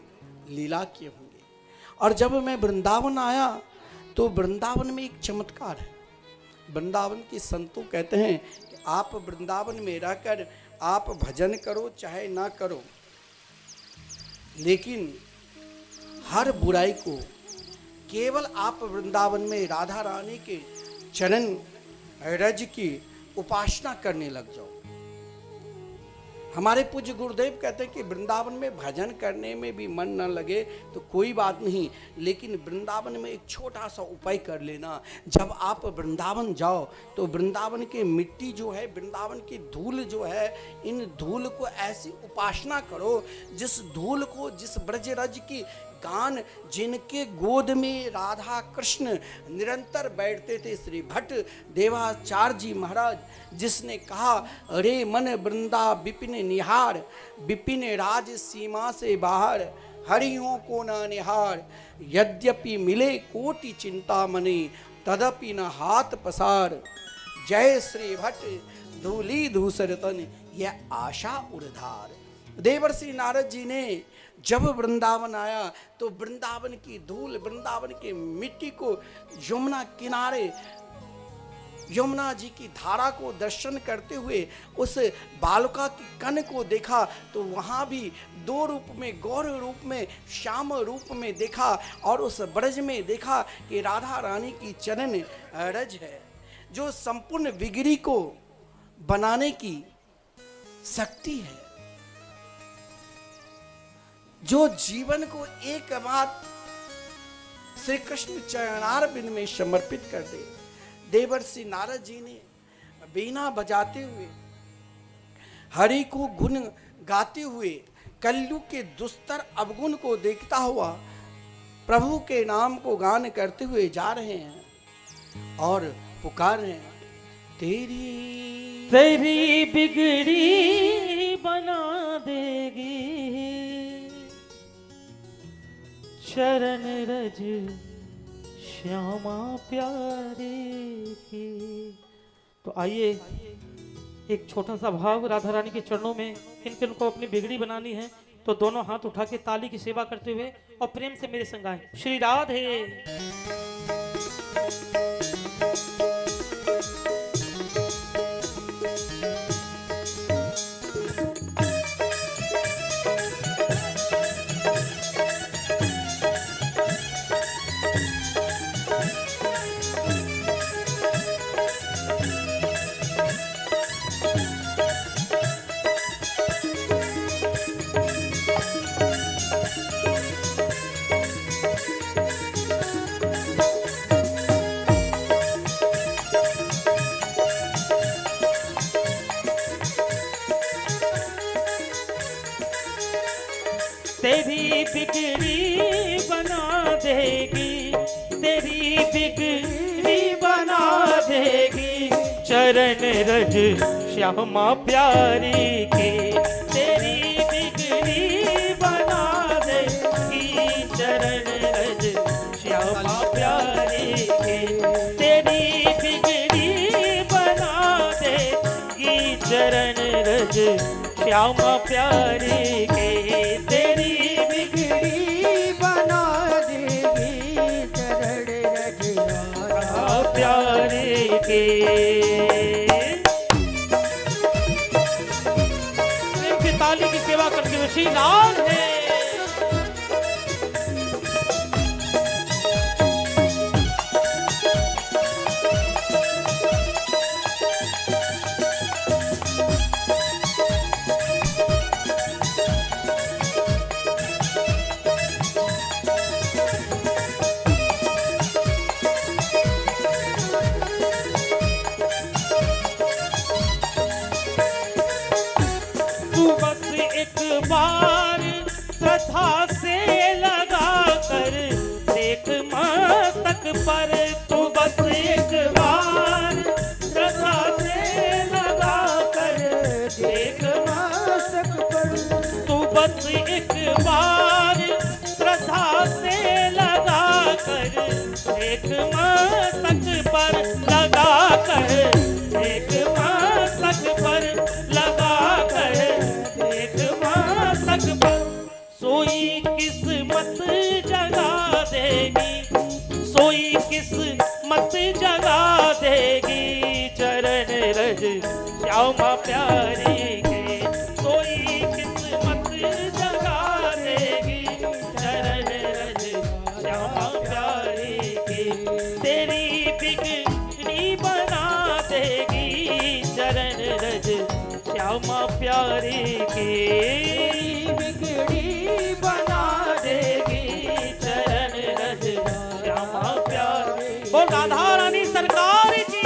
लीला किए होंगे। और जब मैं वृंदावन आया तो वृंदावन में एक चमत्कार है। वृंदावन के संतों कहते हैं कि आप वृंदावन में रहकर आप भजन करो चाहे ना करो, लेकिन हर बुराई को केवल आप वृंदावन में राधा रानी के चरण रज की उपासना करने लग जाओ। हमारे पूज्य गुरुदेव कहते हैं कि वृंदावन में भजन करने में भी मन न लगे तो कोई बात नहीं, लेकिन वृंदावन में एक छोटा सा उपाय कर लेना। जब आप वृंदावन जाओ तो वृंदावन की मिट्टी जो है, वृंदावन की धूल जो है, इन धूल को ऐसी उपासना करो जिस धूल को, जिस ब्रजरज की गान, जिनके गोद में राधा कृष्ण निरंतर बैठते थे, श्री भट्ट देवाचार्य जी महाराज, जिसने कहा अरे मन वृंदा विपिन निहार, विपिन राज सीमा से बाहर, हरियों को न निहार, यद्यपि मिले कोटि चिंता मने, तदपि न हाथ पसार, जय श्री भट्ट धूली धूसर तन, यह आशा उड़धार। देवर्षि नारद जी ने जब वृंदावन आया तो वृंदावन की धूल, वृंदावन की मिट्टी को यमुना किनारे, यमुना जी की धारा को दर्शन करते हुए उस बालका की कन को देखा, तो वहाँ भी दो रूप में, गौर रूप में, श्याम रूप में देखा, और उस ब्रज में देखा कि राधा रानी की चरण रज है, जो संपूर्ण विगड़ी को बनाने की शक्ति है, जो जीवन को एक बात श्री कृष्ण चरणारविंद में समर्पित कर दे। देवर्षि नारद जी ने बीना बजाते हुए हरि को गुण गाते हुए कलयुग के दुस्तर अवगुण को देखता हुआ प्रभु के नाम को गान करते हुए जा रहे हैं और पुकार रहे हैं, तेरी तेरी बिगड़ी बना देगी चरण रज श्यामा प्यारे की। तो आइए एक छोटा सा भाव राधा रानी के चरणों में, इनके उनको अपनी बिगड़ी बनानी है तो दोनों हाथ उठा के ताली की सेवा करते हुए और प्रेम से मेरे संग आए। श्री राधे। तेरी बिगड़ी बना देगी, तेरी बिगड़ी बना देगी चरण रज श्यामा प्यारी की। तेरी बिगड़ी बना देगी चरण रज श्यामा प्यारी की। तेरी बिगड़ी बना देगी चरण रज श्यामा प्यारी के। तेरी बिगड़ी बना देगी चरण रज श्यामा प्यारी के। इनकी ताली की सेवा करते हुए श्री लाल है। बार प्रथा से लगा कर देख मस्तक पर, तू बस एक बार प्रथा से लगा कर देख मस्तक पर, तू बस एक बार प्रथा से लगा कर देख मस्तक पर, लगा कर देख मस्तक पर, लगा कर पर। सोई किस्मत जगा देगी, सोई किस्मत जगा देगी चरण रज श्यामा प्यारी के। सोई किस्मत जगा देगी चरण रज श्यामा प्यारी के। तेरी बिगड़ी बना देगी चरण रज श्यामा प्यारी के। बिगड़ी बना देगी चरण रज श्यामा प्यारी। बोल राधा रानी सरकार की।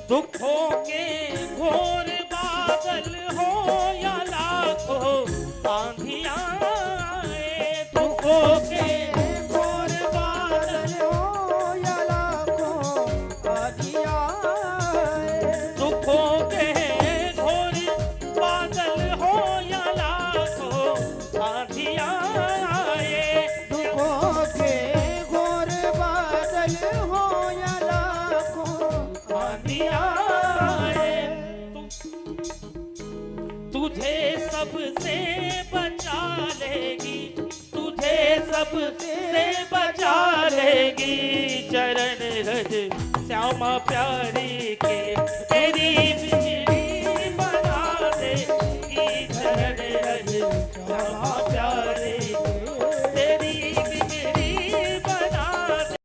दुखों के घोर बादल हो या लाखों आंधियां आए, दुखों के घोर बादल हो या लाखों आंधियां आए, दुखों के घोर बादल हो या लाखों आंधियां आए, दुखों के घोर बादल हो या लाखों आंधियां आए। तुझे सबसे बचा लेगी, तुझे सबसे से बचा लेगी चरण रज श्यामा प्यारी के तेरी बिजली बना देगी चरण रज श्यामा प्यारी के तेरी बिजली बना दे।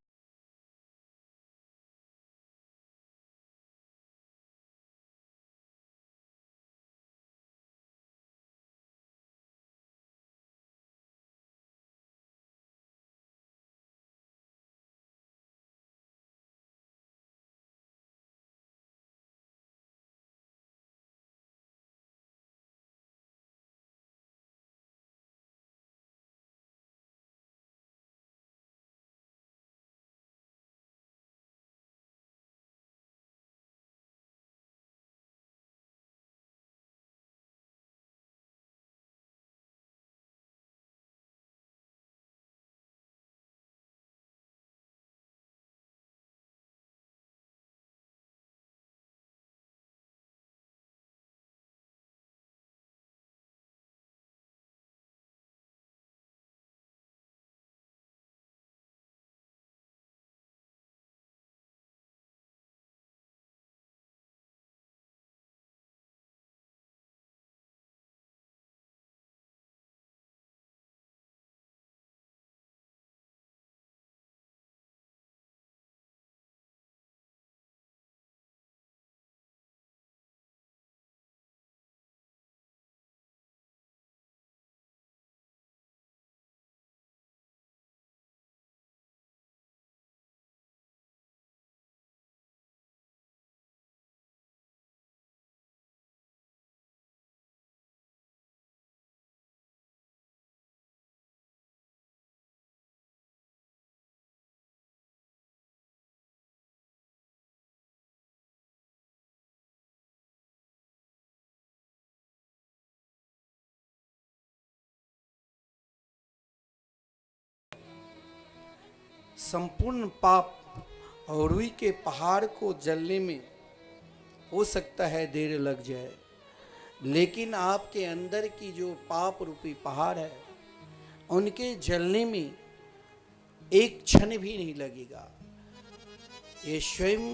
संपूर्ण पाप और रुई के पहाड़ को जलने में हो सकता है देर लग जाए, लेकिन आपके अंदर की जो पाप रूपी पहाड़ है उनके जलने में एक क्षण भी नहीं लगेगा। ये स्वयं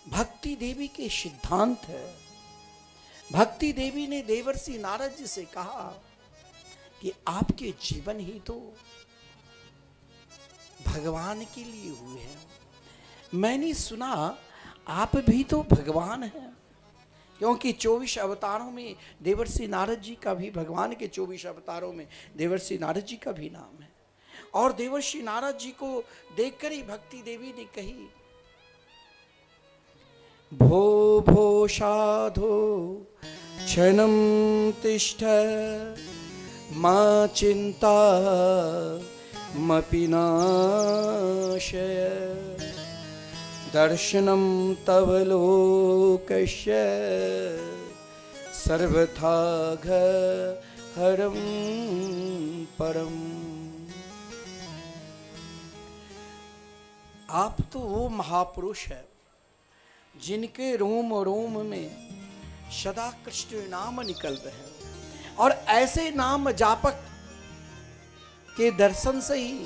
भक्ति देवी के सिद्धांत है। भक्ति देवी ने देवर्षि नारद जी से कहा कि आपके जीवन ही तो भगवान के लिए हुए हैं। मैंने सुना आप भी तो भगवान हैं, क्योंकि 24 अवतारों में देवर्षि नारद जी का भी, भगवान के 24 अवतारों में देवर्षि नारद जी का भी नाम है। और देवर्षि नारद जी को देखकर ही भक्ति देवी ने कही, भो भो साधो क्षणम तिष्ठ मा चिंता मपि नाशय दर्शनम तव लोकस्य सर्वथा हरम परम। आप तो वो महापुरुष है जिनके रोम रोम में सदा कृष्ण नाम निकल रहे हैं, और ऐसे नाम जापक के दर्शन से ही,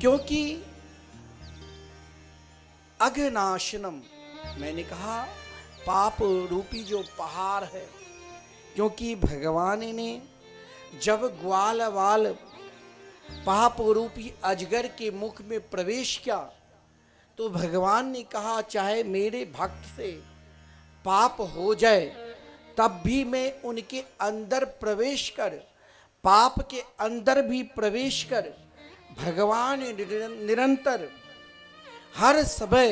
क्योंकि अघनाशनम, मैंने कहा पाप रूपी जो पहाड़ है, क्योंकि भगवान ने जब ग्वाल वाल पाप रूपी अजगर के मुख में प्रवेश किया तो भगवान ने कहा चाहे मेरे भक्त से पाप हो जाए तब भी मैं उनके अंदर प्रवेश कर, पाप के अंदर भी प्रवेश कर भगवान निरंतर हर समय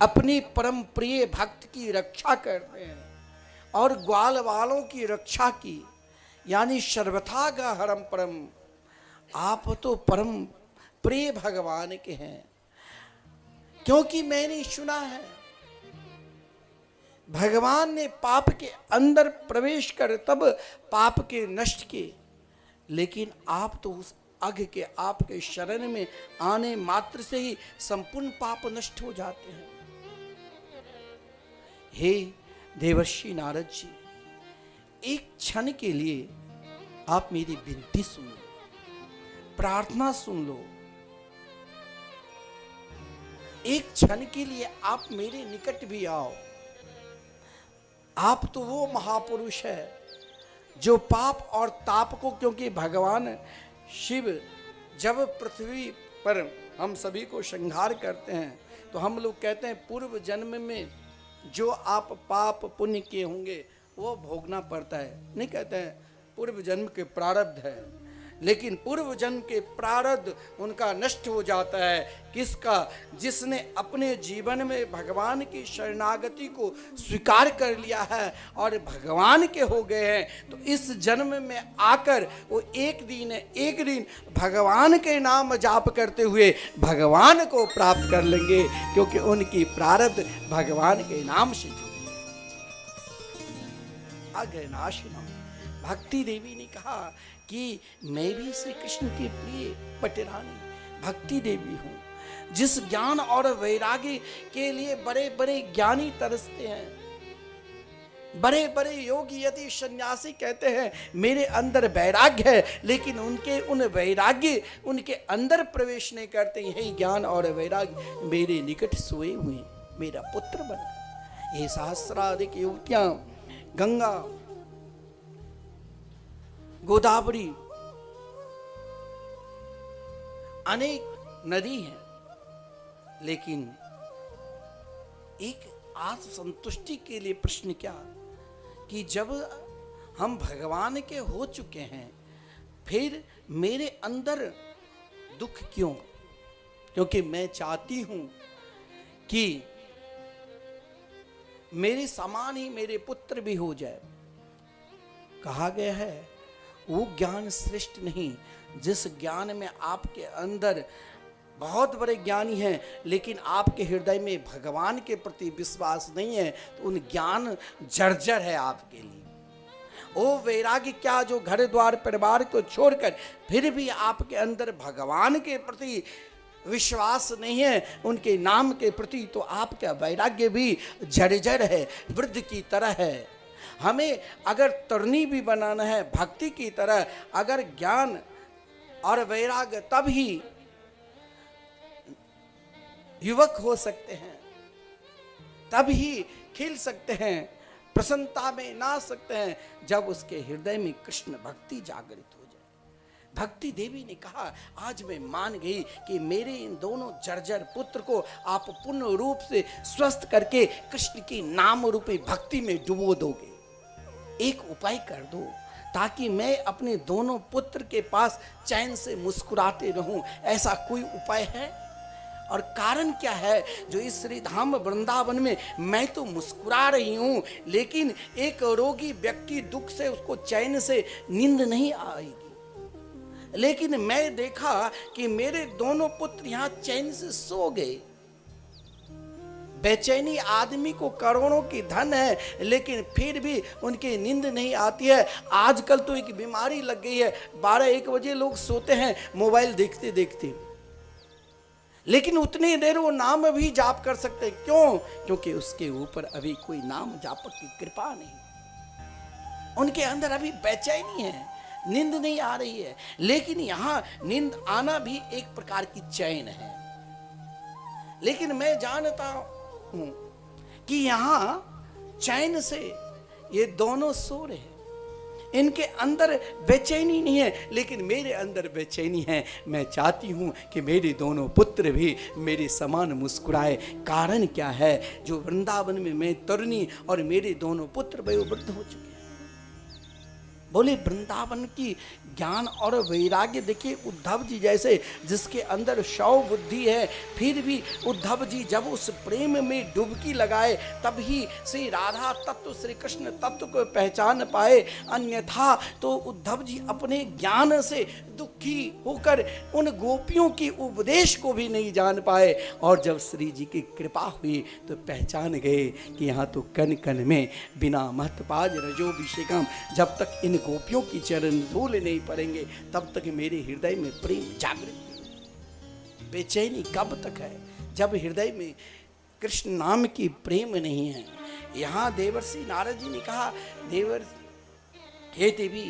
अपनी परम प्रिय भक्त की रक्षा करते हैं, और ग्वाल वालों की रक्षा की, यानी सर्वथा का हरम परम। आप तो परम प्रिय भगवान के हैं, क्योंकि मैंने सुना है भगवान ने पाप के अंदर प्रवेश कर तब पाप के नष्ट किए, लेकिन आप तो उस अघ के आपके शरण में आने मात्र से ही संपूर्ण पाप नष्ट हो जाते हैं। हे देवर्षि नारद जी, एक क्षण के लिए आप मेरी विनती सुनो। प्रार्थना सुन लो। एक क्षण के लिए आप मेरे निकट भी आओ। आप तो वो महापुरुष है जो पाप और ताप को, क्योंकि भगवान शिव जब पृथ्वी पर हम सभी को संहार करते हैं तो हम लोग कहते हैं पूर्व जन्म में जो आप पाप पुण्य किए होंगे वो भोगना पड़ता है। नहीं कहते हैं पूर्व जन्म के प्रारब्ध है, लेकिन पूर्व जन्म के प्रारब्ध उनका नष्ट हो जाता है। किसका? जिसने अपने जीवन में भगवान की शरणागति को स्वीकार कर लिया है और भगवान के हो गए हैं, तो इस जन्म में आकर वो एक दिन भगवान के नाम जाप करते हुए भगवान को प्राप्त कर लेंगे, क्योंकि उनकी प्रारब्ध भगवान के नाम से जुड़ी। अघनाशिनम भक्ति देवी ने कहा कि मैं भी श्री कृष्ण की प्रिय पटरानी भक्ति देवी हूँ, जिस ज्ञान और वैराग्य के लिए बड़े बड़े ज्ञानी तरसते हैं। बड़े बड़े योगी यदि सन्यासी कहते हैं मेरे अंदर वैराग्य है, लेकिन उनके उन वैराग्य उनके अंदर प्रवेश नहीं करते। यही ज्ञान और वैराग्य मेरे निकट सोए हुए मेरा पुत्र बन। ये सहस्राधिक युवतियां गंगा, गोदावरी, अनेक नदी हैं, लेकिन एक आत्म संतुष्टि के लिए प्रश्न क्या कि जब हम भगवान के हो चुके हैं फिर मेरे अंदर दुख क्यों? क्योंकि मैं चाहती हूं कि मेरे समान ही मेरे पुत्र भी हो जाए। कहा गया है वो ज्ञान श्रेष्ठ नहीं जिस ज्ञान में आपके अंदर बहुत बड़े ज्ञानी हैं लेकिन आपके हृदय में भगवान के प्रति विश्वास नहीं है, तो उन ज्ञान जर्जर है आपके लिए। ओ वैराग्य क्या जो घर द्वार परिवार को छोड़कर फिर भी आपके अंदर भगवान के प्रति विश्वास नहीं है, उनके नाम के प्रति, तो आपका वैराग्य भी जर्जर है, वृद्ध की तरह है। हमें अगर तरनी भी बनाना है भक्ति की तरह, अगर ज्ञान और वैराग्य तब ही युवक हो सकते हैं, तब ही खिल सकते हैं, प्रसन्नता में ना सकते हैं, जब उसके हृदय में कृष्ण भक्ति जागृत हो जाए। भक्ति देवी ने कहा आज मैं मान गई कि मेरे इन दोनों जर्जर पुत्र को आप पूर्ण रूप से स्वस्थ करके कृष्ण की नाम रूपी भक्ति में डुबो दोगे। एक उपाय कर दो ताकि मैं अपने दोनों पुत्र के पास चैन से मुस्कुराते रहूं। ऐसा कोई उपाय है? और कारण क्या है जो इस श्री धाम वृंदावन में मैं तो मुस्कुरा रही हूं, लेकिन एक रोगी व्यक्ति दुख से उसको चैन से नींद नहीं आएगी। लेकिन मैं देखा कि मेरे दोनों पुत्र यहां चैन से सो गए। बेचैनी आदमी को करोड़ों की धन है लेकिन फिर भी उनकी नींद नहीं आती है। आजकल तो एक बीमारी लग गई है, 12-1 बजे लोग सोते हैं मोबाइल देखते देखते, लेकिन उतनी देर वो नाम भी जाप कर सकते। क्यों? क्योंकि उसके ऊपर अभी कोई नाम जापक की कृपा नहीं, उनके अंदर अभी बेचैनी है, नींद नहीं आ रही है। लेकिन यहाँ नींद आना भी एक प्रकार की चैन है। लेकिन मैं जानता हूं कि यहाँ चैन से ये दोनों सो रहे हैं, इनके अंदर बेचैनी नहीं है, लेकिन मेरे अंदर बेचैनी है। मैं चाहती हूँ कि मेरे दोनों पुत्र भी मेरे समान मुस्कुराए। कारण क्या है? जो वृंदावन में मैं तरुणी और मेरे दोनों पुत्र वयोवृद्ध हो चुके हैं। बोले वृंदावन की ज्ञान और वैराग्य देखिए, उद्धव जी जैसे जिसके अंदर 100 बुद्धि है, फिर भी उद्धव जी जब उस प्रेम में डुबकी लगाए तब ही श्री राधा तत्व श्री कृष्ण तत्व को पहचान पाए। अन्यथा तो उद्धव जी अपने ज्ञान से दुखी होकर उन गोपियों की उपदेश को भी नहीं जान पाए। और जब श्री जी की कृपा हुई तो पहचान गए कि यहाँ तो कण कण में बिना महत्पाज रजोभिषेकम, जब तक इन गोपियों की चरण धूल नहीं पड़ेंगे तब तक मेरे हृदय में प्रेम जागृत नहीं। बेचैनी कब तक है? जब हृदय में कृष्ण नाम की प्रेम नहीं है। यहाँ देवर्षि नारद जी ने कहा, हे देवी,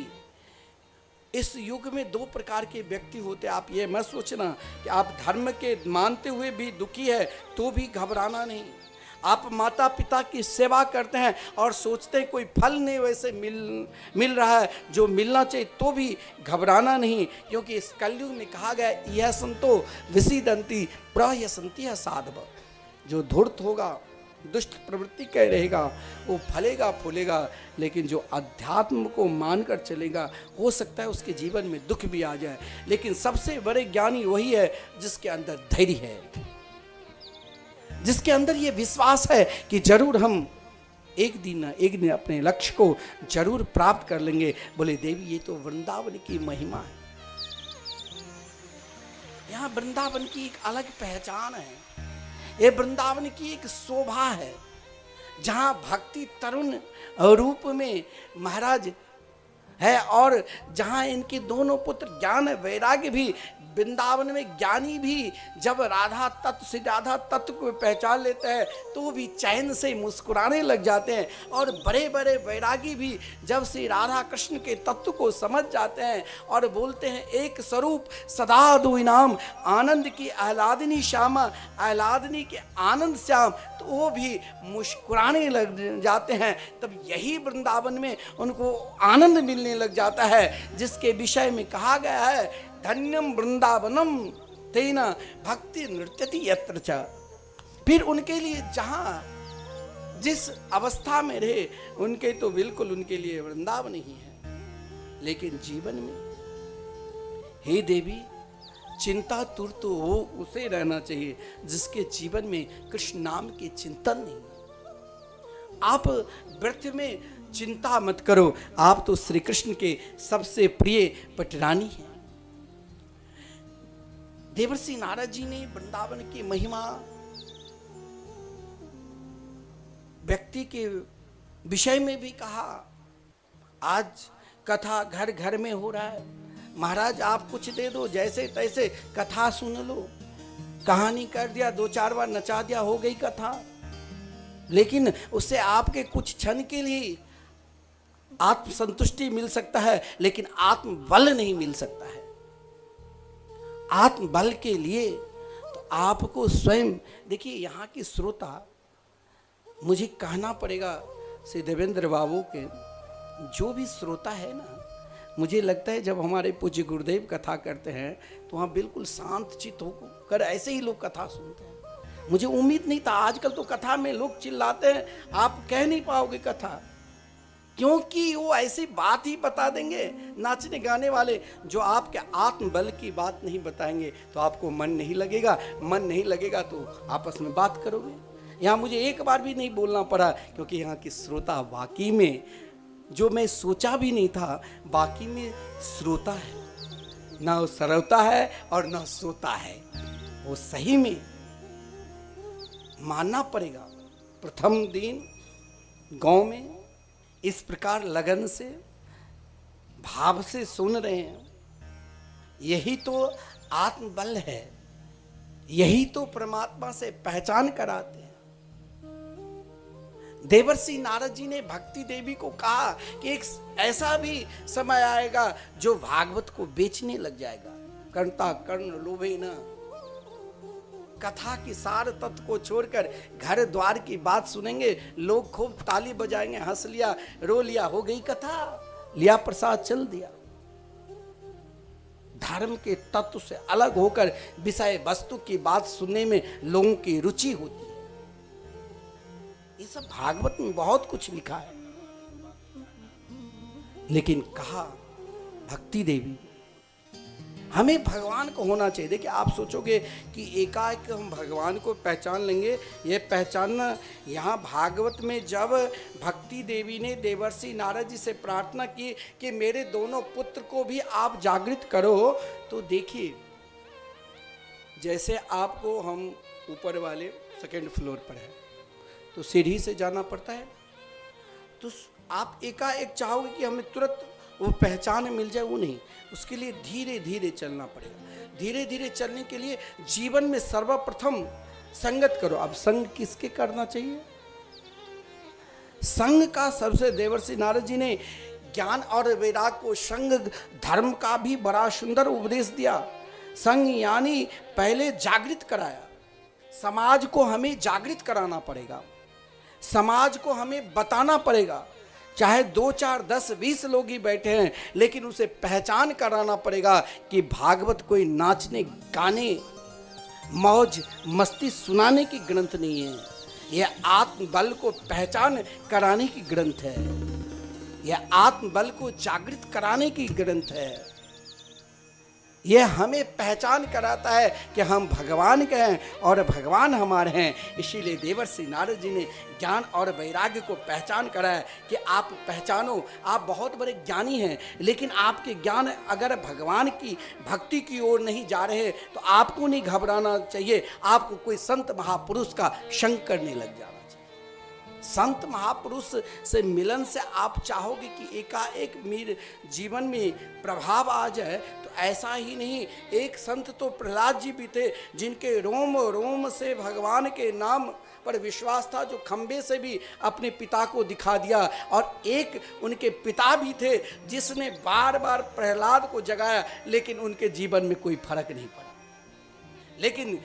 इस युग में दो प्रकार के व्यक्ति होते हैं। आप ये मत सोचना कि आप धर्म के मानते हुए भी दुखी है तो भी घबराना नहीं। आप माता पिता की सेवा करते हैं और सोचते हैं कोई फल नहीं वैसे मिल रहा है जो मिलना चाहिए तो भी घबराना नहीं, क्योंकि इस कलयुग में कहा गया यह संतो विसीदंती प्रयसंती है साधव। जो धूर्त होगा, दुष्ट प्रवृत्ति का रहेगा, वो फलेगा फूलेगा, लेकिन जो अध्यात्म को मानकर चलेगा हो सकता है उसके जीवन में दुख भी आ जाए। लेकिन सबसे बड़े ज्ञानी वही है जिसके अंदर धैर्य है, जिसके अंदर ये विश्वास है कि जरूर हम एक दिन अपने लक्ष्य को जरूर प्राप्त कर लेंगे। बोले देवी ये तो वृंदावन की महिमा है। यहाँ वृंदावन की एक अलग पहचान है, ये वृंदावन की एक शोभा है, जहाँ भक्ति तरुण रूप में महाराज है और जहाँ इनके दोनों पुत्र ज्ञान वैराग्य भी, वृंदावन में ज्ञानी भी जब राधा तत्व से राधा तत्व को पहचान लेते हैं तो वो भी चैन से मुस्कुराने लग जाते हैं, और बड़े बड़े वैरागी भी जब से राधा कृष्ण के तत्व को समझ जाते हैं और बोलते हैं एक स्वरूप सदा दो इनाम, आनंद की आह्लादिनी श्यामा, आह्लादिनी के आनंद श्याम, तो वो भी मुस्कुराने लग जाते हैं। तब यही वृंदावन में उनको आनंद मिलने लग जाता है, जिसके विषय में कहा गया है धन्यम वृंदावनम तेना भक्ति नृत्यति यत्र च। फिर उनके लिए जहां जिस अवस्था में रहे उनके तो बिल्कुल उनके लिए वृंदावन ही है। लेकिन जीवन में हे देवी चिंता तुर तो वो उसे रहना चाहिए जिसके जीवन में कृष्ण नाम की चिंतन नहीं। आप व्रत में चिंता मत करो, आप तो श्री कृष्ण के सबसे प्रिय पटरानी हैं। देवर्षि नारद जी ने वृंदावन की महिमा व्यक्ति के विषय में भी कहा। आज कथा घर घर में हो रहा है, महाराज आप कुछ दे दो, जैसे तैसे कथा सुन लो, कहानी कर दिया, दो चार बार नचा दिया, हो गई कथा। लेकिन उससे आपके कुछ क्षण के लिए आत्म संतुष्टि मिल सकता है, लेकिन आत्म बल नहीं मिल सकता है। आत्म बल के लिए तो आपको स्वयं देखिए, यहाँ की श्रोता मुझे कहना पड़ेगा श्री देवेंद्र बाबू के जो भी श्रोता है ना, मुझे लगता है जब हमारे पूज्य गुरुदेव कथा करते हैं तो वहाँ बिल्कुल शांत चित्त होकर ऐसे ही लोग कथा सुनते हैं। मुझे उम्मीद नहीं था, आजकल तो कथा में लोग चिल्लाते हैं, आप कह नहीं पाओगे कथा, क्योंकि वो ऐसी बात ही बता देंगे नाचने गाने वाले जो आपके आत्मबल की बात नहीं बताएंगे तो आपको मन नहीं लगेगा, मन नहीं लगेगा तो आपस में बात करोगे। यहाँ मुझे एक बार भी नहीं बोलना पड़ा, क्योंकि यहाँ की श्रोता वाकई में जो मैं सोचा भी नहीं था, बाकी में श्रोता है, ना वो सरवता है और ना सोता है, वो सही में मानना पड़ेगा। प्रथम दिन गांव में इस प्रकार लगन से भाव से सुन रहे हैं, यही तो आत्मबल है, यही तो परमात्मा से पहचान कराते हैं। देवर्षि नारद जी ने भक्ति देवी को कहा कि एक ऐसा भी समय आएगा जो भागवत को बेचने लग जाएगा। कर्ता कर्ण लोभे न, कथा की सार तत्व को छोड़कर घर द्वार की बात सुनेंगे, लोग खूब ताली बजाएंगे, हंस लिया रो लिया, हो गई कथा, लिया प्रसाद चल दिया। धर्म के तत्व से अलग होकर विषय वस्तु की बात सुनने में लोगों की रुचि होती है। ये सब भागवत में बहुत कुछ लिखा है, लेकिन कहा भक्ति देवी हमें भगवान को होना चाहिए। देखिए आप सोचोगे कि एकाएक हम भगवान को पहचान लेंगे, ये पहचानना, यहाँ भागवत में जब भक्ति देवी ने देवर्षि नारद जी से प्रार्थना की कि मेरे दोनों पुत्र को भी आप जागृत करो, तो देखिए जैसे आपको हम ऊपर वाले सेकंड फ्लोर पर है तो सीढ़ी से जाना पड़ता है, तो आप एकाएक चाहोगे कि हमें तुरंत वो पहचान मिल जाए, वो नहीं, उसके लिए धीरे धीरे चलना पड़ेगा। धीरे धीरे चलने के लिए जीवन में सर्वप्रथम संगत करो। अब संग किसके करना चाहिए? संग का सबसे देवर्षि नारद जी ने ज्ञान और वैराग को संग धर्म का भी बड़ा सुंदर उपदेश दिया। संग यानी पहले जागृत कराया। समाज को हमें जागृत कराना पड़ेगा, समाज को हमें बताना पड़ेगा। चाहे 2, 4, 10, 20 लोग ही बैठे हैं, लेकिन उसे पहचान कराना पड़ेगा कि भागवत कोई नाचने गाने मौज मस्ती सुनाने की ग्रंथ नहीं है। यह आत्मबल को पहचान कराने की ग्रंथ है, यह आत्मबल को जागृत कराने की ग्रंथ है। यह हमें पहचान कराता है कि हम भगवान के हैं और भगवान हमारे हैं। इसीलिए देवर्षि नारद जी ने ज्ञान और वैराग्य को पहचान कराया कि आप पहचानो, आप बहुत बड़े ज्ञानी हैं, लेकिन आपके ज्ञान अगर भगवान की भक्ति की ओर नहीं जा रहे तो आपको नहीं घबराना चाहिए। आपको कोई संत महापुरुष का संग करने लग जाना चाहिए। संत महापुरुष से मिलन से आप चाहोगे कि एकाएक मेरे जीवन में प्रभाव आ जाए, तो ऐसा ही नहीं। एक संत तो प्रहलाद जी भी थे, जिनके रोम रोम से भगवान के नाम पर विश्वास था, जो खंबे से भी अपने पिता को दिखा दिया। और एक उनके पिता भी थे जिसने बार बार प्रहलाद को जगाया, लेकिन उनके जीवन में कोई फर्क नहीं पड़ा। लेकिन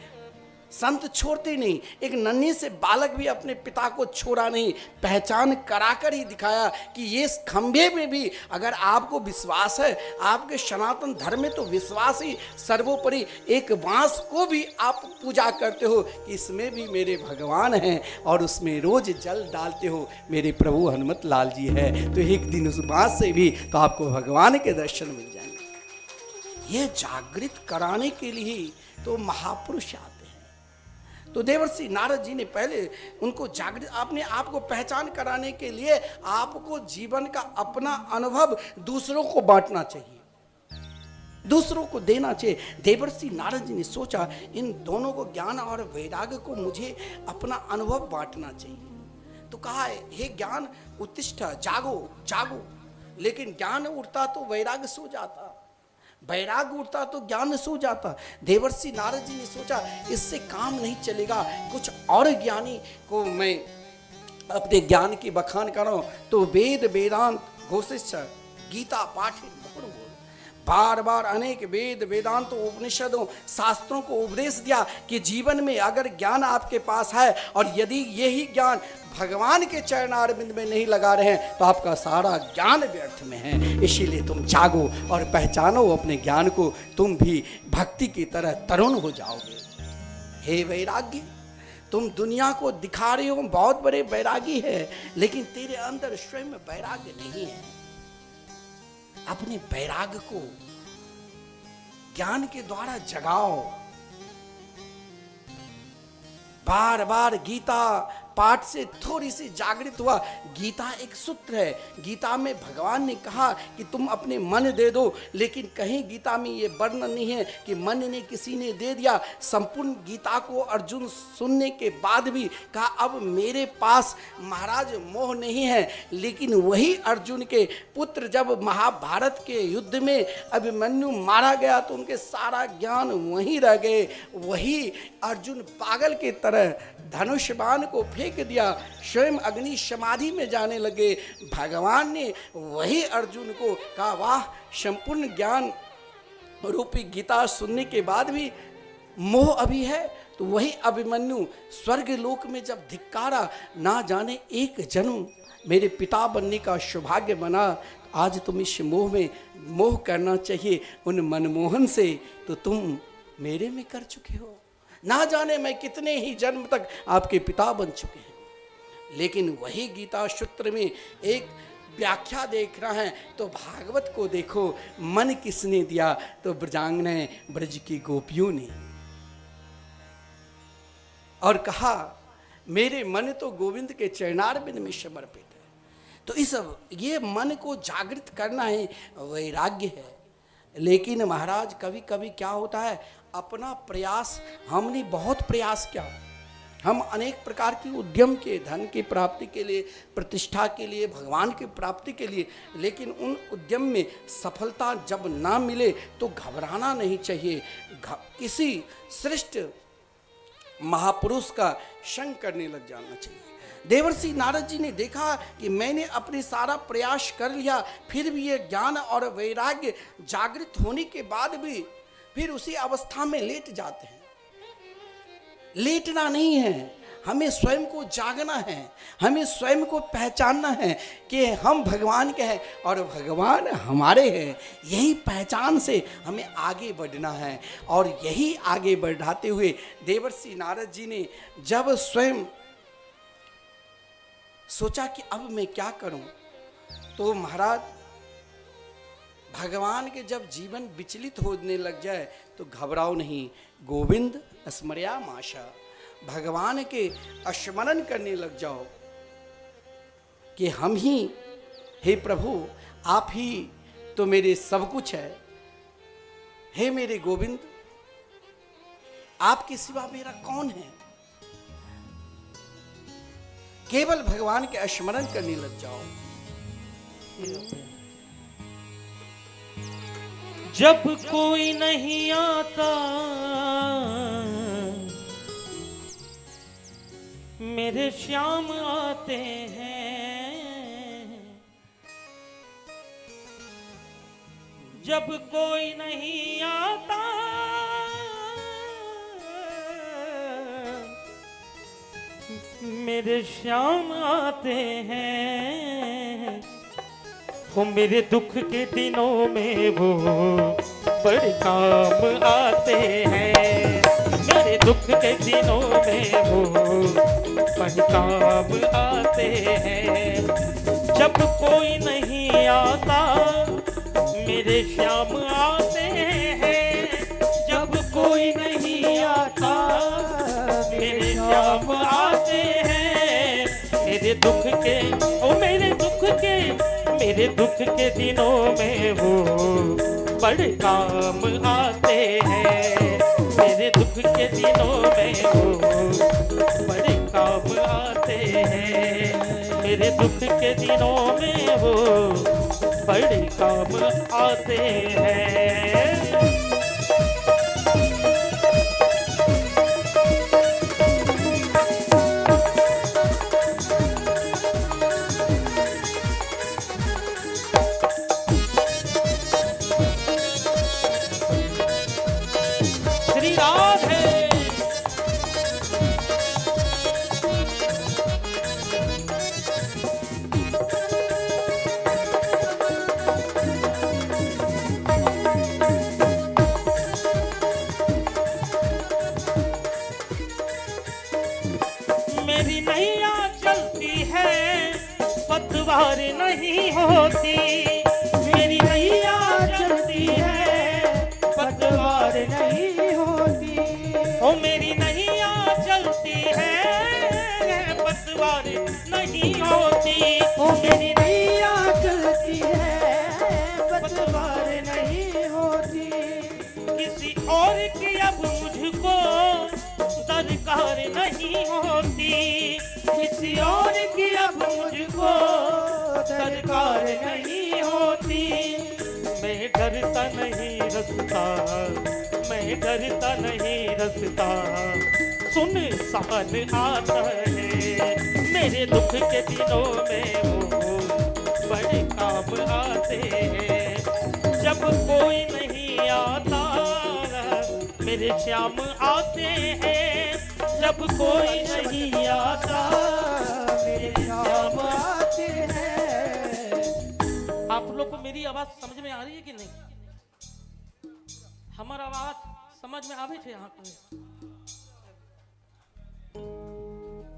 संत छोड़ते नहीं। एक नन्हे से बालक भी अपने पिता को छोड़ा नहीं, पहचान कराकर ही दिखाया कि ये खंबे में भी अगर आपको विश्वास है, आपके सनातन धर्म में तो विश्वास ही सर्वोपरि। एक बांस को भी आप पूजा करते हो कि इसमें भी मेरे भगवान हैं, और उसमें रोज जल डालते हो मेरे प्रभु हनुमत लाल जी है, तो एक दिन उस बांस से भी तो आपको भगवान के दर्शन मिल जाएंगे। ये जागृत कराने के लिए तो महापुरुष आते हैं। तो देवर्षि नारद जी ने पहले उनको जागृत, अपने आप को पहचान कराने के लिए आपको जीवन का अपना अनुभव दूसरों को बांटना चाहिए, दूसरों को देना चाहिए। देवर्षि नारद जी ने सोचा इन दोनों को, ज्ञान और वैराग्य को, मुझे अपना अनुभव बांटना चाहिए। तो कहा हे ज्ञान उत्तिष्ठ, जागो जागो। लेकिन ज्ञान उठता तो वैराग्य सो जाता, वैराग्य उठता तो ज्ञान सो जाता। देवर्षि नारद जी ने सोचा इससे काम नहीं चलेगा, कुछ और ज्ञानी को मैं अपने ज्ञान की बखान करूं। तो वेद वेदांत घोषित गीता पाठित बार बार अनेक वेद वेदांत उपनिषदों शास्त्रों को उपदेश दिया कि जीवन में अगर ज्ञान आपके पास है और यदि यही ज्ञान भगवान के चरणारविंद में नहीं लगा रहे हैं तो आपका सारा ज्ञान व्यर्थ में है। इसीलिए तुम जागो और पहचानो अपने ज्ञान को, तुम भी भक्ति की तरह तरुण हो जाओगे। हे वैराग्य, तुम दुनिया को दिखा रहे हो बहुत बड़े वैरागी है, लेकिन तेरे अंदर स्वयं वैराग्य नहीं है। अपने वैराग्य को ज्ञान के द्वारा जगाओ। बार बार गीता पाठ से थोड़ी सी जागृत हुआ। गीता एक सूत्र है, गीता में भगवान ने कहा कि तुम अपने मन दे दो, लेकिन कहीं गीता में ये वर्णन नहीं है कि मन ने किसी ने दे दिया। संपूर्ण गीता को अर्जुन सुनने के बाद भी कहा अब मेरे पास महाराज मोह नहीं है। लेकिन वही अर्जुन के पुत्र जब महाभारत के युद्ध में अभिमन्यु मारा गया तो उनके सारा ज्ञान वहीं रह गए। वही अर्जुन पागल के तरह धनुष बाण को फेंक दिया, स्वयं अग्नि समाधि में जाने लगे। भगवान ने वही अर्जुन को कहा वाह, संपूर्ण ज्ञान रूपी गीता सुनने के बाद भी मोह अभी है। तो वही अभिमन्यु स्वर्ग लोक में जब धिक्कारा, ना जाने एक जन्म मेरे पिता बनने का सौभाग्य बना, आज तुम इस मोह में मोह करना चाहिए उन मनमोहन से, तो तुम मेरे में कर चुके हो। ना जाने मैं कितने ही जन्म तक आपके पिता बन चुके हैं। लेकिन वही गीता सूत्र में एक व्याख्या देख रहा है तो भागवत को देखो, मन किसने दिया तो ब्रजांगना ब्रज की गोपियों ने। और कहा मेरे मन तो गोविंद के चरणारविंद में समर्पित है। तो इस ये मन को जागृत करना है, वैराग्य है। लेकिन महाराज कभी कभी क्या होता है, अपना प्रयास, हमने बहुत प्रयास किया, हम अनेक प्रकार की उद्यम के, धन की प्राप्ति के लिए, प्रतिष्ठा के लिए, भगवान की प्राप्ति के लिए, लेकिन उन उद्यम में सफलता जब ना मिले तो घबराना नहीं चाहिए। किसी श्रेष्ठ महापुरुष का संग करने लग जाना चाहिए। देवर्षि नारद जी ने देखा कि मैंने अपने सारा प्रयास कर लिया, फिर भी ये ज्ञान और वैराग्य जागृत होने के बाद भी फिर उसी अवस्था में लेट जाते हैं। लेटना नहीं है, हमें स्वयं को जागना है, हमें स्वयं को पहचानना है कि हम भगवान के हैं और भगवान हमारे हैं। यही पहचान से हमें आगे बढ़ना है। और यही आगे बढ़ाते हुए देवर्षि नारद जी ने जब स्वयं सोचा कि अब मैं क्या करूं, तो महाराज भगवान के जब जीवन विचलित होने लग जाए तो घबराओ नहीं, गोविंद स्मर्या माशा, भगवान के स्मरण करने लग जाओ कि हम ही, हे प्रभु आप ही तो मेरे सब कुछ है। हे मेरे गोविंद, आपके सिवा मेरा कौन है। केवल भगवान के स्मरण करने लग जाओ। जब कोई नहीं आता मेरे श्याम आते हैं, जब कोई नहीं आता मेरे श्याम आते हैं। वो मेरे दुख के दिनों में वो बड़े काम आते हैं, मेरे दुख के दिनों में वो बड़े काम आते हैं। जब कोई नहीं आता मेरे श्याम आते हैं, जब कोई नहीं आता मेरे श्याम आते हैं। मेरे दुख के, ओ मेरे दुख के दिनों में वो बड़े काम आते हैं, मेरे दुख के दिनों में वो बड़े काम आते हैं, मेरे दुख के दिनों में वो बड़े काम आते हैं। मेरी नैया चलती है पतवार नहीं होती, मेरी नैया चलती है पतवार नहीं होती। ओ मेरी नैया चलती है पतवार नहीं होती, ओ मेरी नैया चलती है पतवार नहीं होती। किसी और की अब मुझको दरकार नहीं होती, किसी और की अब मुझको दरकार नहीं होती। मैं डरता नहीं रसता, मैं डरता नहीं रसता, सुनसान आता है। मेरे दुख के दिनों में वो बड़े काम आते हैं, जब कोई नहीं आता मेरे श्याम आते हैं, जब कोई नहीं आता मेरे श्याम आते हैं। आप लोग को मेरी आवाज समझ में आ रही है कि नहीं? हमारा आवाज समझ में आवे छे यहाँ पे?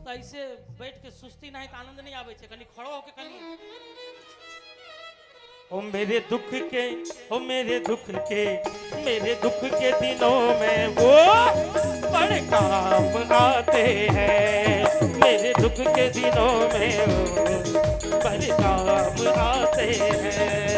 तो ऐसे बैठ के सुस्ती नहीं, आनंद नहीं आवे छे, कनी खड़ो होके कनी। ओ मेरे दुख के, ओ मेरे दुख के, मेरे दुख के दिनों में वो बड़े काम आते हैं, मेरे दुख के दिनों में वो बड़े काम आते हैं।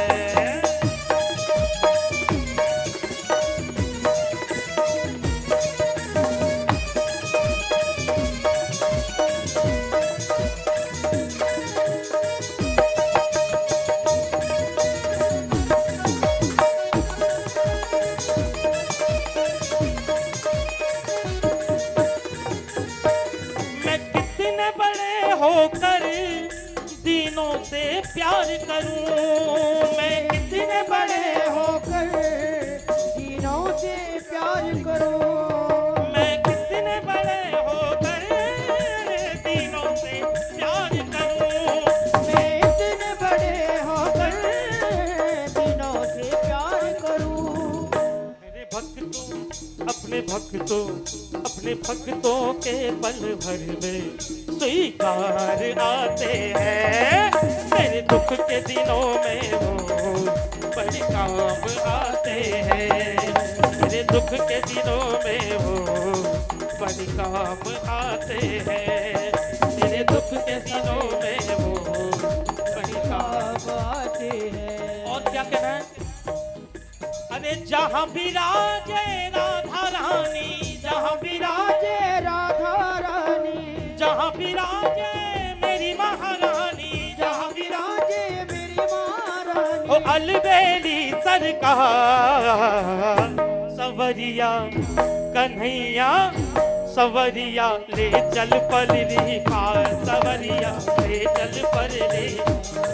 होकर दीनों से प्यार करूं। मैं कितने बड़े होकर दीनों से प्यार करो। मैं कितने बड़े होकर दीनों से प्यार करूं। मैं इतने बड़े होकर दीनों से प्यार करूं। मेरे भक्तों अपने भक्तों के पल भर में स्वीकार आते हैं। मेरे दुख के दिनों में वो बड़े काम आते हैं। मेरे दुख के दिनों में वो बड़े काम आते हैं। मेरे दुख के दिनों में वो बड़े काम आते हैं। और क्या कहना है? अरे जहाँ विराजे राधा रानी, जहाँ विराजे राधा रानी, जहाँ विराजे मेरी महारानी, जहाँ विराजे मेरी महारानी। ओ अलबेली सरकार, सवरिया कन्हैया सवरिया ले चल परली पार। सवरिया ले चल परली,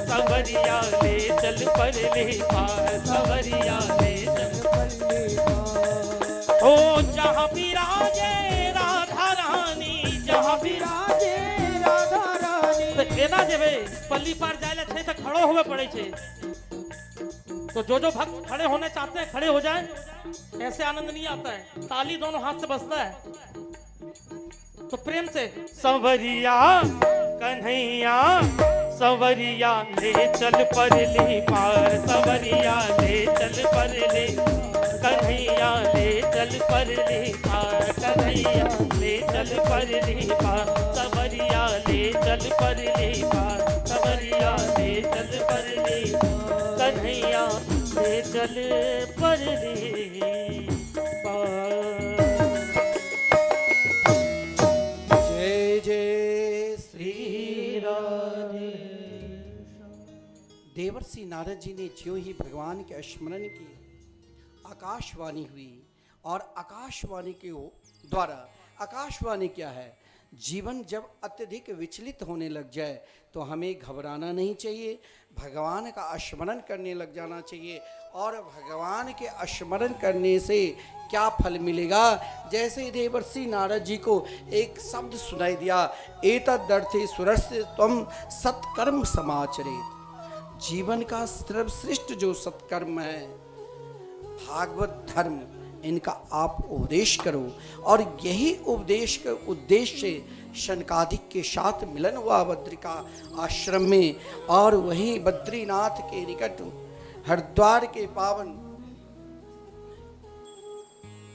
सवरिया ले चल परली पार। सवरिया ले चल पल्ले पार। ओ जहाँ विराजे राधा रानी, जहाँ विराजे राधा रानी। तो एना जेबे पल्ली पार जाए थे तो खड़ो हुए पड़े छे। तो जो भक्त खड़े होने चाहते हैं खड़े हो जाएं। ऐसे आनंद नहीं आता है, ताली दोनों हाथ से बजता है। तो प्रेम से सवरिया कन्हैया सवरिया ले चल परली पार। सवरिया ले चल परली, कन्हैया ले चल परली पार। कन्हैया ले चल परली पार। सवरिया ले चल परली पार। सवरिया ले चल परली, कन्हैया ले चल परली पार। जय जय श्री राधे। देवर्षि नारद जी ने ज्यों ही भगवान के स्मरण की, आकाशवाणी हुई। और आकाशवाणी के द्वारा, आकाशवाणी क्या है? जीवन जब अत्यधिक विचलित होने लग जाए तो हमें घबराना नहीं चाहिए, भगवान का स्मरण करने लग जाना चाहिए। और भगवान के स्मरण करने से क्या फल मिलेगा? जैसे देवर्षि नारद जी को एक शब्द सुनाई दिया, एतदर्थे सुरस्य त्वं सत्कर्म समाचरेत। जीवन का सर्वश्रेष्ठ जो सत्कर्म है भागवत धर्म, इनका आप उपदेश करो। और यही उपदेश का उद्देश्य शनकादिक के साथ मिलन हुआ बद्रिका आश्रम में। और वहीं बद्रीनाथ के निकट हरिद्वार के पावन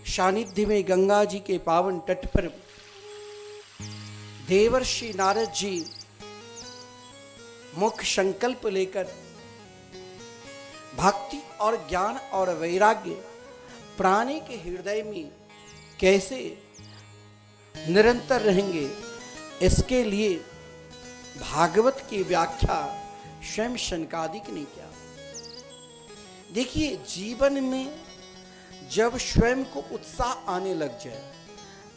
सानिध्य में गंगा जी के पावन तट पर देवर्षि नारद जी मुख्य संकल्प लेकर भक्ति और ज्ञान और वैराग्य प्राणी के हृदय में कैसे निरंतर रहेंगे, इसके लिए भागवत की व्याख्या स्वयं शनकादिक ने किया। देखिए, जीवन में जब स्वयं को उत्साह आने लग जाए,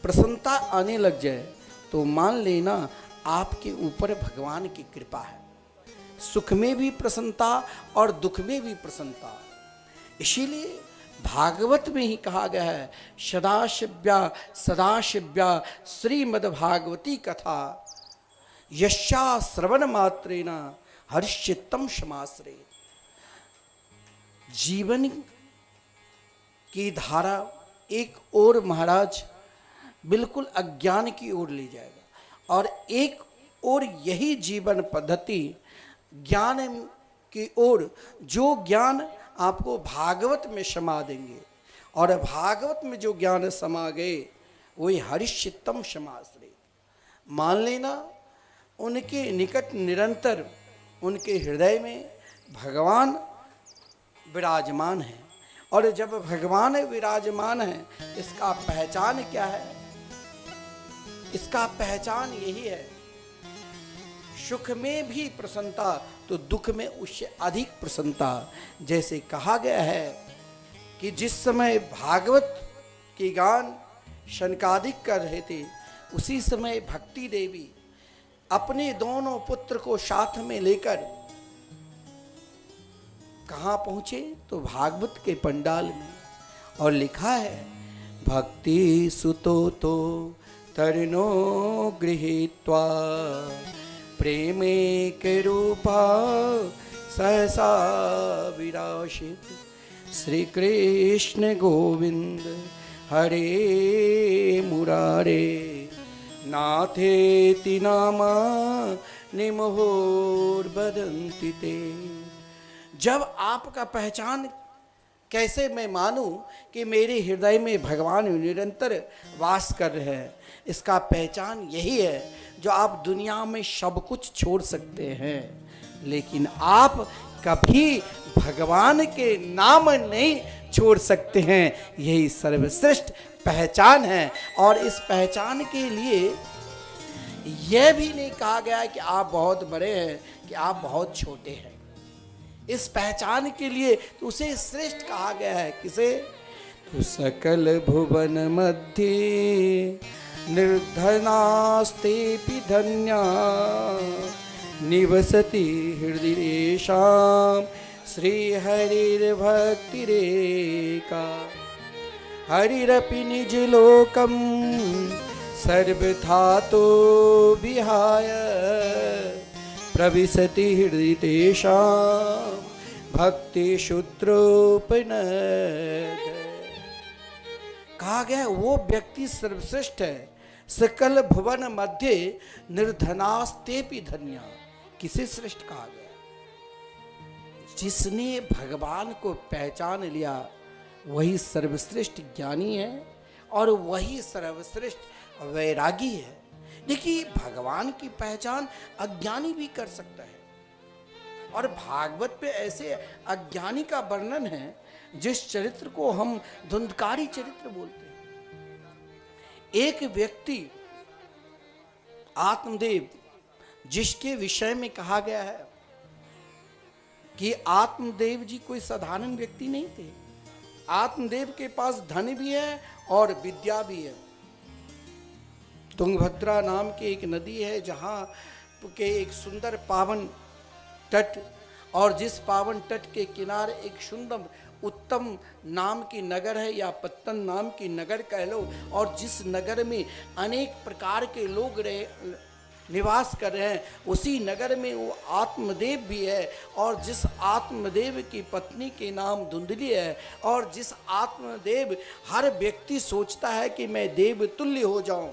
प्रसन्नता आने लग जाए, तो मान लेना आपके ऊपर भगवान की कृपा है। सुख में भी प्रसन्नता और दुख में भी प्रसन्नता। इसीलिए भागवत में ही कहा गया है, सदाशिव्या सदाशिव्या श्रीमद्भागवती कथा यस्या श्रवण मात्रेण हर्षितम समाश्रे। जीवन की धारा एक ओर महाराज बिल्कुल अज्ञान की ओर ले जाएगा, और एक ओर यही जीवन पद्धति ज्ञान की ओर, जो ज्ञान आपको भागवत में समा देंगे। और भागवत में जो ज्ञान समा गए वही हरिश्चित्तम समाश्रित। मान लेना उनके निकट निरंतर उनके हृदय में भगवान विराजमान है। और जब भगवान विराजमान है, इसका पहचान क्या है? इसका पहचान यही है, सुख में भी प्रसन्नता तो दुख में उससे अधिक प्रसन्नता। जैसे कहा गया है कि जिस समय भागवत के गान शनकादिक कर रहे थे, उसी समय भक्ति देवी अपने दोनों पुत्र को साथ में लेकर कहां पहुंचे? तो भागवत के पंडाल में। और लिखा है, भक्ति सुतो तो तरुणो गृहीत्वा प्रेमे के रूपा सहसा विराशित श्री कृष्ण गोविंद हरे मुरारे नाथेति नामा निमहोर्बदन्ति ते। जब आपका पहचान कैसे मैं मानूं कि मेरे हृदय में भगवान निरंतर वास कर रहे हैं, इसका पहचान यही है जो आप दुनिया में सब कुछ छोड़ सकते हैं, लेकिन आप कभी भगवान के नाम नहीं छोड़ सकते हैं। यही सर्वश्रेष्ठ पहचान है। और इस पहचान के लिए यह भी नहीं कहा गया है कि आप बहुत बड़े हैं, कि आप बहुत छोटे हैं। इस पहचान के लिए तो उसे श्रेष्ठ कहा गया है। किसे? तो सकल भुवन मध्य निर्धनास्तेपि धन्या निवसति हृदयेषां श्री हरिर्भक्तिरेका हरिरपि निज लोकम सर्वथा तो विहाय प्रविशति हृदयेषां भक्ति शूद्रोपनद। कहा गया वो व्यक्ति सर्वश्रेष्ठ है। सकल भुवन मध्य निर्धनास्तेपि धन्या। किसे श्रेष्ठ कहा गया? जिसने भगवान को पहचान लिया वही सर्वश्रेष्ठ ज्ञानी है और वही सर्वश्रेष्ठ वैरागी है। देखिए, भगवान की पहचान अज्ञानी भी कर सकता है। और भागवत पे ऐसे अज्ञानी का वर्णन है जिस चरित्र को हम धुंधकारी चरित्र बोलते हैं। एक व्यक्ति आत्मदेव, जिसके विषय में कहा गया है कि आत्मदेव जी कोई साधारण व्यक्ति नहीं थे। आत्मदेव के पास धन भी है और विद्या भी है। तुंगभद्रा नाम की एक नदी है जहाँ के एक सुंदर पावन तट, और जिस पावन तट के किनारे एक सुंदर उत्तम नाम की नगर है या पत्तन नाम की नगर कह लो, और जिस नगर में अनेक प्रकार के लोग निवास कर रहे हैं, उसी नगर में वो आत्मदेव भी है। और जिस आत्मदेव की पत्नी के नाम धुंधली है, और जिस आत्मदेव हर व्यक्ति सोचता है कि मैं देव तुल्य हो जाऊं,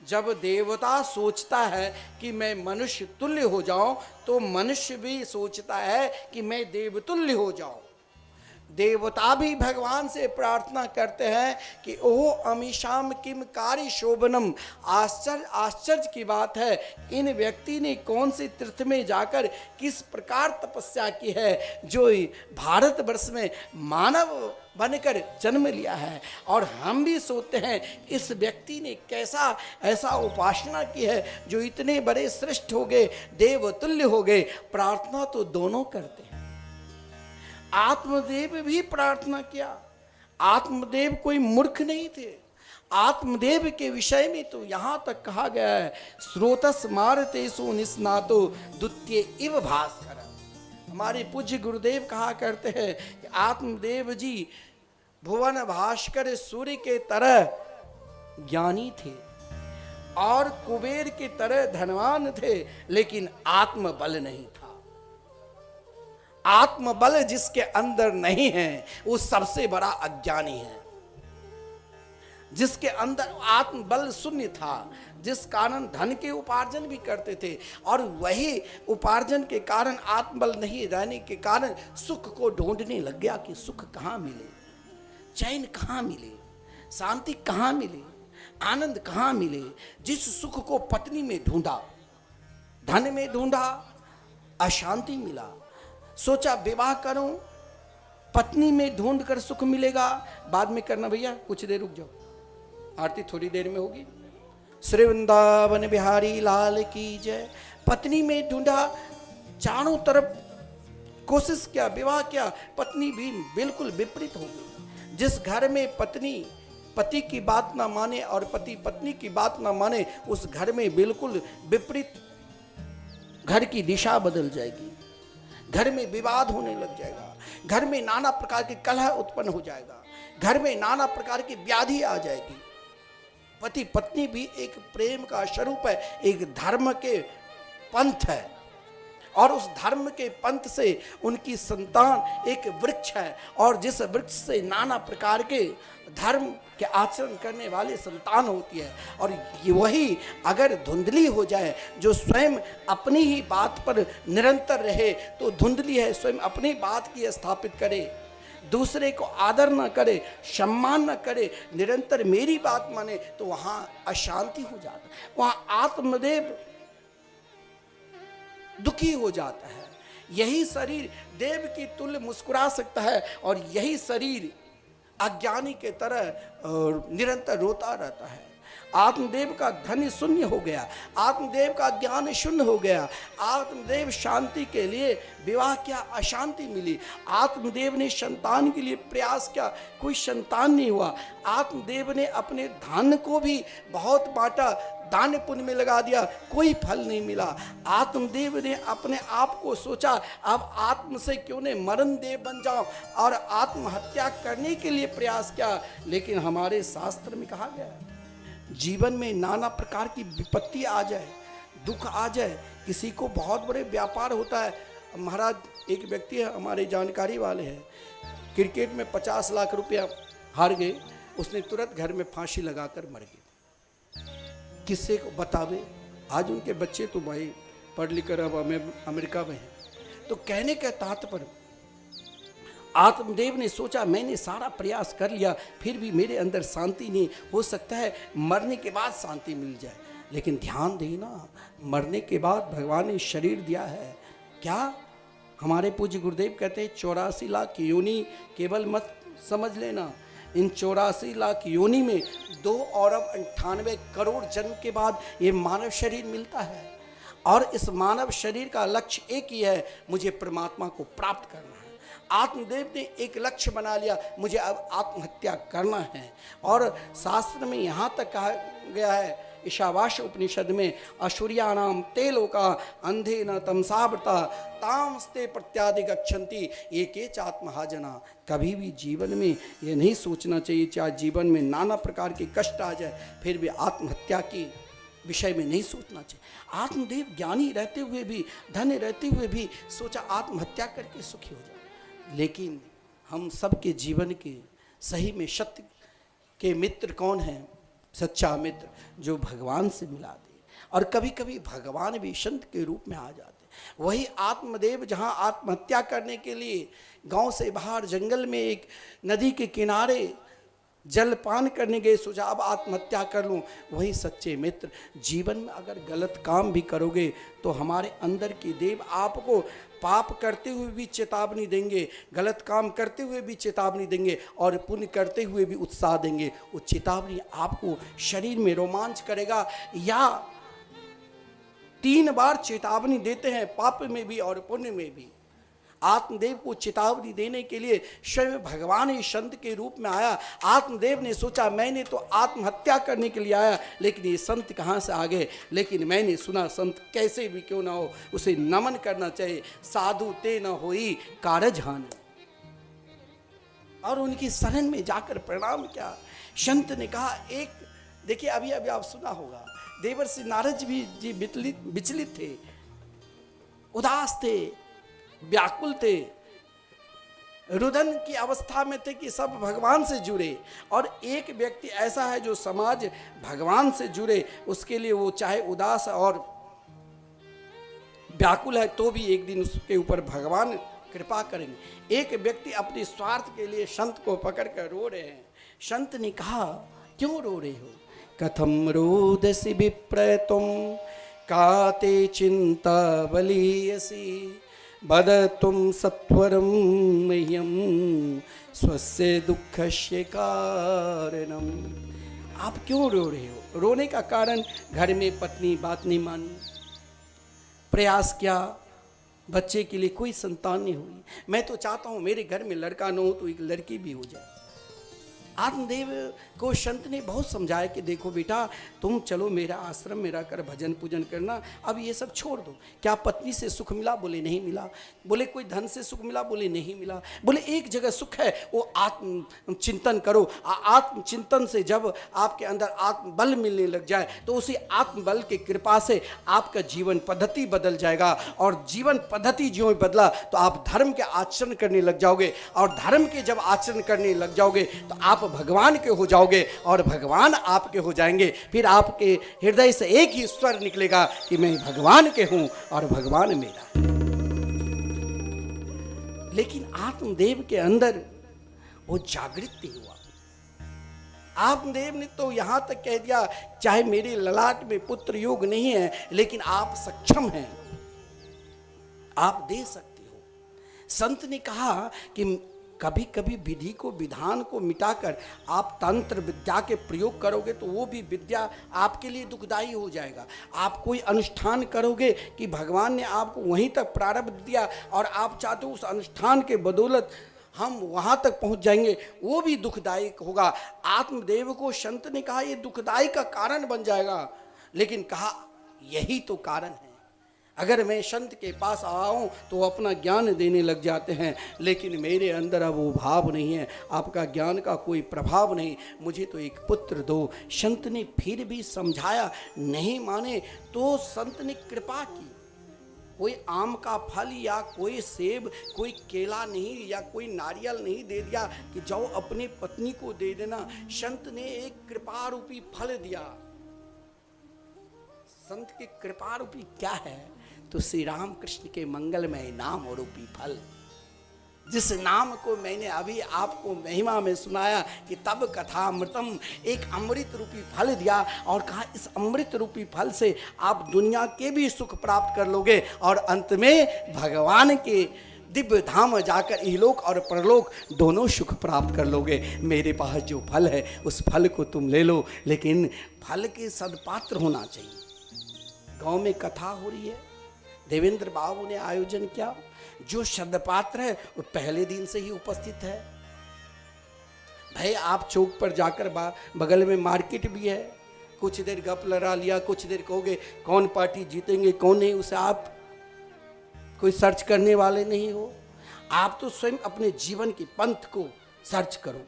जब देवता सोचता है कि मैं मनुष्य तुल्य हो जाऊं, तो मनुष्य भी सोचता है कि मैं देवतुल्य हो जाऊं। देवता भी भगवान से प्रार्थना करते हैं कि ओह अमीशाम किम कारी शोभनम। आश्चर्य आश्चर्य की बात है, इन व्यक्ति ने कौन से तीर्थ में जाकर किस प्रकार तपस्या की है जो भारतवर्ष में मानव बनकर जन्म लिया है। और हम भी सोचते हैं इस व्यक्ति ने कैसा ऐसा उपासना की है जो इतने बड़े श्रेष्ठ हो गए, देवतुल्य हो गए। प्रार्थना तो दोनों करते हैं। आत्मदेव भी प्रार्थना किया। आत्मदेव कोई मूर्ख नहीं थे। आत्मदेव के विषय में तो यहां तक कहा गया है, स्रोतस मारतेसु निस्नातो द्वितीय इव भास्कर। हमारे पूज्य गुरुदेव कहा करते हैं कि आत्मदेव जी भुवन भास्कर सूर्य के तरह ज्ञानी थे और कुबेर के तरह धनवान थे, लेकिन आत्मबल नहीं था। आत्मबल जिसके अंदर नहीं है वो सबसे बड़ा अज्ञानी है। जिसके अंदर आत्मबल शून्य था, जिस कारण धन के उपार्जन भी करते थे, और वही उपार्जन के कारण आत्मबल नहीं रहने के कारण सुख को ढूंढने लग गया कि सुख कहाँ मिले, चैन कहाँ मिले, शांति कहाँ मिले, आनंद कहाँ मिले। जिस सुख को पत्नी में ढूंढा, धन में ढूंढा, अशांति मिला। सोचा विवाह करूं, पत्नी में ढूंढ कर सुख मिलेगा, बाद में करना भैया, कुछ देर रुक जाओ, आरती थोड़ी देर में होगी। श्री वृंदावन बिहारी लाल की जय। पत्नी में ढूंढा, चारों तरफ कोशिश किया, विवाह किया, पत्नी भी बिल्कुल विपरीत हो गई। जिस घर में पत्नी पति की बात ना माने और पति पत्नी की बात ना माने, उस घर में बिल्कुल विपरीत घर की दिशा बदल जाएगी, घर में विवाद होने लग जाएगा, घर में नाना प्रकार की कलह उत्पन्न हो जाएगा, घर में नाना प्रकार की व्याधि आ जाएगी। पति पत्नी भी एक प्रेम का स्वरूप है, एक धर्म के पंथ है, और उस धर्म के पंथ से उनकी संतान एक वृक्ष है, और जिस वृक्ष से नाना प्रकार के धर्म के आचरण करने वाली संतान होती है। और ये वही अगर धुंधली हो जाए, जो स्वयं अपनी ही बात पर निरंतर रहे, तो धुंधली है, स्वयं अपनी बात की स्थापित करे, दूसरे को आदर न करे, सम्मान न करे, निरंतर मेरी बात माने, तो वहां अशांति हो जाता है, वहां आत्मदेव दुखी हो जाता है। यही शरीर देव की तुल्य मुस्कुरा सकता है, और यही शरीर अज्ञानी के तरह निरंतर रोता रहता है। आत्मदेव का धन शून्य हो गया, आत्मदेव का ज्ञान शून्य हो गया। आत्मदेव शांति के लिए विवाह किया, अशांति मिली। आत्मदेव ने संतान के लिए प्रयास किया, कोई संतान नहीं हुआ। आत्मदेव ने अपने धन को भी बहुत बांटा, दान पुण्य में लगा दिया, कोई फल नहीं मिला। आत्मदेव ने अपने आप को सोचा, अब आत्म से क्यों ने मरण देव बन जाओ, और आत्महत्या करने के लिए प्रयास किया। लेकिन हमारे शास्त्र में कहा गया है, जीवन में नाना प्रकार की विपत्ति आ जाए, दुख आ जाए, किसी को बहुत बड़े व्यापार होता है। महाराज एक व्यक्ति है, हमारे जानकारी वाले हैं, क्रिकेट में 50 लाख रुपया हार गए, उसने तुरंत घर में फांसी लगाकर मर गए। किससे को बतावे, आज उनके बच्चे तो भाई पढ़ लिख कर अब अमेरिका में हैं। तो कहने का तात्पर्य, आत्मदेव ने सोचा मैंने सारा प्रयास कर लिया, फिर भी मेरे अंदर शांति नहीं, हो सकता है मरने के बाद शांति मिल जाए। लेकिन ध्यान देना, मरने के बाद भगवान ने शरीर दिया है क्या? हमारे पूज्य गुरुदेव कहते हैं 84 लाख योनि केवल मत समझ लेना, इन 84 लाख योनि में 2 अरब 98 करोड़ जन्म के बाद ये मानव शरीर मिलता है। और इस मानव शरीर का लक्ष्य एक ही है, मुझे परमात्मा को प्राप्त करना है। आत्मदेव ने एक लक्ष्य बना लिया, मुझे अब आत्महत्या करना है। और शास्त्र में यहाँ तक कहा गया है, ईशावास उपनिषद में, असुरियाणाम ते लोका अंधे न तमसावृता तामस्ते प्रत्यादि गच्छन्ति एके चात्महाजना। कभी भी जीवन में ये नहीं सोचना चाहिए, चाहे जीवन में नाना प्रकार के कष्ट आ जाए, फिर भी आत्महत्या की विषय में नहीं सोचना चाहिए। आत्मदेव ज्ञानी रहते हुए भी, धन्य रहते हुए भी सोचा आत्महत्या करके सुखी हो जाए। लेकिन हम सबके जीवन के सही में सत्य के मित्र कौन हैं? सच्चा मित्र जो भगवान से मिला दे, और कभी कभी भगवान भी संत के रूप में आ जाते। वही आत्मदेव जहाँ आत्महत्या करने के लिए गांव से बाहर जंगल में एक नदी के किनारे जलपान करने गए, सोचा अब आत्महत्या कर लूँ। वही सच्चे मित्र, जीवन में अगर गलत काम भी करोगे तो हमारे अंदर के देव आपको पाप करते हुए भी चेतावनी देंगे, गलत काम करते हुए भी चेतावनी देंगे, और पुण्य करते हुए भी उत्साह देंगे। वो चेतावनी आपको शरीर में रोमांच करेगा। या 3 बार चेतावनी देते हैं, पाप में भी और पुण्य में भी। आत्मदेव को चेतावनी देने के लिए स्वयं भगवान ही संत के रूप में आया। आत्मदेव ने सोचा मैंने तो आत्महत्या करने के लिए आया, लेकिन ये संत कहाँ से आ गए। लेकिन मैंने सुना संत कैसे भी क्यों ना हो उसे नमन करना चाहिए, साधु ते न होई कारज हानि। और उनकी शरण में जाकर प्रणाम किया। संत ने कहा, एक देखिए अभी अभी आप सुना होगा, देवर्षि नारद जी विचलित थे, उदास थे, व्याकुल थे, रुदन की अवस्था में थे कि सब भगवान से जुड़े। और एक व्यक्ति ऐसा है जो समाज भगवान से जुड़े, उसके लिए वो चाहे उदास और व्याकुल है तो भी एक दिन उसके ऊपर भगवान कृपा करेंगे। एक व्यक्ति अपने स्वार्थ के लिए संत को पकड़कर रो रहे हैं। संत ने कहा, क्यों रो रहे हो? कथम रोदसी विप्र तुम काते चिंता बलीयसी बद तुम सत्वरम मह्यम स्वस्य दुःखस्य कारणम। आप क्यों रो रहे हो? रोने का कारण, घर में पत्नी बात नहीं मानी, प्रयास किया, बच्चे के लिए कोई संतान नहीं हुई। मैं तो चाहता हूं मेरे घर में लड़का न हो तो एक लड़की भी हो जाए। आत्मदेव को संत ने बहुत समझाया कि देखो बेटा, तुम चलो मेरा आश्रम में रहकर भजन पूजन करना, अब ये सब छोड़ दो। क्या पत्नी से सुख मिला? बोले नहीं मिला। बोले कोई धन से सुख मिला? बोले नहीं मिला। बोले एक जगह सुख है, वो आत्म चिंतन करो। आत्म चिंतन से जब आपके अंदर आत्म बल मिलने लग जाए तो उसी आत्म बल की कृपा से आपका जीवन पद्धति बदल जाएगा, और जीवन पद्धति जो बदला तो आप धर्म के आचरण करने लग जाओगे, और धर्म के जब आचरण करने लग जाओगे तो आप भगवान के हो जाओगे, और भगवान आपके हो जाएंगे। फिर आपके हृदय से एक ही स्वर निकलेगा कि मैं भगवान के हूं और भगवान मेरा है। लेकिन आत्मदेव के अंदर वो जागृत नहीं हुआ। आत्मदेव ने तो यहां तक कह दिया, चाहे मेरे ललाट में पुत्र योग नहीं है, लेकिन आप सक्षम हैं, आप दे सकते हो। संत ने कहा कि कभी कभी विधि को, विधान को मिटाकर आप तंत्र विद्या के प्रयोग करोगे तो वो भी विद्या आपके लिए दुखदायी हो जाएगा। आप कोई अनुष्ठान करोगे कि भगवान ने आपको वहीं तक प्रारब्ध दिया और आप चाहते हो उस अनुष्ठान के बदौलत हम वहां तक पहुंच जाएंगे, वो भी दुखदायक होगा। आत्मदेव को संत ने कहा ये दुखदायी का कारण बन जाएगा, लेकिन कहा यही तो कारण है। अगर मैं संत के पास आऊं तो अपना ज्ञान देने लग जाते हैं, लेकिन मेरे अंदर अब वो भाव नहीं है, आपका ज्ञान का कोई प्रभाव नहीं, मुझे तो एक पुत्र दो। संत ने फिर भी समझाया, नहीं माने तो संत ने कृपा की। कोई आम का फल या कोई सेब, कोई केला नहीं या कोई नारियल नहीं दे दिया कि जाओ अपनी पत्नी को दे देना। संत ने एक कृपा रूपी फल दिया। संत की कृपा रूपी क्या है? तो श्री राम कृष्ण के मंगलमय नाम रूपी फल, जिस नाम को मैंने अभी आपको महिमा में सुनाया कि तब कथामृतम, एक अमृत रूपी फल दिया और कहा इस अमृत रूपी फल से आप दुनिया के भी सुख प्राप्त कर लोगे और अंत में भगवान के दिव्य धाम जाकर इहलोक और परलोक दोनों सुख प्राप्त कर लोगे। मेरे पास जो फल है उस फल को तुम ले लो, लेकिन फल के सदपात्र होना चाहिए। गांव में कथा हो रही है, देवेंद्र बाबू ने आयोजन किया, जो सदपात्र है वो पहले दिन से ही उपस्थित है। भाई आप चौक पर जाकर बगल में मार्केट भी है, कुछ देर गप लड़ा लिया, कुछ देर कहोगे कौन पार्टी जीतेंगे कौन नहीं, उसे आप कोई सर्च करने वाले नहीं हो। आप तो स्वयं अपने जीवन की पंथ को सर्च करो,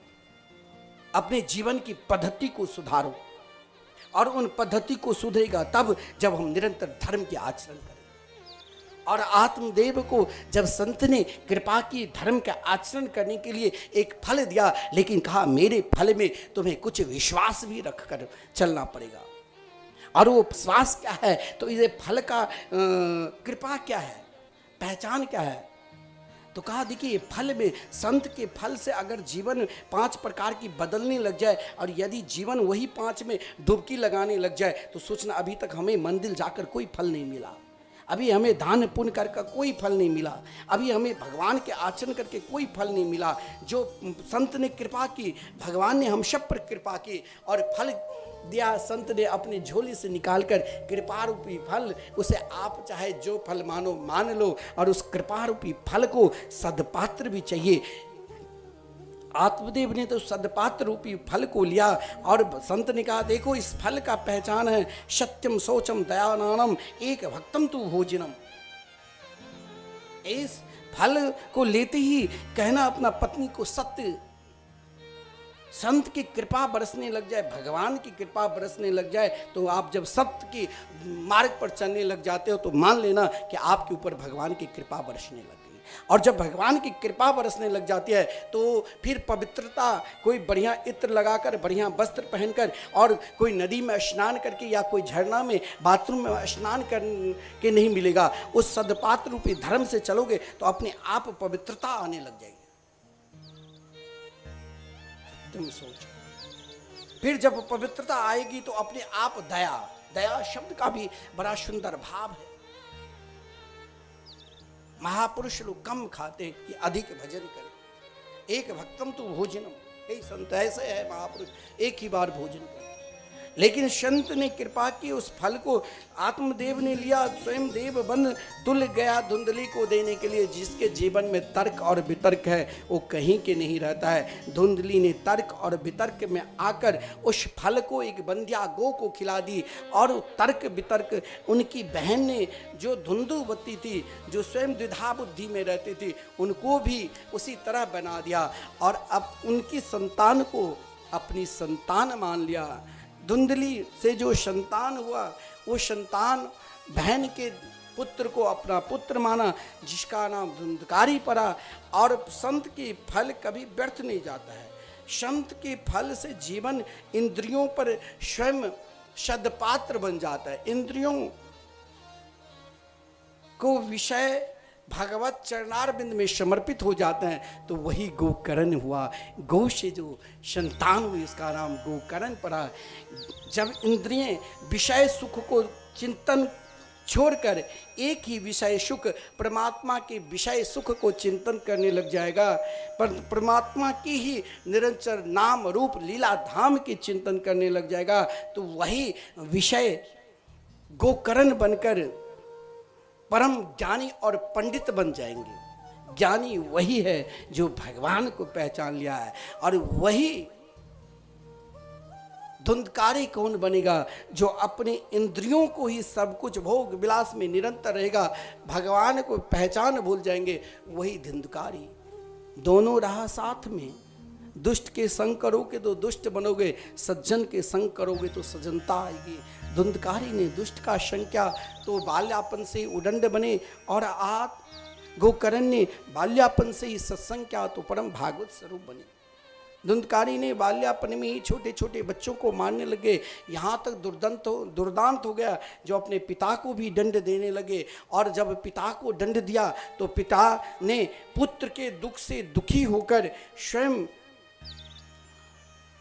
अपने जीवन की पद्धति को सुधारो, और उन पद्धति को सुधरेगा तब जब हम निरंतर धर्म के आचरण करें। और आत्मदेव को जब संत ने कृपा की धर्म का आचरण करने के लिए एक फल दिया, लेकिन कहा मेरे फल में तुम्हें कुछ विश्वास भी रखकर चलना पड़ेगा। और वो विश्वास क्या है? तो ये फल का कृपा क्या है, पहचान क्या है? तो कहा देखिए फल में, संत के फल से अगर जीवन 5 प्रकार की बदलने लग जाए और यदि जीवन वही 5 में डुबकी लगाने लग जाए तो सोचना अभी तक हमें मंदिर जाकर कोई फल नहीं मिला, अभी हमें दान पुण्य करके कोई फल नहीं मिला, अभी हमें भगवान के आचरण करके कोई फल नहीं मिला। जो संत ने कृपा की, भगवान ने हम सब पर कृपा की और फल दिया, संत ने अपनी झोली से निकालकर कृपा रूपी फल, उसे आप चाहे जो फल मानो मान लो, और उस कृपा रूपी फल को सदपात्र भी चाहिए। आत्मदेव ने तो सदपात्र रूपी फल को लिया और संत ने कहा देखो इस फल का पहचान है सत्यम शौचम दयानानम एक भक्तम तु भोजनम। इस फल को लेते ही कहना अपना पत्नी को सत्य, संत की कृपा बरसने लग जाए, भगवान की कृपा बरसने लग जाए, तो आप जब सत्य के मार्ग पर चलने लग जाते हो तो मान लेना कि आपके ऊपर भगवान की कृपा बरसने लग गई। और जब भगवान की कृपा बरसने लग जाती है तो फिर पवित्रता, कोई बढ़िया इत्र लगाकर, बढ़िया वस्त्र पहनकर, और कोई नदी में स्नान करके या कोई झरना में बाथरूम में स्नान करके नहीं मिलेगा। उस सदपात्र रूपी धर्म से चलोगे तो अपने आप पवित्रता आने लग जाएगी। तुम सोचो, फिर जब पवित्रता आएगी तो अपने आप दया, दया शब्द का भी बड़ा सुंदर भाव है। महापुरुष लोग कम खाते कि अधिक भजन करें, एक भक्तम तो भोजनम, यही संत ऐसे है महापुरुष एक ही बार भोजन करते, लेकिन संत ने कृपा की, उस फल को आत्मदेव ने लिया, स्वयं देव बन तुल गया धुंधली को देने के लिए। जिसके जीवन में तर्क और वितर्क है वो कहीं के नहीं रहता है। धुंधली ने तर्क और वितर्क में आकर उस फल को एक बंध्या गो को खिला दी, और तर्क वितर्क उनकी बहन ने, जो धुंधुवती थी, जो स्वयं द्विधा बुद्धि में रहती थी, उनको भी उसी तरह बना दिया, और अब उनकी संतान को अपनी संतान मान लिया। धुंधली से जो संतान हुआ, वो संतान बहन के पुत्र को अपना पुत्र माना, जिसका नाम धुंधकारी पड़ा। और संत के फल कभी व्यर्थ नहीं जाता है। संत के फल से जीवन इंद्रियों पर स्वयं सदपात्र बन जाता है। इंद्रियों को विषय भगवत चरणारविंद में समर्पित हो जाते हैं, तो वही गोकर्ण हुआ। गौ से जो संतान हुई उसका नाम गोकर्ण पड़ा। जब इंद्रियां विषय सुख को चिंतन छोड़कर एक ही विषय सुख, परमात्मा के विषय सुख को चिंतन करने लग जाएगा, पर परमात्मा की ही निरंतर नाम रूप लीला धाम के चिंतन करने लग जाएगा, तो वही विषय गोकर्ण बनकर परम ज्ञानी और पंडित बन जाएंगे। ज्ञानी वही है जो भगवान को पहचान लिया है, और वही धुंधकारी कौन बनेगा जो अपने इंद्रियों को ही सब कुछ भोग विलास में निरंतर रहेगा, भगवान को पहचान भूल जाएंगे, वही धुंधकारी। दोनों रहा साथ में। दुष्ट के संग करोगे तो दुष्ट बनोगे, सज्जन के संग करोगे तो सज्जनता आएगी। धुंधकारी ने दुष्ट का संग किया तो बाल्यापन से उदंड बने, और आप गोकर्ण ने बाल्यापन से ही सत्संग किया तो परम भागवत स्वरूप बने। धुंधकारी ने बाल्यापन में ही छोटे छोटे बच्चों को मारने लगे, यहाँ तक दुर्दांत हो गया जो अपने पिता को भी दंड देने लगे। और जब पिता को दंड दिया तो पिता ने पुत्र के दुख से दुखी होकर स्वयं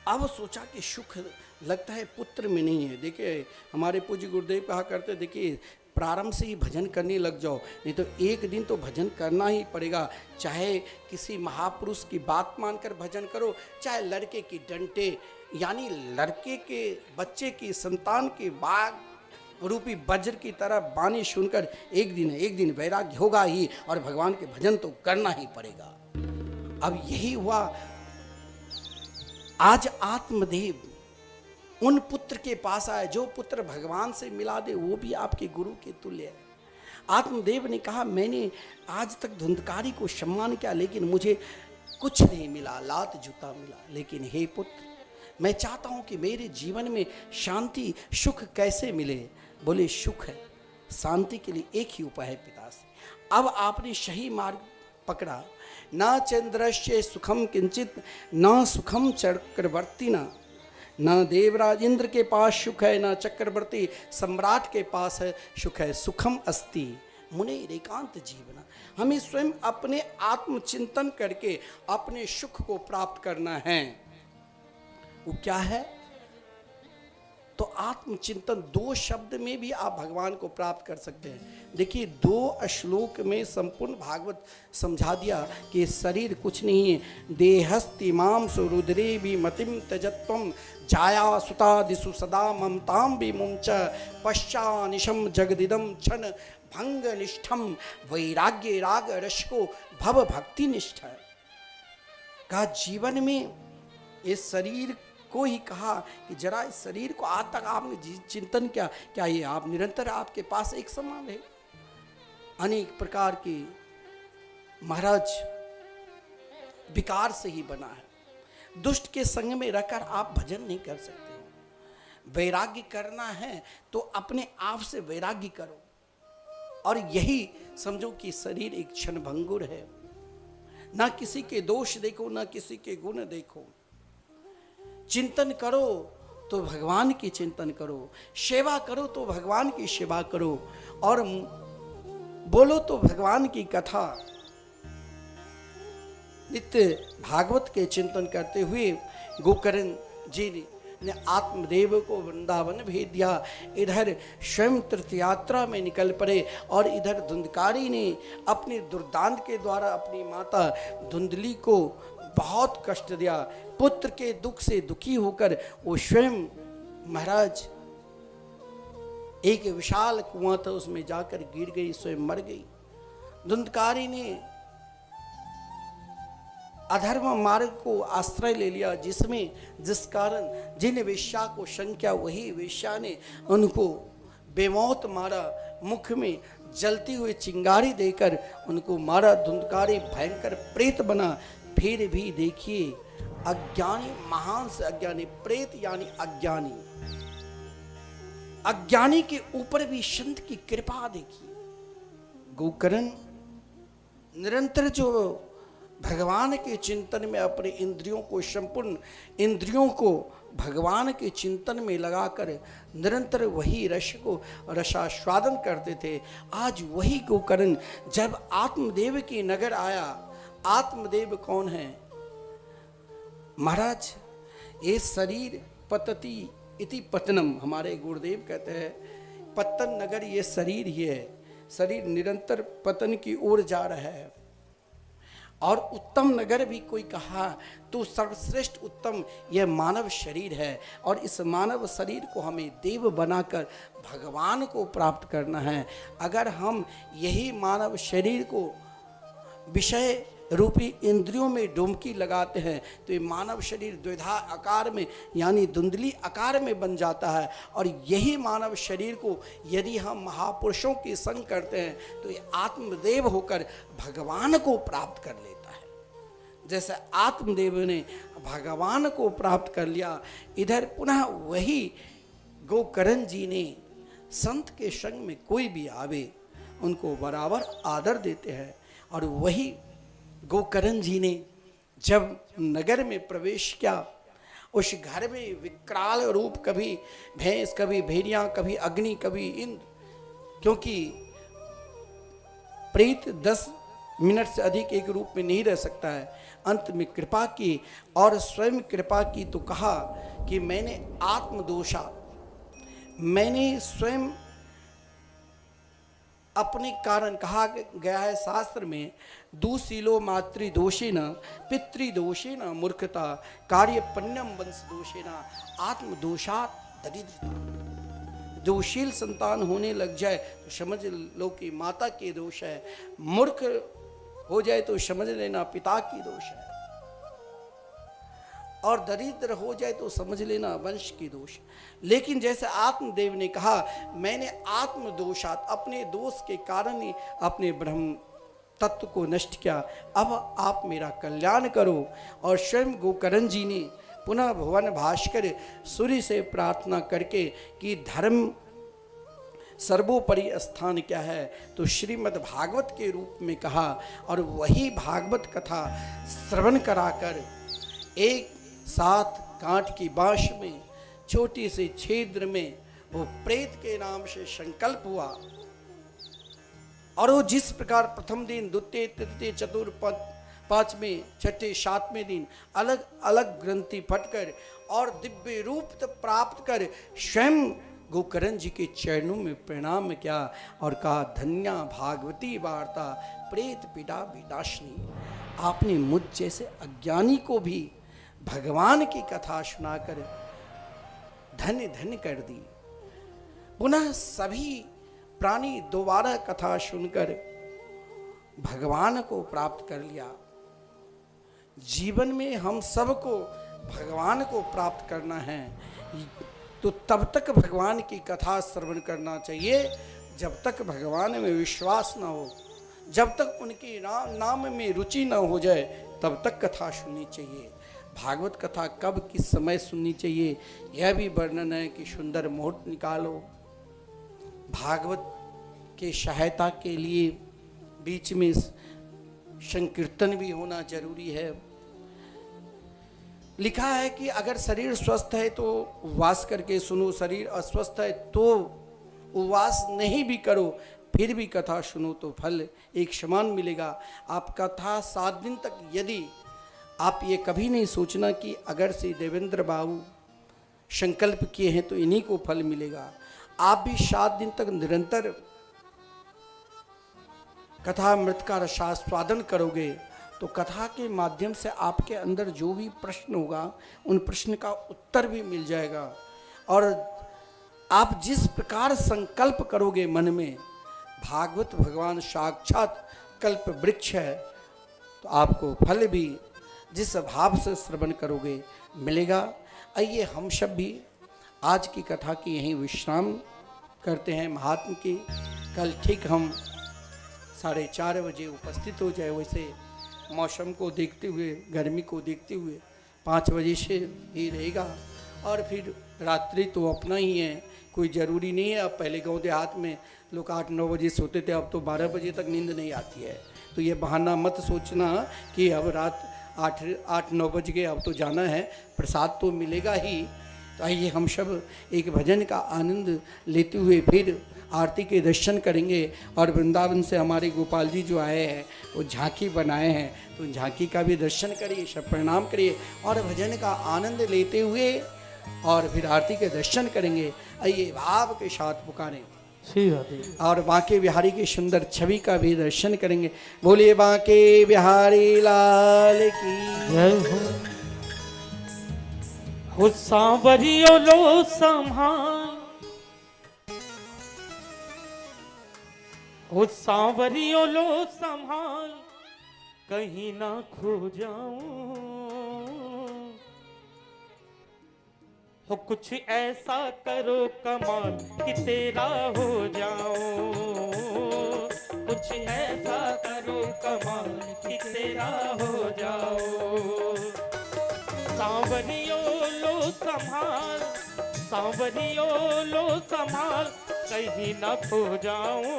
अब सोचा कि सुख लगता है पुत्र में नहीं है। देखिए हमारे पूज्य गुरुदेव कहा करते, देखिए प्रारंभ से ही भजन करने लग जाओ, नहीं तो एक दिन तो भजन करना ही पड़ेगा। चाहे किसी महापुरुष की बात मानकर भजन करो, चाहे लड़के की डंटे, यानी लड़के के बच्चे की संतान के बाग रूपी वज्र की तरह बानी सुनकर एक दिन वैराग्य होगा ही, और भगवान के भजन तो करना ही पड़ेगा। अब यही हुआ। आज आत्मदेव उन पुत्र के पास आए जो पुत्र भगवान से मिला दे, वो भी आपके गुरु के तुल्य है। आत्मदेव ने कहा, मैंने आज तक धुंधकारी को सम्मान किया लेकिन मुझे कुछ नहीं मिला, लात जूता मिला। लेकिन हे पुत्र, मैं चाहता हूं कि मेरे जीवन में शांति सुख कैसे मिले। बोले सुख है, शांति के लिए एक ही उपाय है पिता से। अब आपने सही मार्ग पकड़ा। न चंद्रस्य सुखम किंचित न सुखम चक्रवर्ती न देवराज इंद्र के पास सुख है, न चक्रवर्ती सम्राट के पास है सुख है। सुखम अस्ति मुने एकांत जीवन। हमें स्वयं अपने आत्मचिंतन करके अपने सुख को प्राप्त करना है। वो क्या है? तो आत्मचिंतन, दो शब्द में भी आप भगवान को प्राप्त कर सकते हैं। देखिए 2 श्लोक में संपूर्ण भागवत समझा दिया कि शरीर कुछ नहीं है। देहस्तिमाम सुरुद्रे भी मतिम त्यजत्वम जाया सुता दिशु सदा ममताम विमुंच पश्चानिशम जगदिदम क्षण भंग निष्ठम वैराग्य राग रसको भव भक्ति निष्ठ। का जीवन में इस शरीर को ही कहा कि जरा इस शरीर को आज तक आपने चिंतन किया, क्या ये आप निरंतर आपके पास एक समान है? अनेक प्रकार के महाराज विकार से ही बना है। दुष्ट के संग में रहकर आप भजन नहीं कर सकते। वैराग्य करना है तो अपने आप से वैराग्य करो, और यही समझो कि शरीर एक क्षणभंगुर है। ना किसी के दोष देखो, ना किसी के गुण देखो। चिंतन करो तो भगवान की चिंतन करो, सेवा करो तो भगवान की सेवा करो, और बोलो तो भगवान की कथा। नित्य भागवत के चिंतन करते हुए गोकर्ण जी ने आत्मदेव को वृंदावन भेज दिया। इधर स्वयं तीर्थ यात्रा में निकल पड़े, और इधर धुंधकारी ने अपने दुर्दांत के द्वारा अपनी माता धुंधली को बहुत कष्ट दिया। पुत्र के दुख से दुखी होकर वो स्वयं महाराज एक विशाल कुआं था, उसमें जाकर गिर गई, स्वयं मर गई। धुंधकारी ने अधर्म मार्ग को आश्रय ले लिया, जिस कारण जिन वेश्या को शंका, वही वेश्या ने उनको बेमौत मारा, मुख में जलती हुई चिंगारी देकर उनको मारा। धुंधकारी भयंकर प्रेत बना। फिर भी देखिए, अज्ञानी, महान से अज्ञानी, प्रेत यानी अज्ञानी, अज्ञानी के ऊपर भी संत की कृपा देखिए। गोकर्ण निरंतर जो भगवान के चिंतन में अपने इंद्रियों को, संपूर्ण इंद्रियों को भगवान के चिंतन में लगाकर निरंतर वही रस को रसास्वादन करते थे, आज वही गोकर्ण जब आत्मदेव की नगर आया। आत्मदेव कौन है महाराज? ये शरीर पतति इति पतनम, हमारे गुरुदेव कहते हैं पतन नगर ये शरीर ही है। शरीर निरंतर पतन की ओर जा रहा है। और उत्तम नगर भी कोई कहा तो सर्वश्रेष्ठ उत्तम यह मानव शरीर है। और इस मानव शरीर को हमें देव बनाकर भगवान को प्राप्त करना है। अगर हम यही मानव शरीर को विषय रूपी इंद्रियों में डुबकी लगाते हैं तो ये मानव शरीर द्विधा आकार में यानी धुंधली आकार में बन जाता है। और यही मानव शरीर को यदि हम महापुरुषों के संग करते हैं तो ये आत्मदेव होकर भगवान को प्राप्त कर लेता है। जैसे आत्मदेव ने भगवान को प्राप्त कर लिया, इधर पुनः वही गोकर्ण जी ने संत के संग में कोई भी आवे उनको बराबर आदर देते हैं। और वही गोकर्ण जी ने जब नगर में प्रवेश किया, उस घर में विकराल रूप, कभी भैंस, कभी भेड़िया, कभी अग्नि, कभी इंद्र, क्योंकि प्रेत 10 मिनट से अधिक एक रूप में नहीं रह सकता है। अंत में कृपा की और स्वयं कृपा की तो कहा कि मैंने आत्मदोषा, मैंने स्वयं अपने कारण, कहा गया है शास्त्र में, दुशीलो मातृदोषेन पितृदोषेन मूर्खता कार्य पुण्यम वंश दोषेन आत्मदोषात् दरिद्रता। दोषील संतान होने लग जाए तो समझ लो कि माता के दोष है, मूर्ख हो जाए तो समझ लेना पिता की दोष है, और दरिद्र हो जाए तो समझ लेना वंश की दोष। लेकिन जैसे आत्मदेव ने कहा मैंने आत्मदोषात, अपने दोष के कारण ही अपने ब्रह्म तत्व को नष्ट किया, अब आप मेरा कल्याण करो। और स्वयं गोकर्ण जी ने पुनः भुवन भास्कर सूर्य से प्रार्थना करके कि धर्म सर्वोपरि स्थान क्या है, तो श्रीमद् भागवत के रूप में कहा। और वही भागवत कथा श्रवण कराकर एक साथ कांट की बांश में छोटी सी छिद्र में वो प्रेत के नाम से संकल्प हुआ। और वो जिस प्रकार प्रथम दिन, द्वितीय, तृतीय, चतुर्थ, पांचवें, छठे, सातवें दिन अलग अलग ग्रंथि फटकर और दिव्य रूप प्राप्त कर स्वयं गोकर्ण जी के चरणों में प्रणाम किया और कहा धन्या भागवती वार्ता प्रेत पीड़ा विनाशिनी। आपने मुझ जैसे अज्ञानी को भी भगवान की कथा सुनाकर धन्य धन्य कर दी। पुनः सभी प्राणी दोबारा कथा सुनकर भगवान को प्राप्त कर लिया। जीवन में हम सबको भगवान को प्राप्त करना है तो तब तक भगवान की कथा श्रवण करना चाहिए जब तक भगवान में विश्वास ना हो, जब तक उनके नाम में रुचि ना हो जाए तब तक कथा सुननी चाहिए। भागवत कथा कब किस समय सुननी चाहिए यह भी वर्णन है कि सुंदर मुहूर्त निकालो। भागवत के सहायता के लिए बीच में संकीर्तन भी होना जरूरी है। लिखा है कि अगर शरीर स्वस्थ है तो उपवास करके सुनो, शरीर अस्वस्थ है तो उपवास नहीं भी करो, फिर भी कथा सुनो तो फल एक समान मिलेगा। आप कथा 7 दिन तक, यदि आप ये कभी नहीं सोचना कि अगर से देवेंद्र बाबू संकल्प किए हैं तो इन्हीं को फल मिलेगा। आप भी 7 दिन तक निरंतर कथा मृत का रसास्वादन करोगे तो कथा के माध्यम से आपके अंदर जो भी प्रश्न होगा उन प्रश्न का उत्तर भी मिल जाएगा। और आप जिस प्रकार संकल्प करोगे मन में, भागवत भगवान साक्षात कल्प वृक्ष है, तो आपको फल भी जिस भाव से श्रवण करोगे मिलेगा। आइए हम सब भी आज की कथा की यहीं विश्राम करते हैं महात्मा की। कल ठीक हम 4:30 बजे उपस्थित हो जाए। वैसे मौसम को देखते हुए, गर्मी को देखते हुए 5 बजे से ही रहेगा। और फिर रात्रि तो अपना ही है, कोई ज़रूरी नहीं है। अब पहले गांव देहात में लोग 8-9 बजे सोते थे, अब तो 12 बजे तक नींद नहीं आती है। तो ये बहाना मत सोचना कि अब रात 8-9 बज गए, अब तो जाना है, प्रसाद तो मिलेगा ही। तो आइए हम सब एक भजन का आनंद लेते हुए फिर आरती के दर्शन करेंगे। और वृंदावन से हमारे गोपाल जी जो आए हैं वो झांकी बनाए हैं, तो झांकी का भी दर्शन करिए, सब प्रणाम करिए और भजन का आनंद लेते हुए और फिर आरती के दर्शन करेंगे। आइए भाव के साथ पुकारें और बांके बिहारी की सुंदर छवि का भी दर्शन करेंगे। बोलिए बांके बिहारी लाल की जय हो सांवरियो लो संभाल, हो सांवरियो लो संभाल, कहीं ना खो जाऊं। हो कुछ ऐसा करो कमाल कि तेरा हो जाऊं, कुछ ऐसा करो कमाल कि तेरा हो जाओ। सांवरियो लो संभाल, सांवरियो लो संभाल, कहीं न खो जाऊं।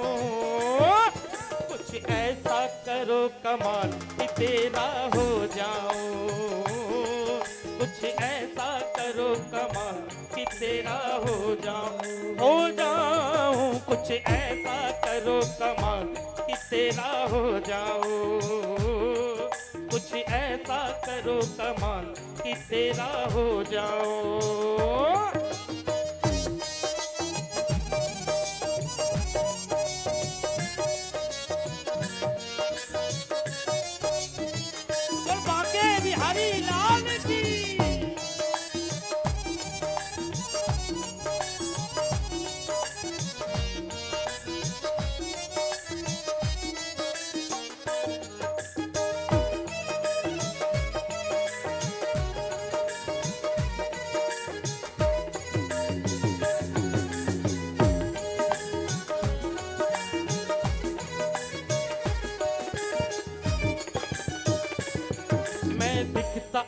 कुछ ऐसा करो कमाल कि तेरा हो जाऊं, कुछ ऐसा करो कमाल कि तेरा हो जाऊं, कुछ ऐसा करो कमाल कि तेरा हो जाऊं, कुछ ऐसा करो कमाल कि तेरा हो जाओ। बांके बिहारी लाल की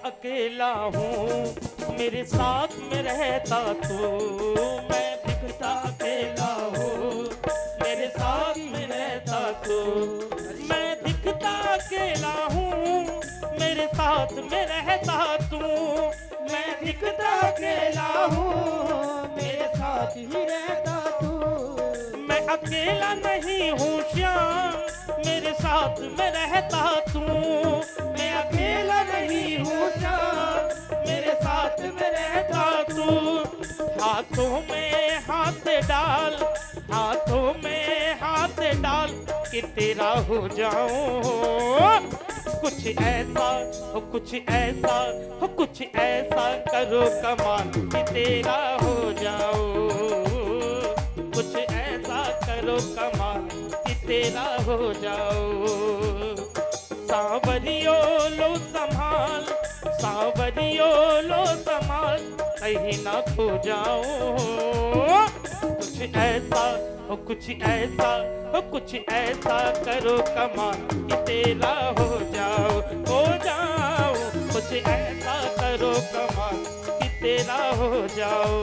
अकेला हूँ, मेरे साथ में रहता तू। मैं दिखता अकेला हूँ, मेरे साथ में रहता तू। मैं दिखता अकेला हूँ, मेरे साथ में रहता तू। मैं दिखता अकेला हूँ, मेरे साथ ही रहता तू। मैं अकेला नहीं हूँ श्याम, मेरे साथ में रहता तू। मैं अकेला नहीं हूँ श्याम, मेरे साथ में रहता तू। हाथों में हाथ डाल, हाथों में हाथ डाल कि तेरा हो जाऊं। कुछ ऐसा हो, कुछ ऐसा हो, कुछ ऐसा करो कमाल कि तेरा हो जाओ। कुछ ऐसा करो कमाल कि तेरा हो जाओ। सांवरियो लो संभाल, सांवरियो लो संभाल, कहीं ना खो जाओ। कुछ ऐसा हो, कुछ ऐसा हो, कुछ ऐसा करो कमाल कि तेरा हो जाओ, हो जाओ। कुछ ऐसा करो कमाल कि तेरा हो जाओ।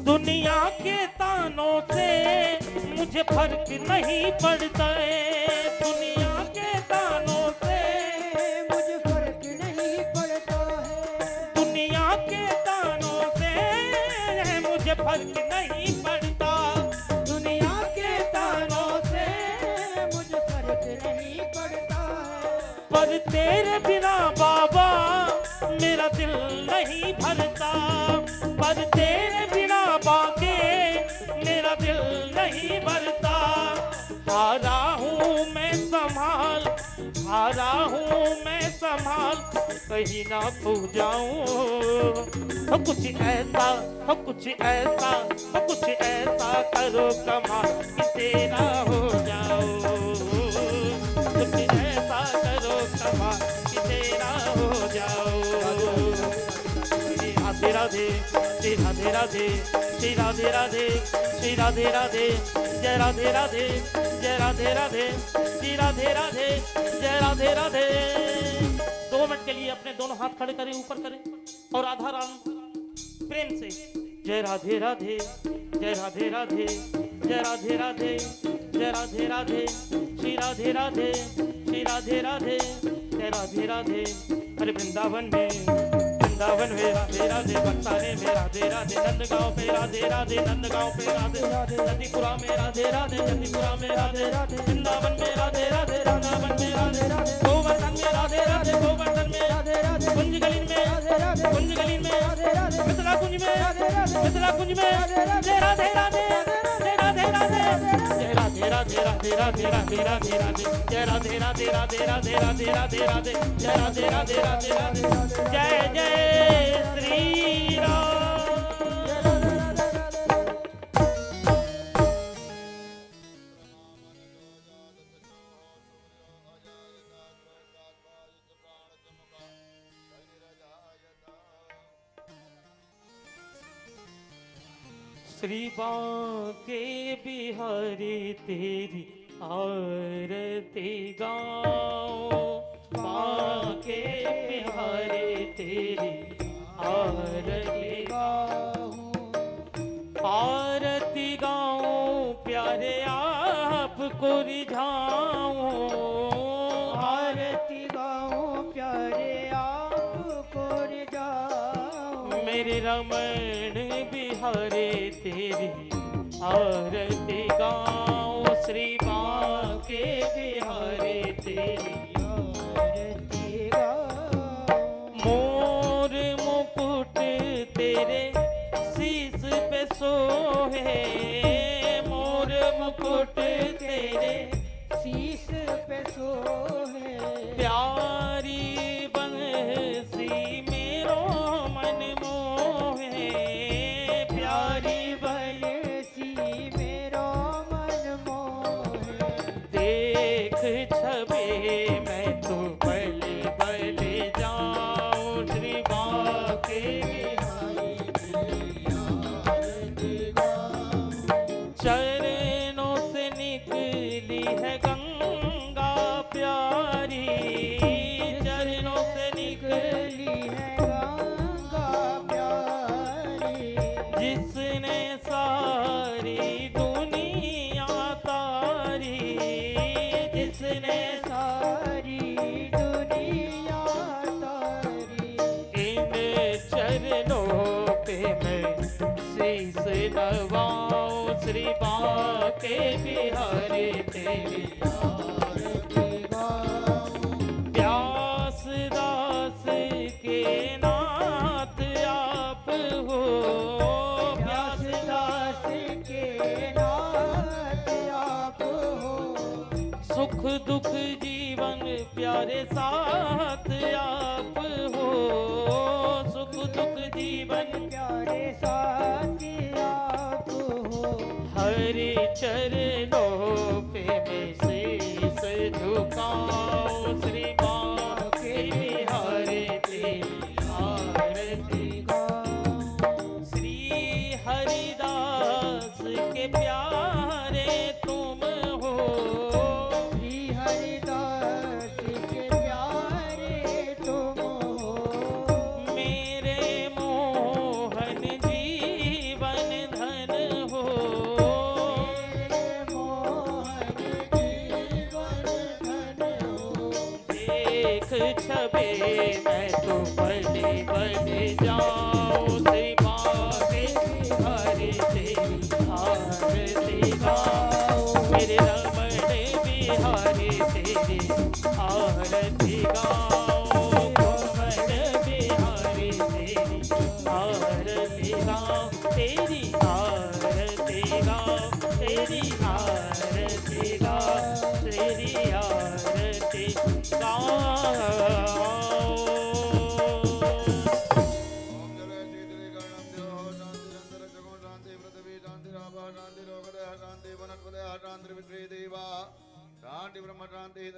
दुनिया के तानों से मुझे फर्क नहीं पड़ता है। दुनिया के तानों से मुझे फर्क नहीं पड़ता फर्क नहीं पड़ता, दुनिया के तानों से मुझे फर्क नहीं पड़ता है। पर तेरे बिना बाबा मेरा दिल नहीं भरता, पर तेरे बिना बाके मेरा दिल नहीं भरता। हारा हूँ मैं संभाल, हारा हूँ मैं संभाल, कहीं ना खो जाऊं। हो कुछ ऐसा, हो कुछ ऐसा, हो कुछ ऐसा करो कमाल कि तेरा हो जाओ। कुछ ऐसा करो कमाल कि तेरा हो जाओ। राधे राधे, श्री राधे राधे, श्री राधे राधे, श्री राधे राधे, जय राधे राधे, जय राधे राधे, श्री राधे राधे, जय राधे राधे। 2 मिनट के लिए अपने दोनों हाथ खड़े करें, ऊपर करें और राधा राम प्रेम से जय राधे राधे, जय राधे राधे, जय राधे राधे, जय राधे राधे, श्री राधे राधे, श्री राधे राधे, जय राधे राधे। अरे वृंदावन में, वृंदावन में राधे राधे, बरसाने में राधे राधे, नंदगांव पे राधे राधे, नंदगांव पे राधे राधे, नंदीपुरा में राधे राधे, नंदीपुरा में राधे राधे, वृंदावन में राधे राधे, वृंदावन में राधे राधे, गोवर्धन में राधे राधे, गोवर्धन में राधे राधे, कुंजगलीन में राधे राधे, कुंजगलीन में राधे राधे, मिथिला कुंज में राधे राधे, मिथिला कुंज में राधे राधे, जय राधे राधे, जय राधे राधे, जय राधे राधे, राधे राधे, राधे राधे राधे, जय राधे राधे, राधे राधे, राधे राधे राधे, जय राधे राधे, राधे राधे, जय जय श्री राम। श्री बांके बिहारी तेरी आरती गाओ, बांके बिहारी तेरी आरती गाओ, आरती गाओ प्यारे आपको रिझाऊं, आरती गाऊं प्यारे आपको रिझाऊं, मेरे रमण बिहारी तेरी आरती गाओ, श्री बांके बिहारी तेरी आरती गाऊं, मोर मुकुट तेरे शीस पे सोहे, मोर मुकुट तेरे शीश पे सोहे, प्यारी बंसी मेरो मन मोहे, प्यारी बंसी मेरो मन मोहे, देख छबे मैं तो बलि बलि जाऊं, श्री बांके बिहारी तेरी आरती गाऊं, चरणों से निकली है गंगा प्यारी, चरणों से निकली निकली है गंगा प्यारी, जिसने सारी दुनिया तारी, जिसने सारी दुनिया तारी, इन चरणों पे मैं शीस नवाऊं, श्री बांके बिहारी तेरी आरती गाऊं, प्यास दास के नाथ आप हो, प्यास दास के नाथ आप हो, सुख दुख जीवन प्यारे साथ आप हो, सुख दुख जीवन प्यारे साथ आप हो, हरि चरणों पे मैं शीस झुकाऊं, श्री बांके बिहारी तेरी आरती गाऊं, श्री हरिदास के प्यारे तुम हो, श्री हरिदास के प्यारे तुम हो, मेरे मोहन जीवन धन हो, मेरे मोहन जीवन धन हो, देख छबे मैं तो बलि बलि जाऊं, श्री बांके बिहारी आरती गाओ कोमल बिहारी तेरी आरती गाओ तेरी आरती गाओ तेरी